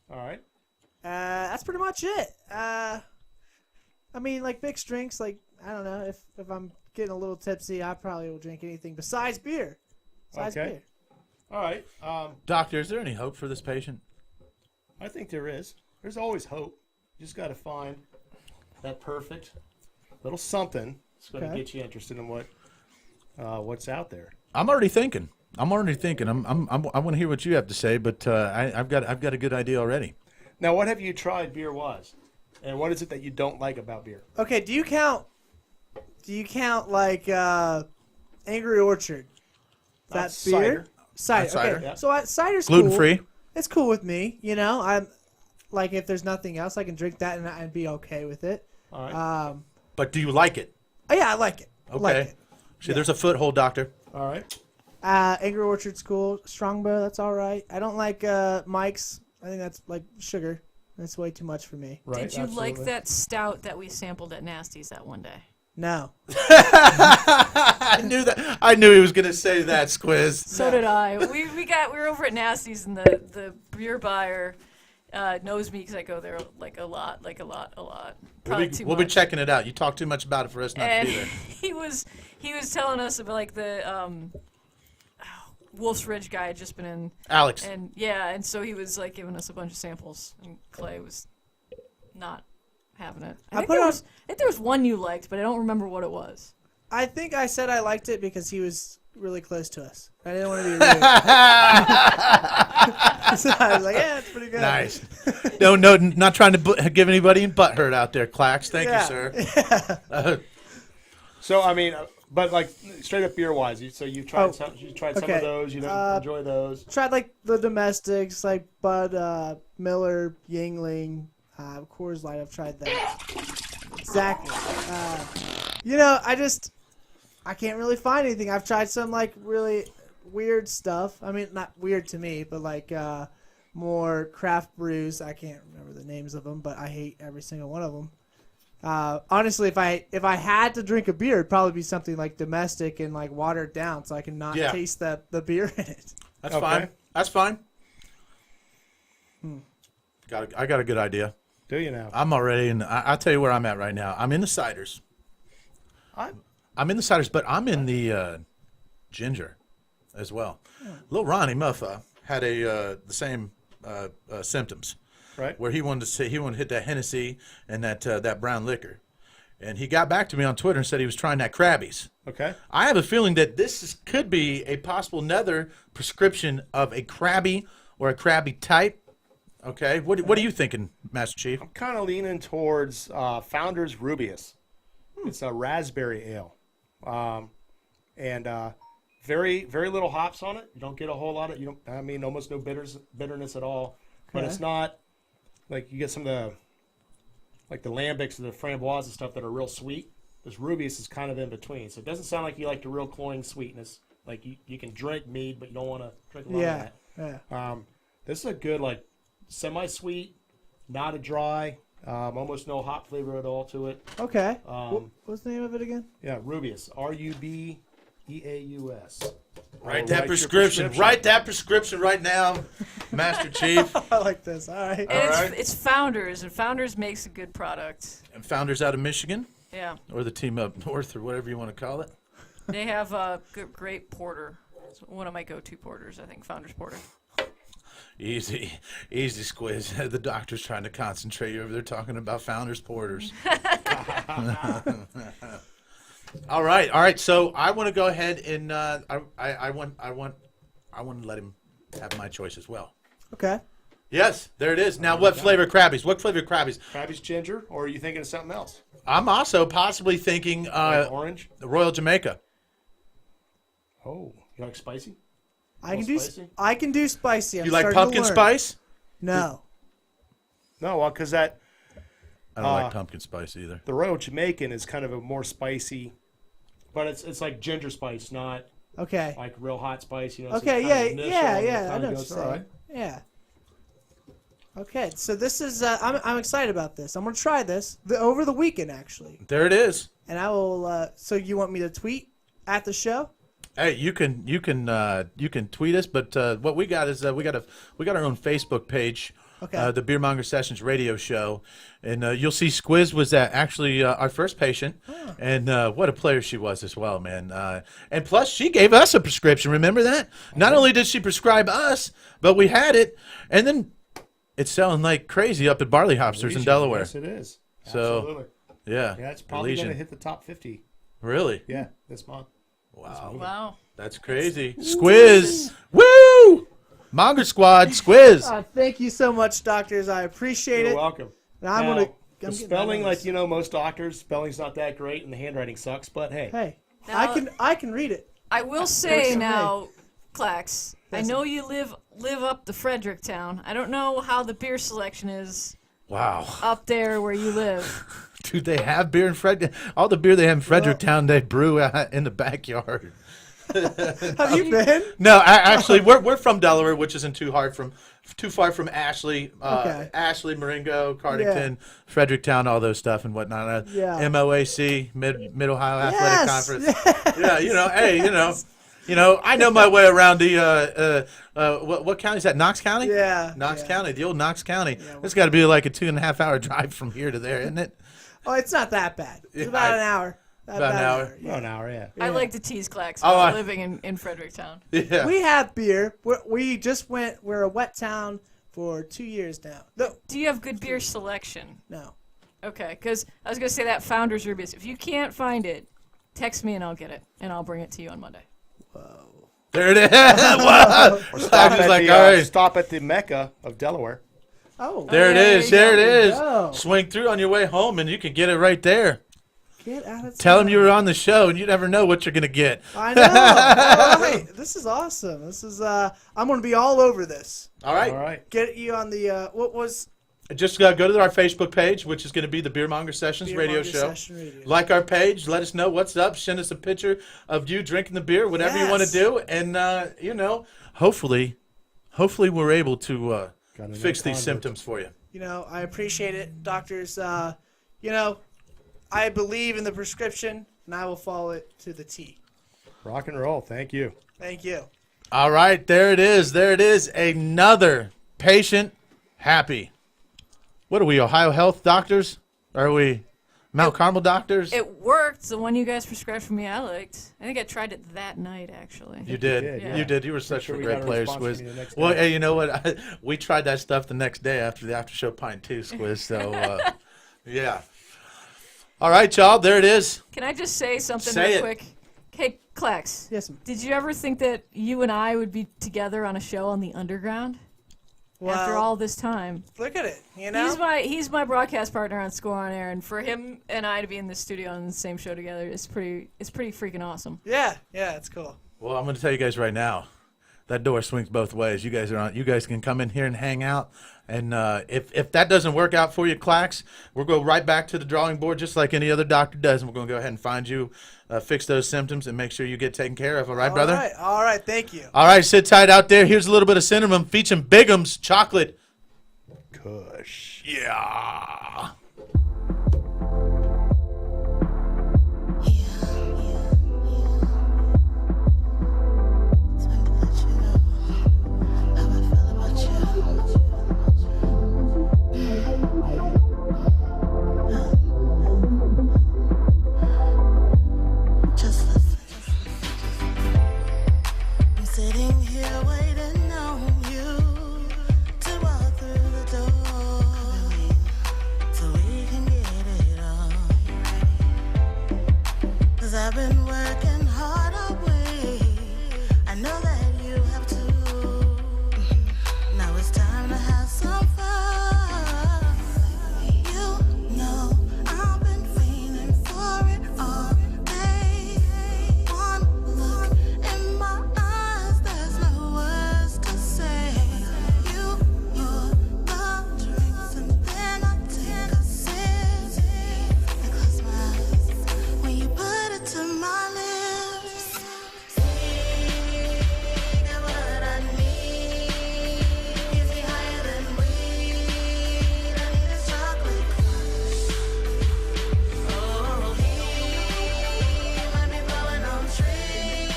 All right. That's pretty much it. I mean, like mixed drinks. Like I don't know if I'm getting a little tipsy, I probably will drink anything besides beer. Beer. All right. Doctor, is there any hope for this patient? I think there is. There's always hope. You just got to find that perfect little something that's going to get you interested in what's out there. I'm already thinking. I want to hear what you have to say, but I've got a good idea already. Now, what have you tried beer-wise, and what is it that you don't like about beer? Okay, do you count like Angry Orchard? That's beer. Cider. Cider. Okay, so cider's gluten free. Cool. It's cool with me. You know, I'm like if there's nothing else, I can drink that and be okay with it. All right. But do you like it? Oh, yeah, I like it. Okay. Like it. See, there's a foothold, Doctor. All right. Angry Orchard's cool. Strongbow, that's all right. I don't like Mike's. I think that's like sugar. That's way too much for me. Right. Did you like that stout that we sampled at Nasty's that one day? No. I knew that. I knew he was going to say that, Squiz. So did I. We were over at Nasty's, and the beer buyer knows me because I go there like a lot. Probably too much. We'll be checking it out. You talk too much about it for us not to be there. he was telling us about like the Wolf's Ridge guy had just been in. Alex. And so he was like giving us a bunch of samples, and Clay was not having it. I think there was one you liked, but I don't remember what it was. I think I said I liked it because he was really close to us. I didn't want to be rude. So I was like, yeah, it's pretty good. Nice. No, not trying to give anybody butt hurt out there, Clax. Thank you, sir. So, I mean, but like straight up beer-wise, you tried some of those. You don't enjoy those. Tried like the domestics, like Bud, Miller, Yingling, Coors Light. I've tried that. Exactly. I can't really find anything. I've tried some like really weird stuff. I mean, not weird to me, but like more craft brews. I can't remember the names of them, but I hate every single one of them. Honestly, if I had to drink a beer, it'd probably be something like domestic and like watered down, so I can not taste the beer in it. That's fine. That's fine. I got a good idea. Do you now? I'm already in. I'll tell you where I'm at right now. I'm in the ciders. I'm in the ciders, but I'm in the ginger as well. Little Ronnie Muffa had the same symptoms. Right. Where he wanted to hit that Hennessy and that brown liquor. And he got back to me on Twitter and said he was trying that Krabby's. Okay. I have a feeling that this could be a possible another prescription of a Krabby or a Krabby type. Okay. What are you thinking, Master Chief? I'm kind of leaning towards Founders Rubius. It's a raspberry ale. and very very little hops on it. You don't get a whole lot of almost no bitterness at all. But it's not like you get some of the lambics and the framboise and stuff that are real sweet. This Rubius is kind of in between, so it doesn't sound like you like the real cloying sweetness. Like you can drink mead, but you don't want to drink a lot of that. Yeah. This is a good semi-sweet, not a dry, almost no hop flavor at all to it. Okay. What's the name of it again? Yeah, Rubius. Rubeaus. Write that prescription. Write that prescription right now, Master Chief. I like this. All right. And it's Founders, and Founders makes a good product. And Founders out of Michigan? Yeah. Or the team up north, or whatever you want to call it. They have a great porter. It's one of my go-to porters, I think, Founders Porter. Easy, Squiz. The doctor's trying to concentrate you over there talking about Founders Porters. All right. So I want to go ahead and I want to let him have my choice as well. Okay. Yes, there it is. Now, what flavor Krabbies? What flavor Krabbies? Krabbies ginger, or are you thinking of something else? I'm also possibly thinking Like orange, the Royal Jamaica. Oh, you like spicy? I can do spicy. You like pumpkin spice? No. No, well, because that. I don't like pumpkin spice either. The Royal Jamaican is kind of a more spicy, but it's like ginger spice, not like real hot spice. You know. Okay. So Yeah. I know what you're saying. Right. Yeah. Okay, so this is I'm excited about this. I'm gonna try this over the weekend actually. There it is. And I will. So you want me to tweet at the show? Hey, you can tweet us, but what we got is we got our own Facebook page, the Beer Monger Sessions Radio Show, and you'll see Squiz was actually our first patient, and what a player she was as well, man. And plus, she gave us a prescription. Remember that? Not only did she prescribe us, but we had it, and then it's selling like crazy up at Barley Hopsters in Delaware. Yes, it is. So, Absolutely. yeah, it's probably going to hit the top 50. Really? Yeah, this month. Wow. That's crazy. Squiz. Woo! Monger Squad, Squiz. Thank you so much, doctors. I appreciate it. You're welcome. Now, the spelling, most doctors, spelling's not that great, and the handwriting sucks. But hey, Now, I can read it. I will say now, Clax, I know you live up the Fredericktown. I don't know how the beer selection is. Wow. Up there where you live. Dude, they have beer in Frederick. All the beer they have in Fredericktown, they brew out in the backyard. Have you been? No, actually, we're from Delaware, which isn't too far from Ashley, Ashley, Marengo, Cardington, Fredericktown, all those stuff and whatnot. MOAC, Mid Ohio Athletic Conference. Yeah, I know my way around the what county is that? Knox County? Yeah. Knox County, the old Knox County. It's got to be like a 2.5 hour drive from here to there, isn't it? Oh, it's not that bad. It's about an hour. About an hour. About an hour, yeah. I like to tease Clax about living in Fredericktown. Yeah. We have beer. We're a wet town for 2 years now. No. Do you have good beer selection? No. Okay, because I was going to say that Founders Rubius. If you can't find it, text me and I'll get it, and I'll bring it to you on Monday. Whoa. There it is. Wow. Or stop at the Mecca of Delaware. Oh. There it is. There it is. Go. Swing through on your way home, and you can get it right there. Get out of town. Tell them you were on the show, and you never know what you're going to get. I know. All right. This is awesome. This is I'm going to be all over this. All right. Get you on the what was Just go to our Facebook page, which is going to be the Beer Monger Sessions Radio Show. Like our page. Let us know what's up. Send us a picture of you drinking the beer, whatever you want to do. And, hopefully we're able to fix these symptoms for you. I appreciate it, doctors. I believe in the prescription, and I will follow it to the T. Rock and roll. Thank you. Thank you. All right. There it is. There it is. Another patient happy. What are we, Ohio Health doctors? Are we Mount Carmel doctors? It worked. The one you guys prescribed for me, I liked. I think I tried it that night, actually. You did. Yeah. You did. You were such a great player, Squiz. Well, Well, hey, you know what? We tried that stuff the next day after the after show pint too, Squiz. So, yeah. All right, y'all. There it is. Can I just say something Say real it. quick? Hey, Clax. Yes, ma'am. Did you ever think that you and I would be together on a show on the Underground? after all this time. Look at it, you know? He's my broadcast partner on Score on Air, and for him and I to be in the studio on the same show together is pretty freaking awesome. Yeah, it's cool. Well, I'm going to tell you guys right now, that door swings both ways. You guys are on. You guys can come in here and hang out, and if that doesn't work out for you, Clax, we'll go right back to the drawing board, just like any other doctor does, and we're going to go ahead and find you, fix those symptoms, and make sure you get taken care of. All right, brother? All right, thank you. All right, sit tight out there. Here's a little bit of cinnamon featuring Bigum's chocolate Kush. Yeah. Sitting here waiting on you to walk through the door so we can get it on. 'Cause I've been working hard all week. I know that you have too. Now it's time to have some fun. You know I've been fiending for it all day. One look in my eyes, there's no words to say. You pour the drinks and then I take a sip. I close my eyes when you put it to my lips. You got what I need. Gets me higher than weed. I need a chocolate crush. Oh, he might be blowing on trees,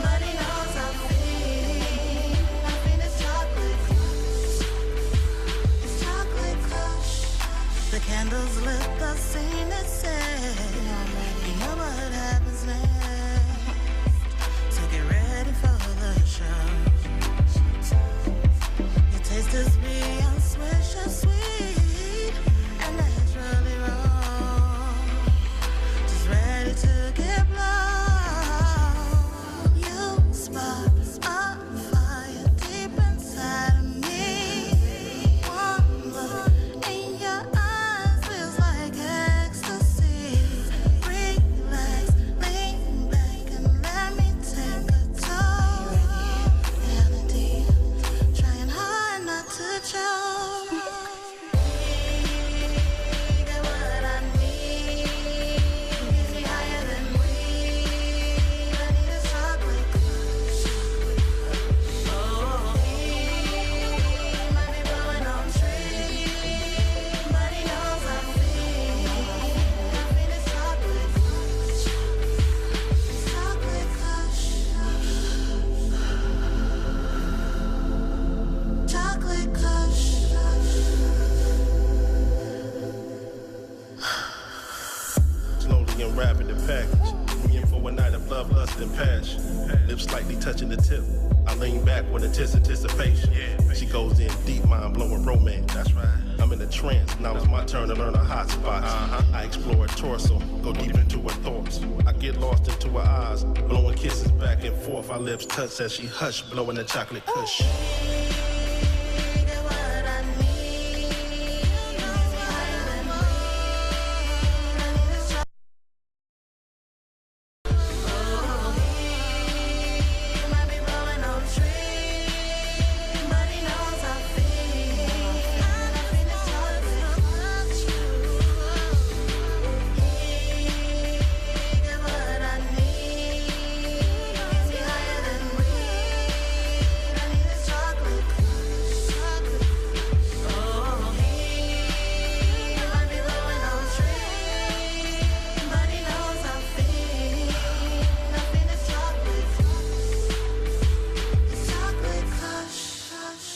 but he knows I feel his chocolate crush. His chocolate crush. The candles lit, the scene is set. You know what happens next, so get ready for the show. Your taste is beyond swisher sweet and naturally raw. Just ready to get blown. You spark a fire deep inside of me. One look in your eyes feels like ecstasy. Relax, lean back and let me take a tour. Reality, trying hard not to choke. You got what I need. Gets me higher than weed. I need a chocolate crush. Oh, he might be blowing on trees, but he knows I feel his chocolate crush. His chocolate crush. Chocolate crush. Slowly and rapid the package. Me in for a night of love, lust, and passion. Lips slightly touching the tip. I lean back with intense anticipation. She goes in deep, mind blowing romance. That's right. I'm in a trance. Now it's my turn to learn her hot spots. I explore her torso, go deep into her thoughts. I get lost into her eyes, blowing kisses back and forth. Our lips touch as she hush, blowing the chocolate kush.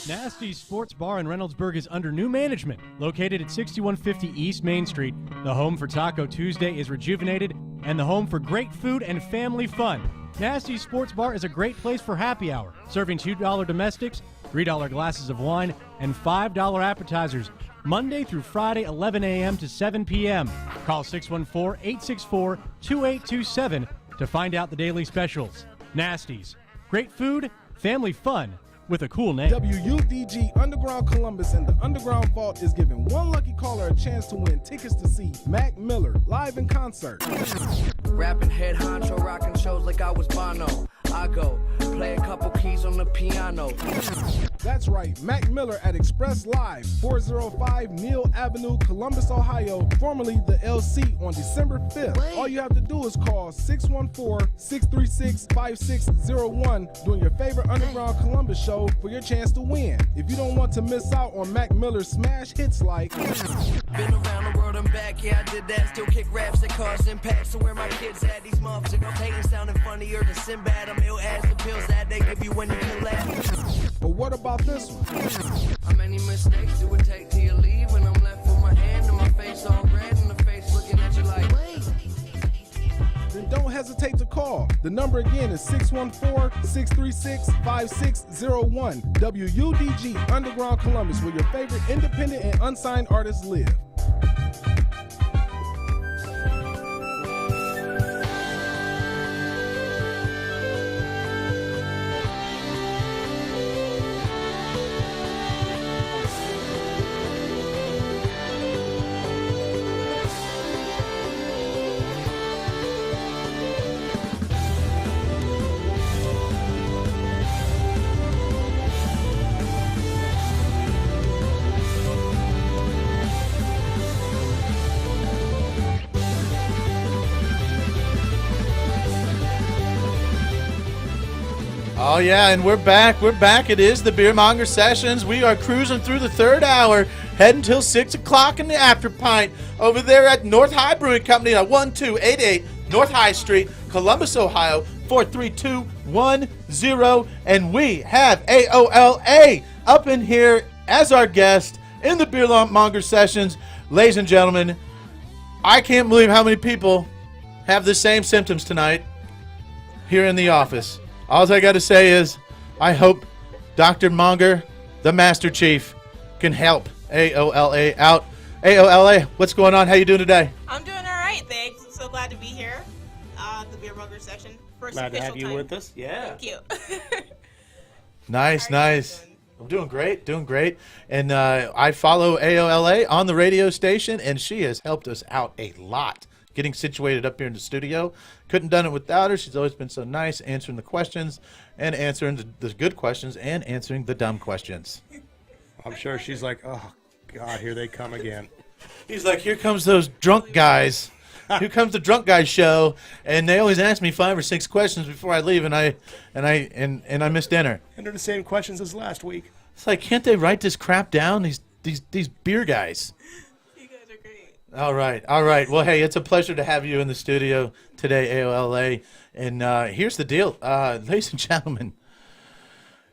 Nasty's Sports Bar in Reynoldsburg is under new management. Located at 6150 East Main Street, the home for Taco Tuesday is rejuvenated and the home for great food and family fun. Nasty's Sports Bar is a great place for happy hour, serving $2 domestics, $3 glasses of wine, and $5 appetizers, Monday through Friday, 11 a.m. to 7 p.m. Call 614-864-2827 to find out the daily specials. Nasty's. Great food, family fun, with a cool name. WUDG Underground Columbus and the Underground Vault is giving one lucky caller a chance to win tickets to see Mac Miller live in concert. Rapping head honcho, rocking shows like I was Bono. I go play a couple keys on the piano. That's right, Mac Miller at Express Live, 405 Neal Avenue, Columbus, Ohio, formerly the LC, on December 5th. All you have to do is call 614-636-5601 during your favorite Underground Columbus show for your chance to win. If you don't want to miss out on Mac Miller's smash hits like Been around the world and back, yeah I did that. Still kick raps that cause impact. So where my kids at? These motherfuckers hating sounding funnier than Sinbad. I'm ill as the pills that they give you when you can laugh. But what about this one? How many mistakes do it take till you leave? When I'm left with my hand and my face all red and the face looking at you like Then don't hesitate to call. The number again is 614-636-5601. WUDG Underground Columbus, where your favorite independent and unsigned artists live. Oh, yeah, and we're back. We're back. It is the Beer Monger Sessions. We are cruising through the third hour, heading till 6 o'clock in the after pint over there at North High Brewing Company at 1288 North High Street, Columbus, Ohio, 43210. And we have AOLA up in here as our guest in the Beer Monger Sessions. Ladies and gentlemen, I can't believe how many people have the same symptoms tonight here in the office. All I got to say is I hope Dr. Monger, the Master Chief, can help AOLA out. AOLA, what's going on? How you doing today? I'm doing all right, thanks. I'm so glad to be here. The Beer Monger Session. First Glad to official have you time. with us. Yeah. Thank you. Nice, nice. I'm doing great, doing great. And I follow AOLA on the radio station, and she has helped us out a lot getting situated up here in the studio. Couldn't done it without her. She's always been so nice, answering the questions and answering the good questions and answering the dumb questions. I'm sure she's like, oh, God, here they come again. He's like, here comes those drunk guys. Here comes the drunk guy show, and they always ask me 5 or 6 questions before I leave, and I miss dinner. And they're the same questions as last week. It's like, can't they write this crap down? These beer guys. You guys are great. All right, all right. Well, hey, it's a pleasure to have you in the studio today, AOLA. And here's the deal, ladies and gentlemen.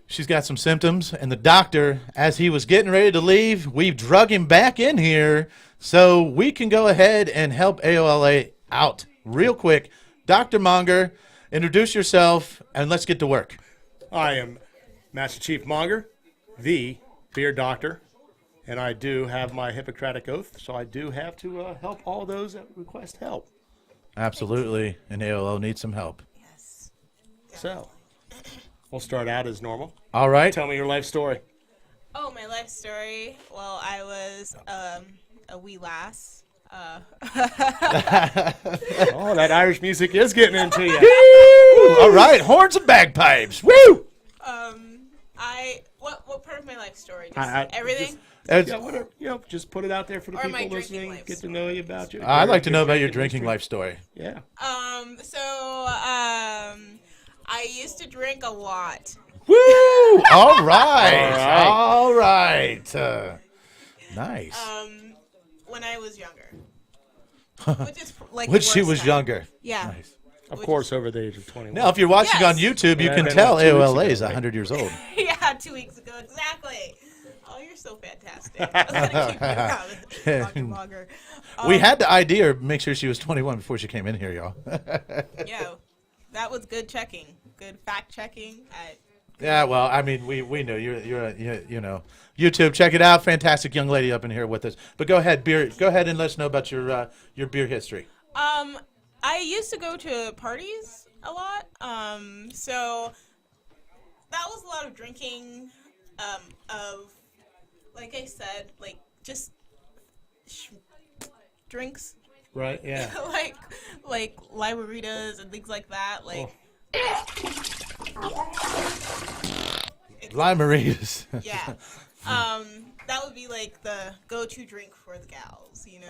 She's got some symptoms, and the doctor, as he was getting ready to leave, we drug him back in here so we can go ahead and help AOLA out real quick. Dr. Monger, introduce yourself, and let's get to work. I am Master Chief Monger, the beer doctor, and I do have my Hippocratic Oath, so I do have to help all those that request help. Absolutely, and AOL needs some help. Yes. So, we'll start out as normal. All right. Tell me your life story. Oh, my life story. Well, I was a wee lass. Oh, that Irish music is getting into you. Woo! All right, horns and bagpipes. Woo! What part of my life story? Just everything? Yeah, whatever. Just put it out there for the people listening. Get to know you about you. I'd like to know about your drinking life story. Yeah. I used to drink a lot. Woo! All right. All right. Nice. When I was younger. Which is like when she worst was time. younger. Yeah. Nice. Of course, over the age of 21. Now, if you're watching on YouTube, you can tell AOLA is 100 years old. Yeah, 2 weeks ago, exactly. Oh, you're so fantastic. I was gonna keep you around, Dr. Monger. We had to ID her, make sure she was 21 before she came in here, y'all. Yeah, that was good checking, good fact checking. Yeah, well, I mean, we know you're YouTube. Check it out. Fantastic young lady up in here with us. But go ahead, Go ahead and let us know about your beer history. I used to go to parties a lot. So that was a lot of drinking, of, like I said, like just drinks. Right. Yeah. like limeritas and things like that. Like. Limeritas. Yeah. That would be like the go-to drink for the gals, you know.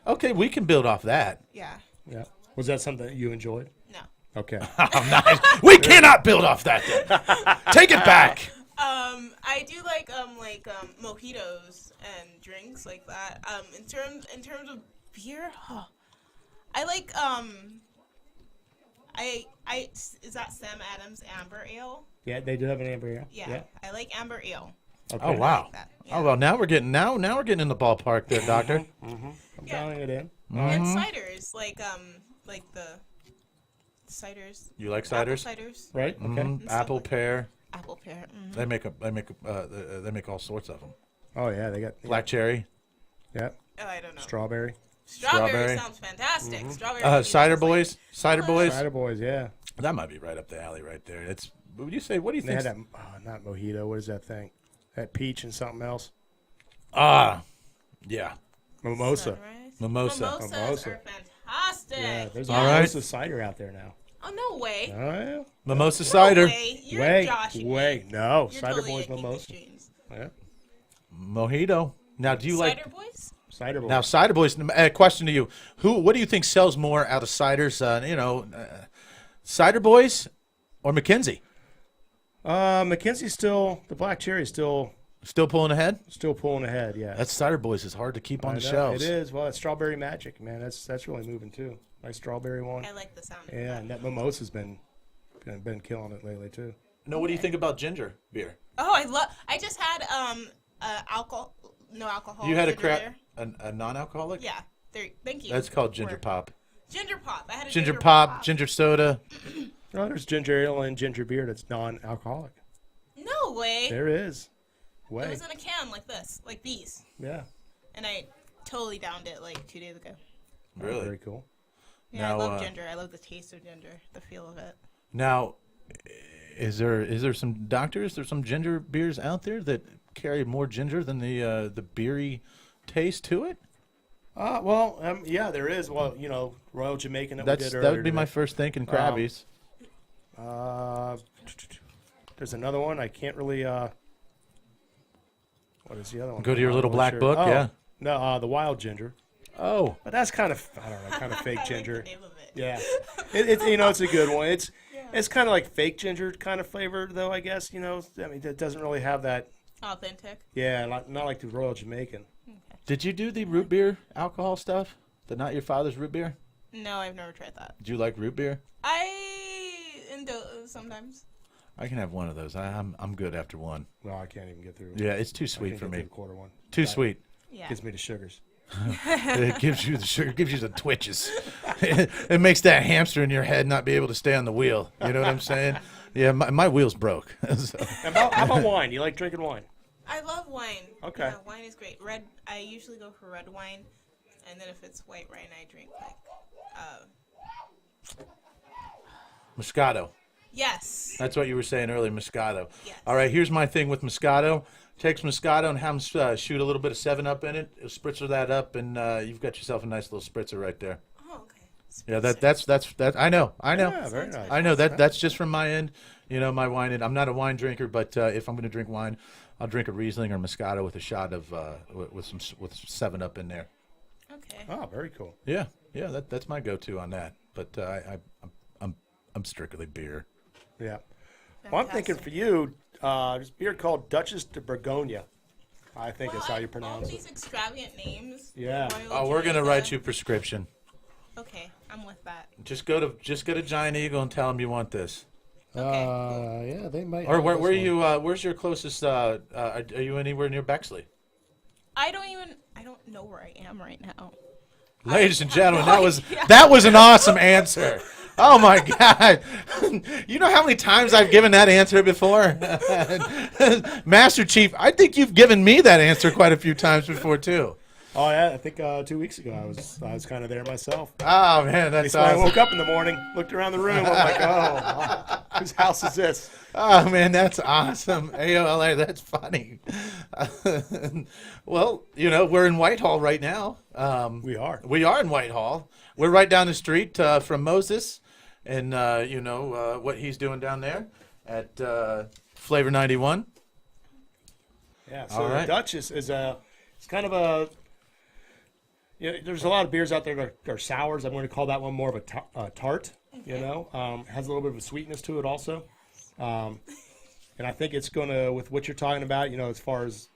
Okay, we can build off that. Yeah. Yeah. Was that something that you enjoyed? No. Okay. Oh, nice. We cannot build off that then. Take it back. I do like mojitos and drinks like that. In terms of beer, I like is that Sam Adams Amber Ale? Yeah, they do have an amber ale. Yeah. I like amber ale. Okay. Oh wow. Like that, Oh well, now we're getting in the ballpark there, Doctor. I'm dialing it in. And ciders, like the ciders. You like ciders? Apple ciders. Right. Okay. Apple pear. Apple pear. Mm-hmm. They make all sorts of them. Oh yeah, they got Black cherry. Yep. Oh, I don't know. Strawberry. Strawberry sounds fantastic. Mm-hmm. Strawberry. Cider boys. Cider boys. Cider boys. Yeah. That might be right up the alley right there. It's. What would you say? What do you They think? had that. Not mojito. What is that thing? That peach and something else. Yeah. Mimosa. Mimosas are fantastic. Yeah, there's a All right. mimosa cider out there now. Oh, no way. Oh yeah. Mimosa cider. Way. You're joshing me. No, You're cider totally boys making these mimosa. dreams. Yeah. Mojito. Now, do you like Cider boys? Cider boys? now cider boys? Question to you: What do you think sells more out of ciders? Cider boys or McKinsey? McKinsey's still the black cherry is still pulling ahead. Still pulling ahead. Yeah. That cider boys is hard to keep on the know, shelves. It is. Well, it's strawberry magic, man. That's really moving too. Nice strawberry one. I like the sound of Yeah, and that mimosa's been killing it lately too. No, what do you think about ginger beer? Oh, I just had alcohol. No alcohol. You had ginger beer. a non-alcoholic? Yeah. Thank you. That's called ginger pop. Ginger pop. I had a Ginger pop, ginger soda. Oh, there's ginger ale and ginger beer that's non-alcoholic. No way. There is. It was in a can like this, like these. Yeah. And I totally downed it like 2 days ago. Really? Very cool. Yeah, Now, I love ginger. I love the taste of ginger, the feel of it. Now, is there some doctors? There's some ginger beers out there that carry more ginger than the beery taste to it. Yeah, there is. Well, Royal Jamaican that we did earlier. That would be my today. first thinking. Krabbies. There's another one. I can't really. What is the other one? Go to your little black sure. book. Oh, Yeah. No, the wild ginger. Oh. But that's kind of kind of fake ginger. Yeah. It's a good one. It's kind of like fake ginger kind of flavor though. I guess I mean it doesn't really have that. Authentic. Yeah, not like the Royal Jamaican. Did you do the root beer alcohol stuff? The Not Your Father's root beer? No, I've never tried that. Do you like root beer? Sometimes. I can have one of those. I'm good after one. No, I can't even get through. Yeah, it's too sweet for me. The quarter one. Too sweet. Yeah. Gives me the sugars. It gives you the sugar, gives you the twitches. It makes that hamster in your head not be able to stay on the wheel. You know what I'm saying? Yeah, my wheel's broke. So. How about wine? You like drinking wine? I love wine. Okay. Yeah, wine is great. I usually go for red wine, and then if it's white wine, I drink Moscato. Yes. That's what you were saying earlier, Moscato. Yes. All right, here's my thing with Moscato. Take some Moscato and have them shoot a little bit of 7-Up in it. Spritzer that up, and you've got yourself a nice little spritzer right there. Oh, okay. Yeah, that's I know. Yeah, very nice. I know that's just from my end. My wine. And I'm not a wine drinker, but if I'm going to drink wine, I'll drink a Riesling or Moscato with a shot of with 7-Up in there. Okay. Oh, very cool. Yeah, that's my go-to on that. But I'm strictly beer. Yeah. Well, I'm thinking for you, there's a beer called Duchess de Bourgogne. I think is how you pronounce all these extravagant names. Yeah. Oh, we're gonna write you a prescription. Okay, I'm with that. Just go to Giant Eagle and tell them you want this. Yeah, they might. Or where are you? Where's your closest? Are you anywhere near Bexley? I don't know where I am right now. Ladies and gentlemen, that was an awesome answer. Oh my God! You know how many times I've given that answer before, Master Chief. I think you've given me that answer quite a few times before too. Oh yeah, I think 2 weeks ago I was kind of there myself. Oh man, that's When I awesome. woke up in the morning, looked around the room, I'm like, oh, whose house is this? Oh man, that's awesome. AOLA, that's funny. Well, we're in Whitehall right now. We are. We are in Whitehall. We're right down the street from Moses, and what he's doing down there at Flavor 91. Yeah. So All right. the Dutch is it's kind of a. There's a lot of beers out there that are sours. I'm going to call that one more of a tart. Has a little bit of a sweetness to it also. And I think it's going to, with what you're talking about, as far as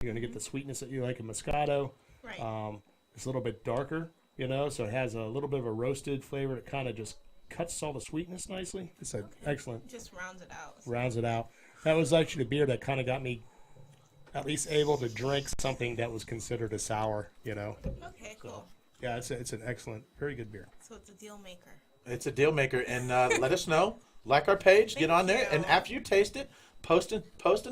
you're going to get the sweetness that you like in Moscato. Right. It's a little bit darker, so it has a little bit of a roasted flavor. It kind of just cuts all the sweetness nicely. It's excellent. Just rounds it out. Rounds it out. That was actually the beer that kind of got me at least able to drink something that was considered a sour, Okay, cool. Yeah, it's an excellent, very good beer. So it's a deal maker. It's a deal maker, and let us know. Like our page, get on there, and after you taste it, post and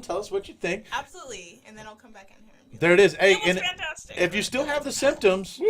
tell us what you think. Absolutely, and then I'll come back in here. There it is. Hey, It was and fantastic. if you still have the symptoms,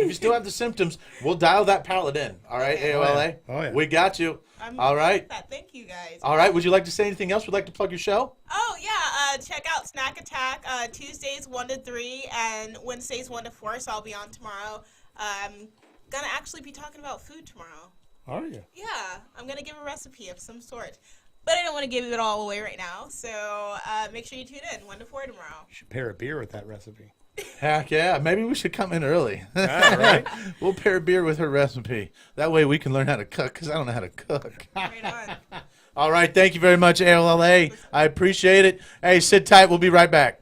we'll dial that palate in. All right, AOLA. Oh, yeah. We got you. I'm All good right. with that. Thank you, guys. All right. Would you like to say anything else? Would you like to plug your show? Oh, yeah. Check out Snack Attack Tuesdays 1 to 3 and Wednesdays 1 to 4, so I'll be on tomorrow. I'm going to actually be talking about food tomorrow. Are you? Yeah. I'm going to give a recipe of some sort. But I don't want to give it all away right now, so make sure you tune in 1 to 4 tomorrow. You should pair a beer with that recipe. Heck yeah. Maybe we should come in early. All right. We'll pair beer with her recipe. That way we can learn how to cook, because I don't know how to cook. Right on. All right. Thank you very much, AOLA. I appreciate it. Hey, sit tight. We'll be right back.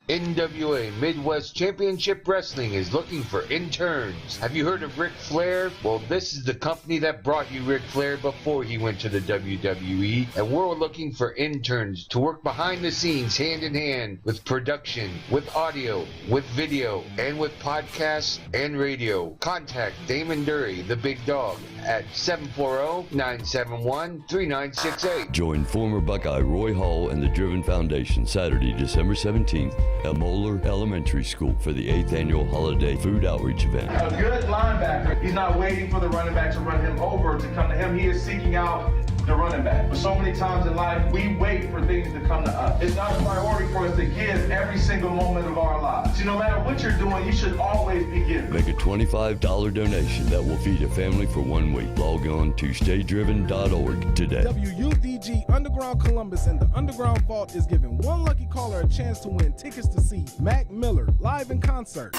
NWA Midwest Championship Wrestling is looking for interns. Have you heard of Ric Flair? Well, this is the company that brought you Ric Flair before he went to the WWE, and we're looking for interns to work behind the scenes hand in hand with production, with audio, with video, and with podcasts and radio. Contact Damon Dury, the big dog, at 740-971-3968. Join former Buckeye Roy Hall and the Driven Foundation Saturday, December 17th at Monger Elementary School for the 8th Annual Holiday Food Outreach Event. A good linebacker, he's not waiting for the running back to run him over to come to him. He is seeking out the running back. But so many times in life, we wait for things to come to us. It's not a priority for us to give every single moment of our lives. No matter what you're doing, you should always be giving. Make a $25 donation that will feed a family for 1 week. Log on to staydriven.org today. WUDG Underground Columbus and the Underground Vault is giving one lucky caller a chance to win tickets to see Mac Miller live in concert.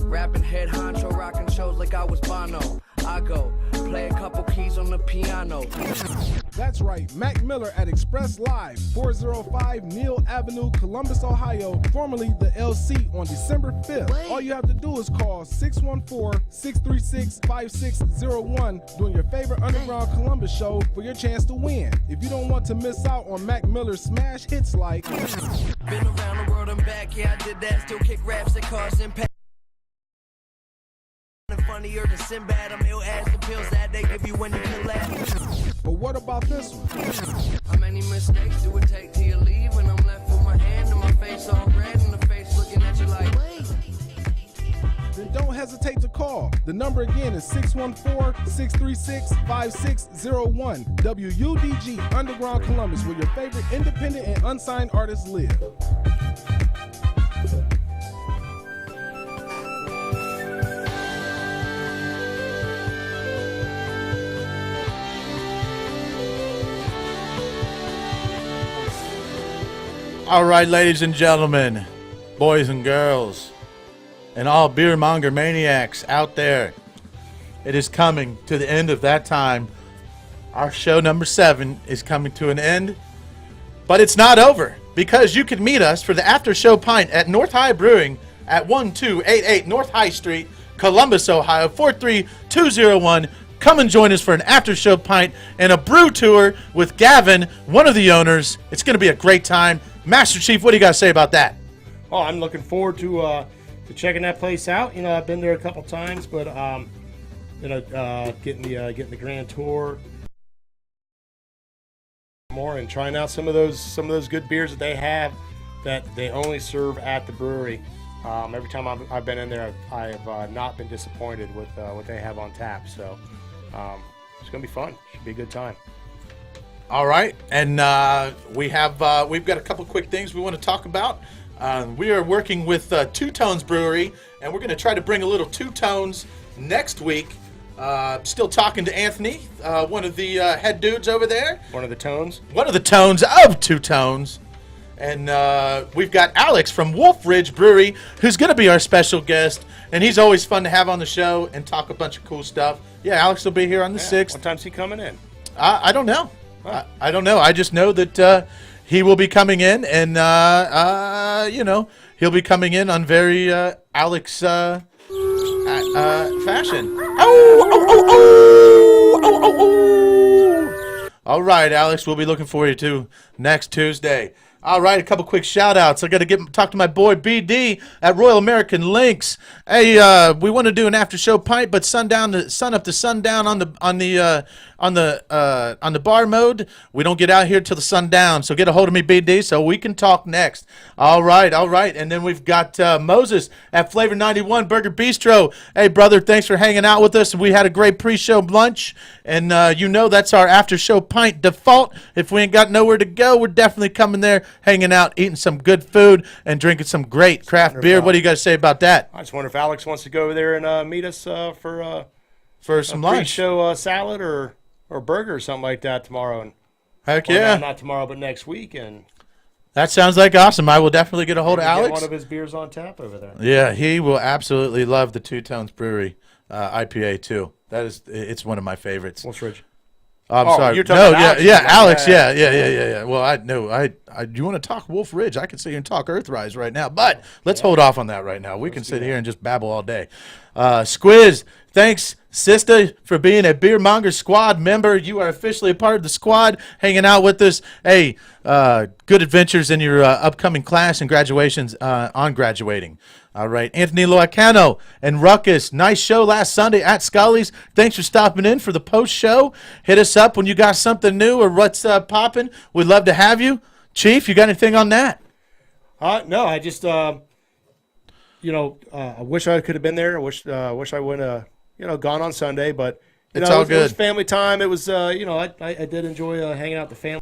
Rapping head honcho, rocking shows like I was Bono. I go play a couple keys on the piano. That's right, Mac Miller at Express Live, 405 Neal Avenue, Columbus, Ohio, formerly the LC, on December 5th. All you have to do is call 614-636-5601 during your favorite Underground Columbus show for your chance to win. If you don't want to miss out on Mac Miller's smash hits like Been around the world and back, yeah I did that. Still kick raps that cause impact. Funnier than Sinbad, I'm ill as the pills that they give you when you can laugh. But what about this one? How many mistakes do it take till you leave? When I'm left with my hand and my face all red and the face looking at you like, wait. Then don't hesitate to call. The number again is 614-636-5601. WUDG Underground Columbus, where your favorite independent and unsigned artists live. All right, ladies and gentlemen, boys and girls, and all beer monger maniacs out there, it is coming to the end of that time. Our show number 7 is coming to an end, but it's not over, because you can meet us for the after show pint at North High Brewing at 1288 North High Street, Columbus, Ohio, 43201. Come and join us for an after show pint and a brew tour with Gavin, one of the owners. It's going to be a great time. Master Chief, what do you got to say about that? Oh, I'm looking forward to checking that place out. I've been there a couple times, but getting the grand tour. more and trying out some of those good beers that they have that they only serve at the brewery. Every time I've been in there, I have not been disappointed with what they have on tap. So it's gonna be fun. Should be a good time. All right, and we've got a couple quick things we want to talk about. We are working with Two Tones Brewery, and we're going to try to bring a little Two Tones next week. Still talking to Anthony, one of the head dudes over there. One of the tones? One of the tones of Two Tones. And we've got Alex from Wolf Ridge Brewery, who's going to be our special guest. And he's always fun to have on the show and talk a bunch of cool stuff. Yeah, Alex will be here on the 6th. What time's he coming in? I don't know. I don't know. I just know that he will be coming in, and he'll be coming in on very Alex fashion. All right, Alex, we'll be looking for you too next Tuesday. All right, a couple quick shout-outs. I got to talk to my boy BD at Royal American Links. Hey, we want to do an after-show pint, but sun up to sundown on the bar mode. We don't get out here till the sundown. So get a hold of me, BD, so we can talk next. All right. And then we've got Moses at Flavor 91 Burger Bistro. Hey, brother, thanks for hanging out with us. We had a great pre-show lunch, and that's our after-show pint default. If we ain't got nowhere to go, we're definitely coming there, hanging out, eating some good food, and drinking some great craft beer. What do you got to say about that? I just wonder if Alex wants to go over there and meet us for some lunch, pre-show salad or burger or something like that tomorrow. And heck yeah, not tomorrow, but next week. And that sounds like awesome. I will definitely get a hold of Alex. Get one of his beers on tap over there. Yeah, he will absolutely love the Two Tones Brewery IPA too. It's one of my favorites. Wolf Ridge. I'm sorry. You're talking Alex. Alex. Yeah. Well, I you want to talk Wolf Ridge? I can sit here and talk Earthrise right now, but let's hold off on that right now. We can sit here and just babble all day. Squiz, thanks, sister, for being a Beer Monger Squad member. You are officially a part of the squad, hanging out with us. Hey, good adventures in your upcoming class and graduations on graduating. All right, Anthony Loacano and Ruckus, nice show last Sunday at Scully's. Thanks for stopping in for the post-show. Hit us up when you got something new or what's popping. We'd love to have you. Chief, you got anything on that? No, I just, I wish I could have been there. I wish I would have, gone on Sunday, but it's all good. It was family time. It was, I did enjoy hanging out with the family.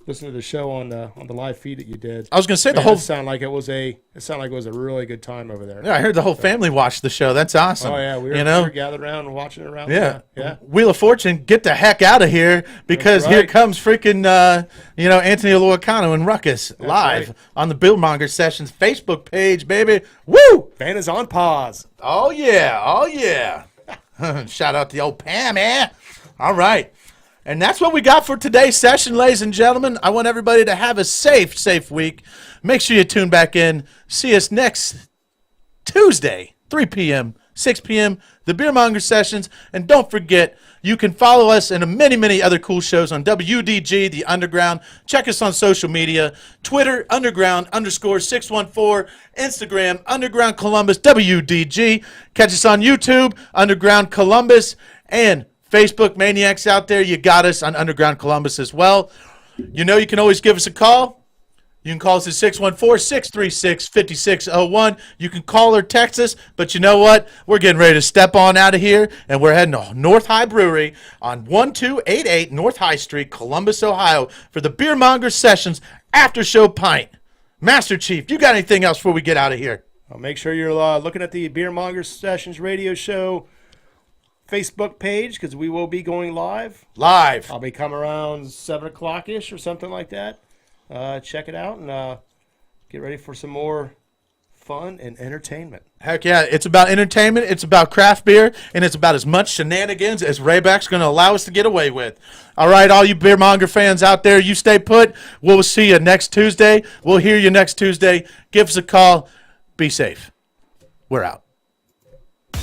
Listen to the show on the live feed that you did. I was going to say it sounded like it was a really good time over there. Yeah, I heard the whole family watched the show. That's awesome. Oh yeah, we were gathered around and watching it around. Yeah. Yeah. Wheel of Fortune, get the heck out of here because here comes freaking Anthony Loacano and Ruckus live on the Beer Monger Sessions Facebook page, baby. Woo! Fan is on pause. Oh yeah. Shout out to old Pam, man. All right. And that's what we got for today's session, ladies and gentlemen. I want everybody to have a safe week. Make sure you tune back in. See us next Tuesday, 3 p.m., 6 p.m., the Beer Monger Sessions. And don't forget, you can follow us in many other cool shows on WDG, The Underground. Check us on social media, Twitter, Underground_614, Instagram, Underground Columbus, WDG. Catch us on YouTube, Underground Columbus, and Facebook maniacs out there, you got us on Underground Columbus as well. You can always give us a call. You can call us at 614-636-5601. You can call or text us, but you know what? We're getting ready to step on out of here, and we're heading to North High Brewery on 1288 North High Street, Columbus, Ohio, for the Beer Monger Sessions After Show Pint. Master Chief, you got anything else before we get out of here? Make sure you're looking at the Beer Monger Sessions radio show Facebook page because we will be going live. I'll be coming around 7 o'clock-ish or something like that. Check it out and get ready for some more fun and entertainment. Heck yeah, it's about entertainment, it's about craft beer, and it's about as much shenanigans as Rayback's going to allow us to get away with. All right, all you Beer Monger fans out there, you stay put. We'll see you next Tuesday. We'll hear you next Tuesday. Give us a call. Be safe. We're out.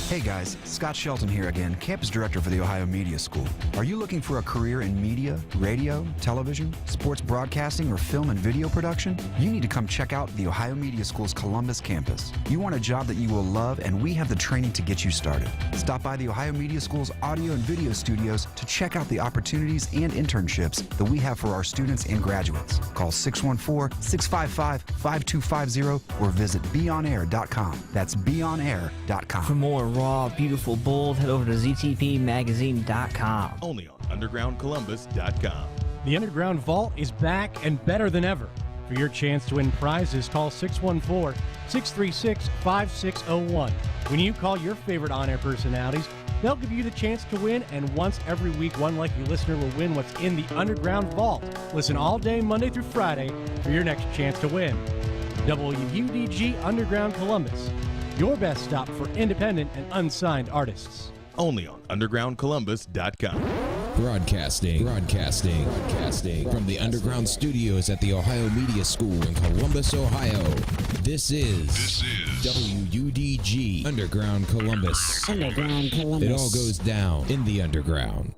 Hey guys, Scott Shelton here again, Campus Director for the Ohio Media School. Are you looking for a career in media, radio, television, sports broadcasting, or film and video production? You need to come check out the Ohio Media School's Columbus campus. You want a job that you will love, and we have the training to get you started. Stop by the Ohio Media School's audio and video studios to check out the opportunities and internships that we have for our students and graduates. Call 614-655-5250 or visit beonair.com. That's beonair.com. For more raw, beautiful bold, head over to ztpmagazine.com. Only on undergroundcolumbus.com. The Underground Vault is back and better than ever. For your chance to win prizes, call 614-636-5601. When you call your favorite on-air personalities, they'll give you the chance to win, and once every week, one lucky listener will win what's in the Underground Vault. Listen all day, Monday through Friday, for your next chance to win. WUDG Underground Columbus, your best stop for independent and unsigned artists. Only on undergroundcolumbus.com. Broadcasting from the underground studios at the Ohio Media School in Columbus, Ohio. This is WUDG Underground Columbus. Underground Columbus. It all goes down in the underground.